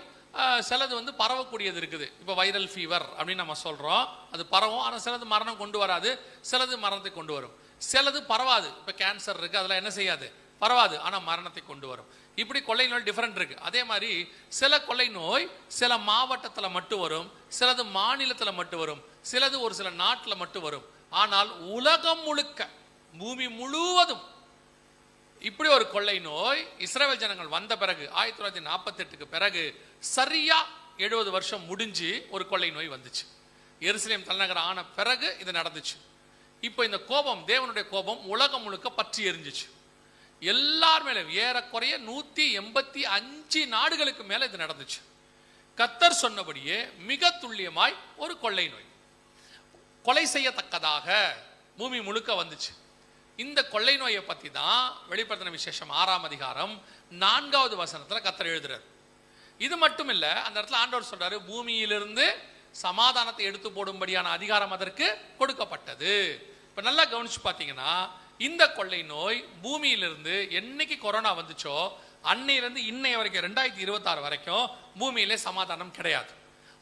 சிலது வந்து பரவக்கூடியது இருக்குது. இப்போ வைரல் ஃபீவர் அப்படின்னு நம்ம சொல்றோம். அது பரவும். ஆனால் சிலது மரணம் கொண்டு வராது, சிலது மரணத்தை கொண்டு வரும். சிலது பரவாது. இப்போ கேன்சர் இருக்கு, அதெல்லாம் என்ன செய்யாது, பரவாது, ஆனால் மரணத்தை கொண்டு வரும். இப்படி கொள்ளை நோய் டிஃபரெண்ட் இருக்கு. அதே மாதிரி சில கொள்ளை நோய் சில மாவட்டத்தில் மட்டும் வரும், சிலது மாநிலத்தில் மட்டும் வரும், சிலது ஒரு சில நாட்டில் மட்டும் வரும். ஆனால் உலகம் முழுக்க பூமி முழுவதும் இப்படி ஒரு கொள்ளை நோய் இஸ்ரவேல் ஜனங்கள் வந்த பிறகு 1948க்கு பிறகு சரியா 70 வருஷம் முடிஞ்சு ஒரு கொள்ளை நோய் வந்துச்சு. எருசலேம் தலைநகர் ஆன பிறகு இது நடந்துச்சு. இப்போ இந்த கோபம், தேவனுடைய கோபம் உலகம் முழுக்க பற்றி எரிஞ்சிச்சு. எல்லார் மேலும் ஏறக்குறைய 185 நாடுகளுக்கு மேல இது நடந்துச்சு. கர்த்தர் சொன்னபடியே மிக துல்லியமாய் ஒரு கொள்ளை நோய் கொலை செய்யத்தக்கதாக பூமி முழுக்க வந்துச்சு. இந்த கொள்ளை நோயை பத்தி தான் வெளிப்படுத்தின விசேஷம் 6ஆம் அதிகாரம் 4வது வசனத்துல கர்த்தர் எழுதுறார். இது மட்டும் இல்ல, அந்த இடத்துல ஆண்டவர் சொல்றாரு, பூமியிலிருந்து சமாதானத்தை எடுத்து போடும்படியான அதிகாரம் அதற்கு கொடுக்கப்பட்டது. இப்ப நல்லா கவனிச்சு பாத்தீங்கன்னா, இந்த கொள்ளை நோய் பூமியிலிருந்து என்னைக்கு கொரோனா வந்துச்சோ அன்னையிலிருந்து இன்னைய வரைக்கும் 2026 வரைக்கும் பூமியிலே சமாதானம் கிடையாது.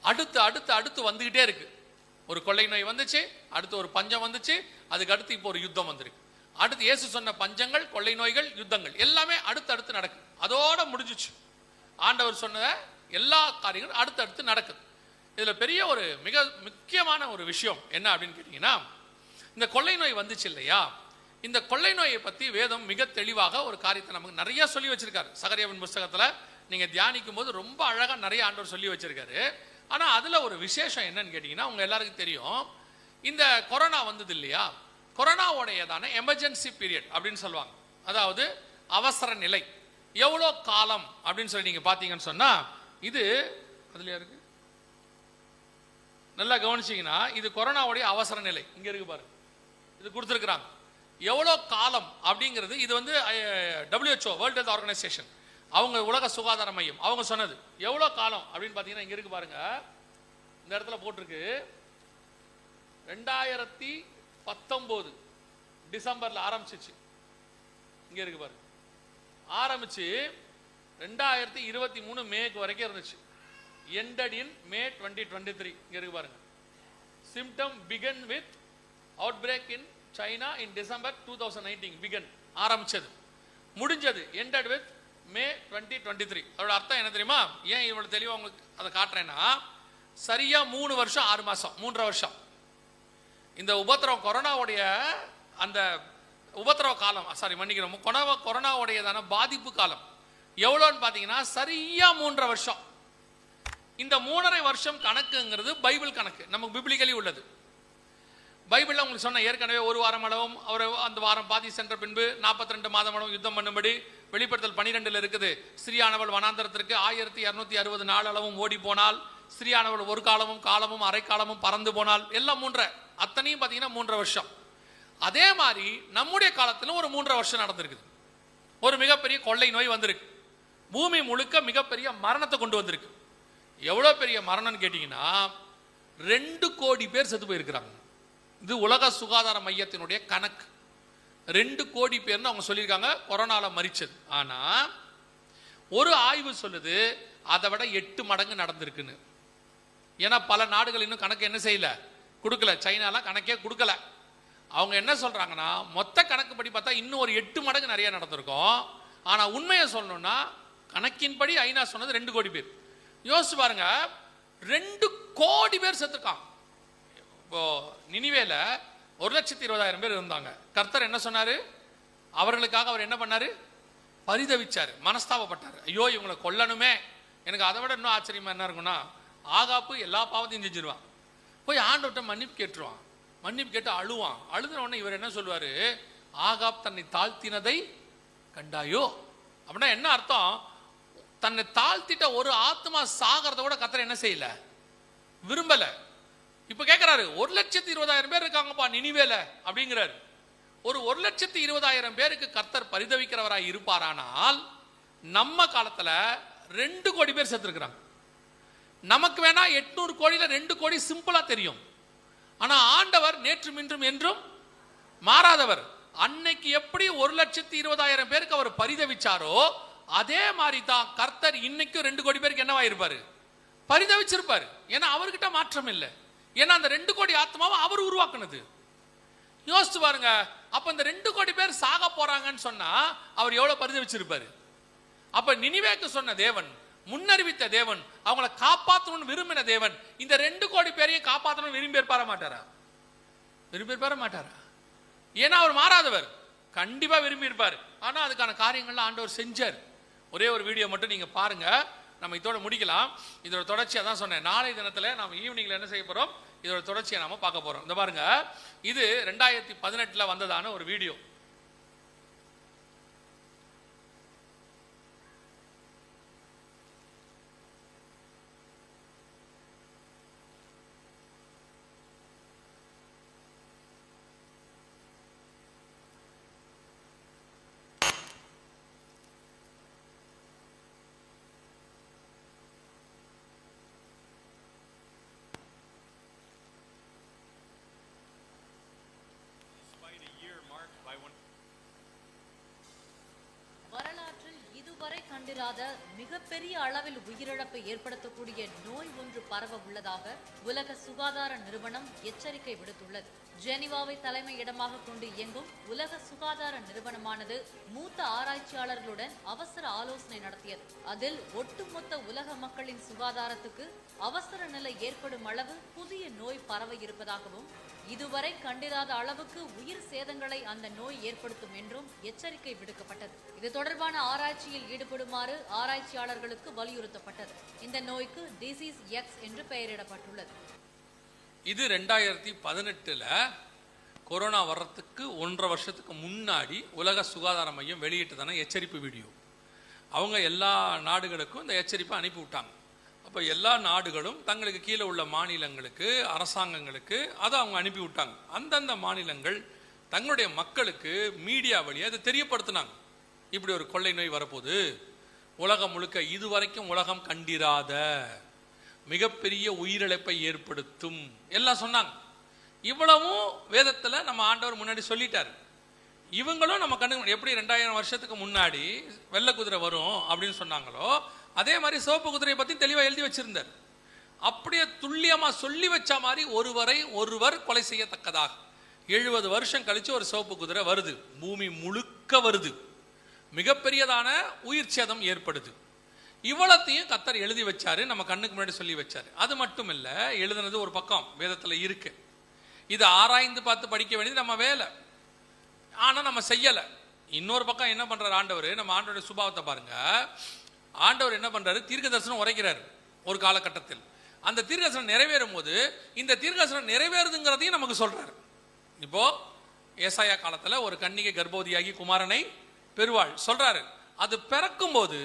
அடுத்து அடுத்து அடுத்து வந்துகிட்டே இருக்கு. ஒரு கொள்ளை நோய் வந்துச்சு, அடுத்து ஒரு பஞ்சம் வந்துச்சு, அதுக்கு அடுத்து இப்போ ஒரு யுத்தம் வந்திருக்கு. அடுத்து இயேசு சொன்ன பஞ்சங்கள், கொள்ளை நோய்கள், யுத்தங்கள் எல்லாமே அடுத்தடுத்து நடக்குது. அதோட முடிஞ்சிச்சு. ஆண்டவர் சொன்ன எல்லா காரியங்களும் அடுத்தடுத்து நடக்குது. இதுல பெரிய ஒரு மிக முக்கியமான ஒரு விஷயம் என்ன அப்படின்னு கேட்டீங்கன்னா, இந்த கொள்ளை நோய் வந்துச்சு இல்லையா, இந்த கொள்ளை நோயை பத்தி வேதம் மிக தெளிவாக ஒரு காரியத்தை நமக்கு நிறைய சொல்லி வச்சிருக்காரு. சகரியாவின் புஸ்தகத்துல நீங்க தியானிக்கும் போது ரொம்ப அழகா நிறைய ஆண்டவர் சொல்லி வச்சிருக்காரு. ஆனா அதுல ஒரு விசேஷம் என்னன்னு கேட்டீங்கன்னா, உங்க எல்லாருக்கும் தெரியும், இந்த கொரோனா வந்தது இல்லையா, கொரோனாவுடையதான எமர்ஜென்சி பீரியட் அப்படின்னு சொல்லுவாங்க. அதாவது அவசர நிலை. எவ்வளோ காலம் அப்படின்னு சொல்லி நீங்க பாத்தீங்கன்னு சொன்னா, இது அதுலயா இருக்கு நல்லா கவனிச்சிங்கன்னா இது கொரோனாவுடைய அவசர நிலை. இங்கே இருக்கு பாருங்க, இது கொடுத்துருக்குறாங்க. எவ்வளோ காலம் அப்படிங்கிறது இது வந்து WHO வேர்ல்டு ஹெல்த் ஆர்கனைசேஷன், அவங்க உலக சுகாதார மையம் அவங்க சொன்னது. எவ்வளோ காலம் அப்படின்னு பார்த்தீங்கன்னா இங்கே இருக்கு பாருங்க, இந்த இடத்துல போட்டிருக்கு 2019 டிசம்பரில் ஆரம்பிச்சிச்சு. இங்கே இருக்கு பாருங்க, ஆரம்பிச்சு 2023 மேக்கு வரைக்கும் இருந்துச்சு. ended in May 2023. இங்க இருக்கு பாருங்க, symptom began with outbreak in China in December 2019. began ஆரம்பிச்சது, முடிஞ்சது ended with May 2023. அதோட அர்த்தம் என்ன தெரியுமா? ஏன் இவ்வளவு தெளிவா உங்களுக்கு அதை காட்டுறேன்னா, சரியா 3 வருஷம் 6 மாசம் 3.5 வருஷம் இந்த உபத்திரவம், கொரோனாவுடைய அந்த உபத்திரவ காலம், சாரி மன்னிக்கிறோம், கொரோனாவுடையதான பாதிப்பு காலம் எவ்வளோன்னு பார்த்தீங்கன்னா சரியா 3.5 வருஷம். இந்த 3.5 வருஷம் கணக்குங்கிறது பைபிள் கணக்கு, நமக்கு பிப்ளிக்கலி உள்ளது. பைபிளில் உங்களுக்கு சொன்ன ஏற்கனவே 1 வாரம் அளவும் அவர் அந்த வாரம் பாதி சென்ற பின்பு 42 மாதம் அளவும் யுத்தம் பண்ணும்படி வெளிப்படுத்தல் 12 இருக்குது. ஸ்திரீயானவள் வனாந்தரத்திற்கு 1260 நாள் அளவும் ஓடி போனால், ஸ்திரீயானவள் ஒரு காலமும் அரை காலமும் பறந்து போனால், எல்லாம் 3 அத்தனையும் பார்த்தீங்கன்னா 3.5 வருஷம். அதே மாதிரி நம்முடைய காலத்திலும் ஒரு 3.5 வருஷம் நடந்திருக்குது. ஒரு மிகப்பெரிய கொள்ளை நோய் வந்திருக்கு, பூமி முழுக்க மிகப்பெரிய மரணத்தை கொண்டு வந்திருக்கு. எவ்வளோ பெரிய மரணம்னு கேட்டிங்கன்னா 2 கோடி பேர் செத்து போயிருக்கிறாங்க. இது உலக சுகாதார மையத்தினுடைய கணக்கு. 2 கோடி பேர்னு அவங்க சொல்லியிருக்காங்க கொரோனாவில் மரிச்சது. ஆனால் ஒரு ஆய்வு சொல்லுது அதை விட 8 மடங்கு நடந்திருக்குன்னு. ஏன்னா பல நாடுகள் இன்னும் கணக்கு என்ன செய்யல, கொடுக்கல. சைனாலாம் கணக்கே கொடுக்கல. அவங்க என்ன சொல்றாங்கன்னா மொத்த கணக்கு படி பார்த்தா இன்னும் ஒரு 8 மடங்கு நிறைய நடந்திருக்கும். ஆனால் உண்மையை சொல்லணும்னா கணக்கின்படி ஐநா சொன்னது 2 கோடி பேர். யோசிச்சு பாருங்க, 2 கோடி பேர் செத்துருக்காங்க. இப்போ நினிவேல 1,20,000 பேர் இருந்தாங்க. கர்த்தர் என்ன சொன்னாரு? அவர்களுக்காக அவர் என்ன பண்ணாரு? பரிதவிச்சாரு, மனஸ்தாபப்பட்டாரு. ஐயோ இவங்களை கொல்லணுமே. எனக்கு அதை விட இன்னும் ஆச்சரியமா என்ன இருக்குன்னா, ஆகாப்பு எல்லா பாவத்தையும் செஞ்சிருவான், போய் ஆண்டவர்கிட்ட மன்னிப்பு கேட்டுருவான். மன்னிப்பு கேட்டு அழுவான். அழுதுன உடனே இவர் என்ன சொல்வாரு? ஆகாப் தன்னை தாழ்த்தினதை கண்டாயோ. அப்படின்னா என்ன அர்த்தம்? தன்னை தாழ்த்திட்ட ஒரு ஆத்மா சாகிறத கூட கர்த்தர் என்ன செய்யல, விரும்பல. இப்ப கேட்கிறாரு, 1,20,000 பேர் இருக்காங்கப்பா நினிவேல அப்படிங்கிறாரு. ஒரு 1,20,000 பேருக்கு கர்த்தர் பரிதவிக்கிறவராய் இருப்பாரானால், நம்ம காலத்துல 2 கோடி பேர் செத்துருக்கிறாங்க. நமக்கு வேணா 800 கோடியில 2 கோடி சிம்பிளா தெரியும். ஆனா ஆண்டவர் நேற்றும் இன்றும் என்றும் மாறாதவர். அன்னைக்கு எப்படி 1,20,000 பேருக்கு அவர் பரிதவிச்சாரோ அதே மாதிரி தான் கர்த்தர் இன்னைக்கும் 2 கோடி பேருக்கு என்னவா இருப்பாரு? பரிதவிச்சிருப்பாரு. ஏன்னா அவர்கிட்ட மாற்றம் இல்லை. ஏன்னா அந்த 2 கோடி ஆத்மாவை அவர் உருவாக்குனது. யோசிச்சு பாருங்க. அப்ப இந்த 2 கோடி பேர் சாக போறாங்கன்னு சொன்னா அவர் எவ்வளவு பரிதவிச்சிருப்பாரு? அப்ப நினிவேக்கு சொன்ன தேவன், முன்னறிவித்த தேவன், அவங்களை காப்பாற்றணும்னு விரும்பின தேவன், இந்த 2 கோடி பேரையும் காப்பாற்றணும்னு விரும்பியிருப்பார மாட்டாரா? விரும்பியிருப்பார மாட்டாரா? ஏன்னா அவர் மாறாதவர். கண்டிப்பா விரும்பியிருப்பார். ஆனா அதுக்கான காரியங்கள்லாம் ஆண்டவர் செஞ்சார். ஒரே ஒரு வீடியோ மட்டும் நீங்க பாருங்க, நம்ம இதோட முடிக்கலாம். இதோட தொடர்ச்சியா தான் சொன்னேன். நாளை தினத்துல நாம ஈவினிங்ல என்ன செய்ய போறோம்? இதோட தொடர்ச்சியை நாம பார்க்க போறோம். இந்த பாருங்க, இது 2018 வந்ததான ஒரு வீடியோ. வரலாற்றில் இதுவரை கண்டிராத மிகப்பெரிய அளவில் உயிரிழப்பை ஏற்படுத்தக்கூடிய நோய் ஒன்று பரவ உள்ளதாக உலக சுகாதார நிறுவனம் எச்சரிக்கை விடுத்துள்ளது. ஜெனீவாவை தலைமை இடமாக கொண்டு இயங்கும் உலக சுகாதார நிறுவனமானது மூத்த ஆராய்ச்சியாளர்களுடன் அவசர ஆலோசனை நடத்தியது. அதில் ஒட்டுமொத்த உலக மக்களின் சுகாதாரத்துக்கு அவசர நிலை ஏற்படும் அளவு புதிய நோய் பரவ இருப்பதாகவும், இதுவரை கண்டிராத அளவுக்கு உயிர் சேதங்களை அந்த நோய் ஏற்படுத்தும் என்றும் எச்சரிக்கை விடுக்கப்பட்டது. இது தொடர்பான ஆராய்ச்சியில் ஈடுபடுமாறு ஆராய்ச்சியாளர்களுக்கு வலியுறுத்தப்பட்டது. இந்த நோய்க்கு டிசீஸ் எக்ஸ் என்று பெயரிடப்பட்டுள்ளது. இது 2018 கொரோனா வர்றதுக்கு 1.5 வருஷத்துக்கு முன்னாடி உலக சுகாதார மையம் வெளியிட்டதான எச்சரிப்பு வீடியோ. அவங்க எல்லா நாடுகளுக்கும் இந்த எச்சரிப்பை அனுப்பி விட்டாங்க. அப்போ எல்லா நாடுகளும் தங்களுக்கு கீழே உள்ள மாநிலங்களுக்கு, அரசாங்கங்களுக்கு அதை அவங்க அனுப்பி விட்டாங்க. அந்தந்த மாநிலங்கள் தங்களுடைய மக்களுக்கு மீடியா வழியாக அதை தெரியப்படுத்தினாங்க. இப்படி ஒரு கொள்ளை நோய் வரப்போகுது, உலகம் முழுக்க இதுவரைக்கும் உலகம் கண்டிராத மிகப்பெரிய உயிரிழப்பை ஏற்படுத்தும் எல்லாம் சொன்னாங்க. இவ்வளவும் வேதத்தில் நம்ம ஆண்டவர் முன்னாடி சொல்லிட்டார். இவங்களும் நம்ம கண்ணு எப்படி 2000 வருஷத்துக்கு முன்னாடி வெள்ளை குதிரை வரும் அப்படின்னு சொன்னாங்களோ, அதே மாதிரி சிவப்பு குதிரையை பற்றி தெளிவாக எழுதி வச்சிருந்தார். அப்படியே துல்லியமாக சொல்லி வச்ச மாதிரி ஒருவர் கொலை செய்யத்தக்கதாக 70 வருஷம் கழிச்சு ஒரு சிவப்பு குதிரை வருது, பூமி முழுக்க வருது, மிகப்பெரியதான உயிர் சேதம் ஏற்படுது. இவ்வளத்தையும் கர்த்தர் எழுதி வச்சாரு, நம்ம கண்ணுக்கு முன்னாடி சொல்லி வச்சாரு. அது மட்டும் இல்ல, எழுதுனது ஒரு பக்கம் வேதத்துல இருக்கு, இது ஆராய்ந்து பார்த்து படிக்க வேண்டியது நம்ம வேலை. ஆனா நம்ம செய்யல. இன்னொரு பக்கம் என்ன பண்றாரு ஆண்டவர், நம்ம ஆண்டவருடைய சுபாவத்தை பாருங்க. ஆண்டவர் என்ன பண்றாரு, தீர்க்க தரிசனம் உரைக்கிறார் ஒரு காலகட்டத்தில். அந்த தீர்க்க தரிசனம் நிறைவேறும் போது இந்த தீர்க்க தரிசனம் நிறைவேறுதுங்கிறதையும் நமக்கு சொல்றாரு. இப்போ ஏசாயா காலத்துல ஒரு கன்னிகை கர்ப்பவதியாகி குமாரனை பெறுவாள் சொல்றாரு. அது பிறக்கும் போது,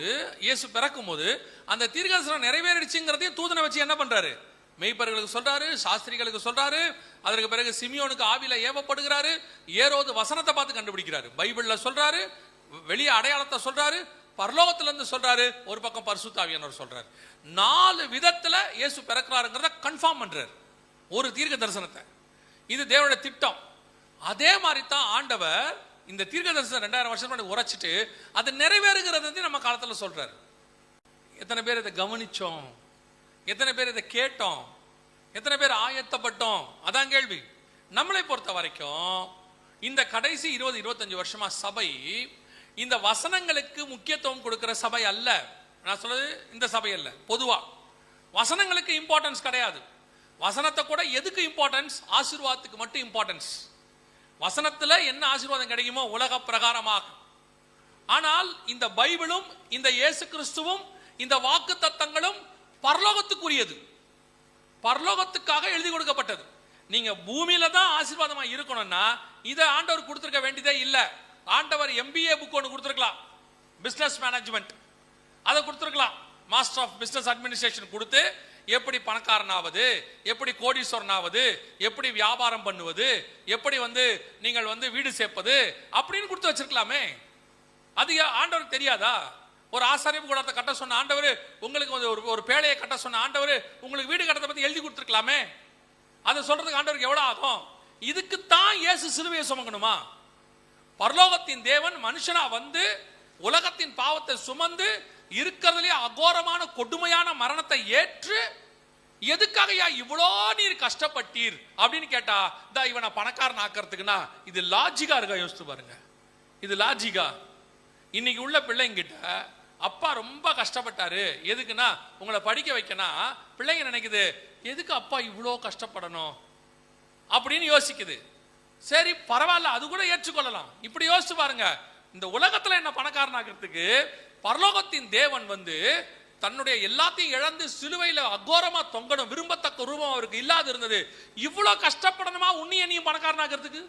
இயேசு பிறக்கும் போது அந்த தீர்க்க தரிசனம் நிறைவேறிடுச்சுங்கிறதையும் தூதனை வச்சு என்ன பண்றாரு, மெய்ப்பர்களுக்கு சொல்றாரு, சாஸ்திரிகளுக்கு சொல்றாரு. அதற்கு பிறகு சிமியோனுக்கு ஆவில ஏவப்படுகிறாரு. ஏரோது வசனத்தை பார்த்து கண்டுபிடிக்கிறாரு, பைபிள்ல சொல்றாரு, வெளியே அடையாளத்தை சொல்றாரு, பரலோகத்துல இருந்து சொல்றாரு, ஒரு பக்கம் பரிசுத்த ஆவியானவர் சொல்றாரு. 4 விதத்துல இயேசு பிறக்கிறாருங்கிறத கன்ஃபார்ம் பண்றாரு ஒரு தீர்க்க தரிசனத்தை. இது தேவனுடைய திட்டம். அதே மாதிரி தான் ஆண்டவர் இந்த தீர்க்க தரிசனம் 2000 வருஷம் முன்னாடி உரைச்சிட்டு அது நிறைவேறுகிறது நம்ம காலத்துல சொல்றாரு. எத்தனை பேர் இதை கவனிச்சோம், எத்தனை பேர் இதை கேட்டோம், எத்தனை பேர் ஆயத்தப்பட்டோம், அதான் கேள்வி. நம்மளை பொறுத்த வரைக்கும் இந்த கடைசி 20-25 வருஷமா சபை இந்த வசனங்களுக்கு முக்கியத்துவம் கொடுக்கிற சபை அல்ல. நான் சொல்றது இந்த சபை அல்ல, பொதுவா வசனங்களுக்கு இம்பார்ட்டன்ஸ் கிடையாது. வசனத்தை கூட எதுக்கு இம்பார்ட்டன்ஸ், ஆசீர்வாதத்துக்கு மட்டும் இம்பார்ட்டன்ஸ். வசனத்துல என்ன ஆசீர்வாதம் கிடைக்குமோ உலக பிரகாரமாக. ஆனால் இந்த பைபிளும் இந்த இயேசு கிறிஸ்துவும் இந்த வாக்கு தத்தங்களும் பரலோகத்துக்குரியது, பரலோகத்துக்காக எழுதி கொடுக்கப்பட்டது. நீங்க பூமியில தான் ஆசீர்வாதமா இருக்கணும்னா இதை ஆண்டவர் கொடுத்திருக்க வேண்டியதே இல்லை. ஆண்டவர் MBA புக் ஒன்று கொடுத்திருக்கலாம், பிசினஸ் மேனேஜ்மெண்ட், அதை கொடுத்திருக்கலாம். மாஸ்டர் ஆஃப் பிசினஸ் அட்மினிஸ்ட்ரேஷன் கொடுத்து எப்படி பணக்காரனாவது, எப்படி கோடீஸ்வரனாவது, எப்படி வியாபாரம் பண்ணுவது, எப்படி நீங்கள் வீடு சேர்ப்பது அப்படின்னு கொடுத்து வச்சிருக்கலாமே. அது ஆண்டவருக்கு தெரியாதா? ஒரு ஆசாரியப்பு கூடத்தை கட்ட சொன்ன ஆண்டவர் உங்களுக்கு ஒரு பேழையை கட்ட சொன்ன ஆண்டவர் உங்களுக்கு வீடு கட்டத்தை பத்தி எழுதி கொடுத்துருக்கலாமே. அதை சொல்றதுக்கு ஆண்டவருக்கு எவ்வளவு ஆகும்? இதுக்குத்தான் இயேசு சிலுவையை சுமக்கணுமா? பரலோகத்தின் தேவன் மனுஷனா உலகத்தின் பாவத்தை சுமந்து இருக்கிறதுலே அகோரமான கொடுமையான மரணத்தை ஏற்று எதுக்காக இவ்வளோ நீர் கஷ்டப்பட்டீர் அப்படின்னு கேட்டா, இவனை பணக்காரன் ஆக்கிறதுக்குன்னா இது லாஜிக்கா இருக்கா? யோசித்து பாருங்க, இது லாஜிக்கா? இன்னைக்கு உள்ள பிள்ளைங்கிட்ட அப்பா ரொம்ப கஷ்டப்பட்டாரு, எதுக்குன்னா உங்களை படிக்க வைக்கனா, பிள்ளைங்க நினைக்குது எதுக்கு அப்பா இவ்வளோ கஷ்டப்படணும் அப்படின்னு யோசிக்குது. சரி பரவாயில்ல, அது கூட ஏற்றுக்கொள்ளலாம். இப்படி யோசிச்சு பாருங்க, இந்த உலகத்துல என்ன பணக்காரனாக்கிறதுக்கு பரலோகத்தின் தேவன் தன்னுடைய எல்லாத்தையும் இழந்து சிலுவையில அகோரமா தொங்கணும், விரும்பத்தக்க ரூபம் அவருக்கு இல்லாது இருந்தது. இவ்வளவு கஷ்டப்படணுமா உன்னையும் பணக்காரனாக்கிறதுக்கு?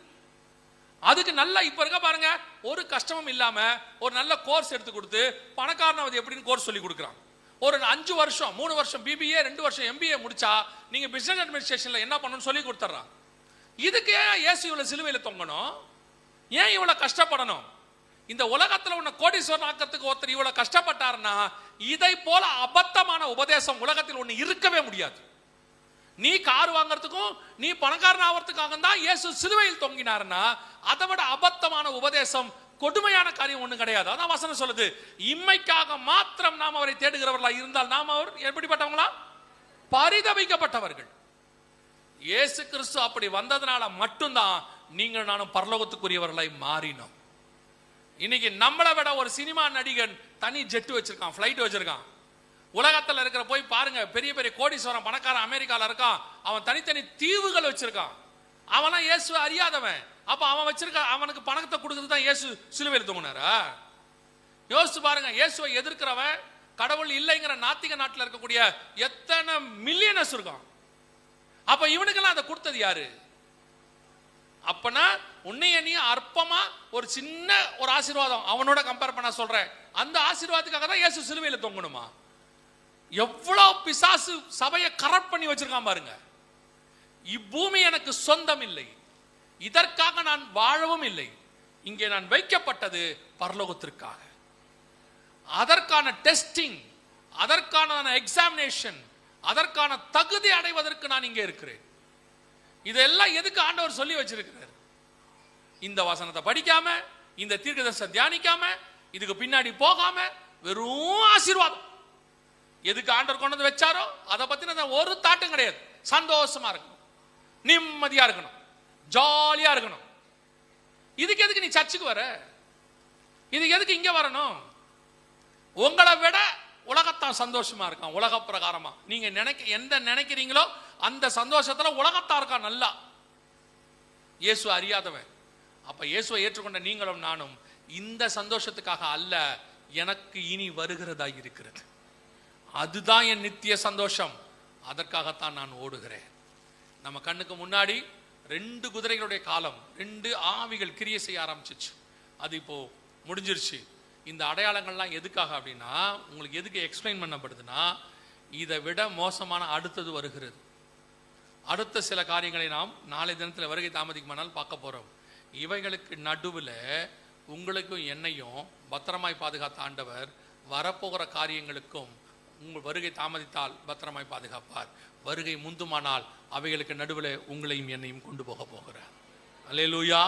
அதுக்கு நல்ல இப்ப இருக்க பாருங்க, ஒரு கஷ்டமும் இல்லாம ஒரு நல்ல கோர்ஸ் எடுத்து கொடுத்து பணக்காரனாவது எப்படின்னு கோர்ஸ் சொல்லி கொடுக்குறான். ஒரு 5 வருஷம் 3 வருஷம் BBA 2 வருஷம் MBA முடிச்சா நீங்க பிசினஸ் அட்மினிஸ்ட்ரேஷன்ல என்ன பண்ணணும்னு சொல்லி கொடுத்துறான். இதுக்கு ஏன் இயேசு இவ்வளவு சிலுவையில தொங்கணும்? ஏன் இவ்வளவு கஷ்டப்படணும்? இந்த உலகத்துல உன்னை கோடீஸ்வரன் ஆக்கிறதுக்கு ஒருத்தர் இவ்வளவு கஷ்டப்பட்டாருன்னா இதை போல அபத்தமான உபதேசம் உலகத்தில் ஒண்ணு இருக்கவே முடியாது. நீ கார் வாங்கறதுக்கும் நீ பணக்காரன் ஆகிறதுக்காக தான் இயேசு சிலுவையில் தொங்கினார்னா அதை விட அபத்தமான உபதேசம் கொடுமையான காரியம் ஒண்ணு கிடையாது. அதான் வசனம் சொல்லுது, இம்மைக்காக மாத்திரம் நாம் அவரை தேடுகிறவர்களா இருந்தால் நாம் அவர் எப்படிப்பட்டவங்களா? பரிதபிக்கப்பட்டவர்கள். இயேசு கிறிஸ்து அப்படி வந்ததுனால மட்டும்தான் நீங்கள் நானும் பரலோகத்துக்குரியவர்களாய் மாறினோம். இன்னைக்கு நம்மளை விட ஒரு சினிமா நடிகன் தனி ஜெட் வச்சிருக்கான், பிளைட் வச்சிருக்கான். உலகத்துல இருக்கிற போய் பாருங்க, பெரிய பெரிய கோடீஸ்வரன் பணக்காரன் அமெரிக்கால இருக்கான், அவன் தனித்தனி தீவுகள் வச்சிருக்கான். அவனா இயேசுவை அறியாதவன். அப்ப அவன் வச்சிருக்க அவனுக்கு பணத்தை கொடுக்கிறது தான் இயேசு சிலுவையில் தொங்கினாரா? யோசிச்சு பாருங்க, இயேசுவை எதிர்க்கிறவன், கடவுள் இல்லைங்கிற நாத்திக நாட்டில் இருக்கக்கூடிய எத்தனை மில்லியனர்ஸ் இருக்கான். அப்ப இவனுக்கெல்லாம் அதை கொடுத்தது யாரு? அப்பனா உன்னைய நீ அற்பமா ஒரு சின்ன ஒரு ஆசீர்வாதம் அவனோட கம்பேர் பண்ண சொல்றேன், அந்த ஆசீர்வாதத்துக்காக தான் இயேசு சிலுவையில் தொங்கணுமா? எவ்வளவு பிசாசு சபையை கரப்ட் பண்ணி வச்சிருக்கான் பாருங்க. இப்பூமி எனக்கு சொந்தம் இல்லை, இதற்காக நான் வாழவும் இல்லை, இங்கே நான் வைக்கப்பட்டது பரலோகத்திற்காக. அதற்கான டெஸ்டிங், அதற்கான எக்ஸாமினேஷன், அதற்கான தகுதி அடைவதற்கு நான் இங்கே இருக்கிறேன். இதெல்லாம் எதுக்கு ஆண்டவர் சொல்லி வச்சிருக்கிறார்? இந்த வசனத்தை படிக்காம, இந்த தீர்க்கதரிசனத்தை தியானிக்காம, இதுக்கு பின்னாடி போகாம வெறும் ஆசீர்வாதம். எதுக்கு ஆண்டவர் கொண்டு வந்து வச்சாரோ அதை பத்தின ஒரு தாட்டும் கிடையாது. சந்தோஷமா இருக்கணும், நிம்மதியா இருக்கணும், ஜாலியா இருக்கணும். இதுக்கு எதுக்கு நீ சர்ச்சுக்கு வர? இதுக்கு எதுக்கு இங்க வரணும்? உங்களை விட உலகத்தான் சந்தோஷமா இருக்கான். உலக பிரகாரமா நீங்க எந்த நினைக்கிறீங்களோ அந்த சந்தோஷத்துல உலகத்தா இருக்கா நல்லா. இயேசு அறியாதவன். அப்ப இயேசுவை ஏற்றுக்கொண்ட நீங்களும் நானும் இந்த சந்தோஷத்துக்காக அல்ல, எனக்கு இனி வருகிறதா இருக்கிறது, அதுதான் என் நித்திய சந்தோஷம், அதற்காகத்தான் நான் ஓடுகிறேன். நம்ம கண்ணுக்கு முன்னாடி 2 குதிரைகளுடைய காலம், 2 ஆவிகள் கிரியை செய்ய ஆரம்பிச்சிச்சு. அது இப்போ முடிஞ்சிருச்சு. இந்த அடையாளங்கள்லாம் எதுக்காக அப்படின்னா, உங்களுக்கு எதுக்கு எக்ஸ்பிளைன் பண்ணப்படுதுன்னா, இதை விட மோசமான அடுத்தது வருகிறது. அடுத்த சில காரியங்களை நாம் நாளை தினத்தில் வருகை தாமதிக்குமானால் பார்க்க போறோம். இவைகளுக்கு நடுவில் உங்களுக்கும் என்னையும் பத்திரமாய் பாதுகாத்த ஆண்டவர் வரப்போகிற காரியங்களுக்கும் உங்கள் வருகை தாமதித்தால் பத்திரமாய் பாதுகாப்பார். வருகை முந்துமானால் அவைகளுக்கு நடுவில் உங்களையும் என்னையும் கொண்டு போக போகிறார். அல்லேலூயா.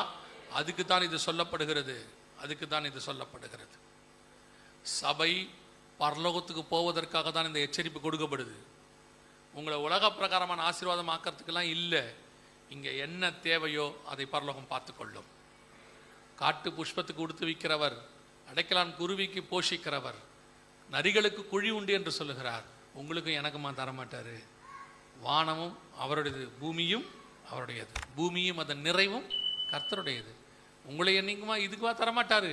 அதுக்கு தான் இது சொல்லப்படுகிறது, அதுக்கு தான் இது சொல்லப்படுகிறது. சபை பரலோகத்துக்கு போவதற்காக தான் இந்த எச்சரிப்பு கொடுக்கப்படுது. உங்களை உலக பிரகாரமான ஆசீர்வாதம் ஆக்கிறதுக்கெல்லாம் இல்லை. இங்கே என்ன தேவையோ அதை பரலோகம் பார்த்து கொள்ளும். காட்டு புஷ்பத்துக்கு உடுத்து விற்கிறவர், அடைக்கலான் குருவிக்கு போஷிக்கிறவர், நரிகளுக்கு குழி உண்டு என்று சொல்லுகிறார். உங்களுக்கும் எனக்குமா தரமாட்டாரு. வானமும் அவருடையது, பூமியும் அவருடையது, பூமியும் அதன் நிறைவும் கர்த்தருடையது. உங்களை என்னைக்குமா இதுக்குவா தரமாட்டாரு.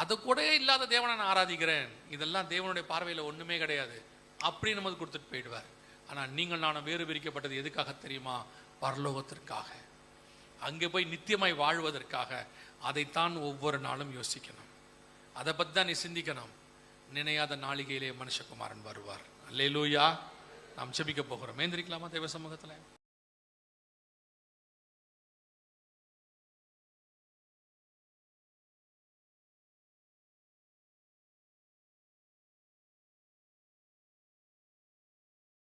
அது கூட இல்லாத தேவனை நான் ஆராதிக்கிறேன், இதெல்லாம் தேவனுடைய பார்வையில் ஒன்றுமே கிடையாது அப்படின்னு நம்ம கொடுத்துட்டு போயிடுவார். ஆனால் நீங்கள் நானும் வேறு பிரிக்கப்பட்டது எதுக்காக தெரியுமா? பரலோகத்திற்காக, அங்கே போய் நித்தியமாய் வாழ்வதற்காக. அதைத்தான் ஒவ்வொரு நாளும் யோசிக்கணும், அதை பற்றி தான் நீ சிந்திக்கணும். நினையாத நாளிகையிலே மனுஷகுமாரன் வருவார். அல்லேலூயா. நாம் ஜெபிக்க போகிறோம். ஏந்திரிக்கலாமா தேவ சமூகத்தில்?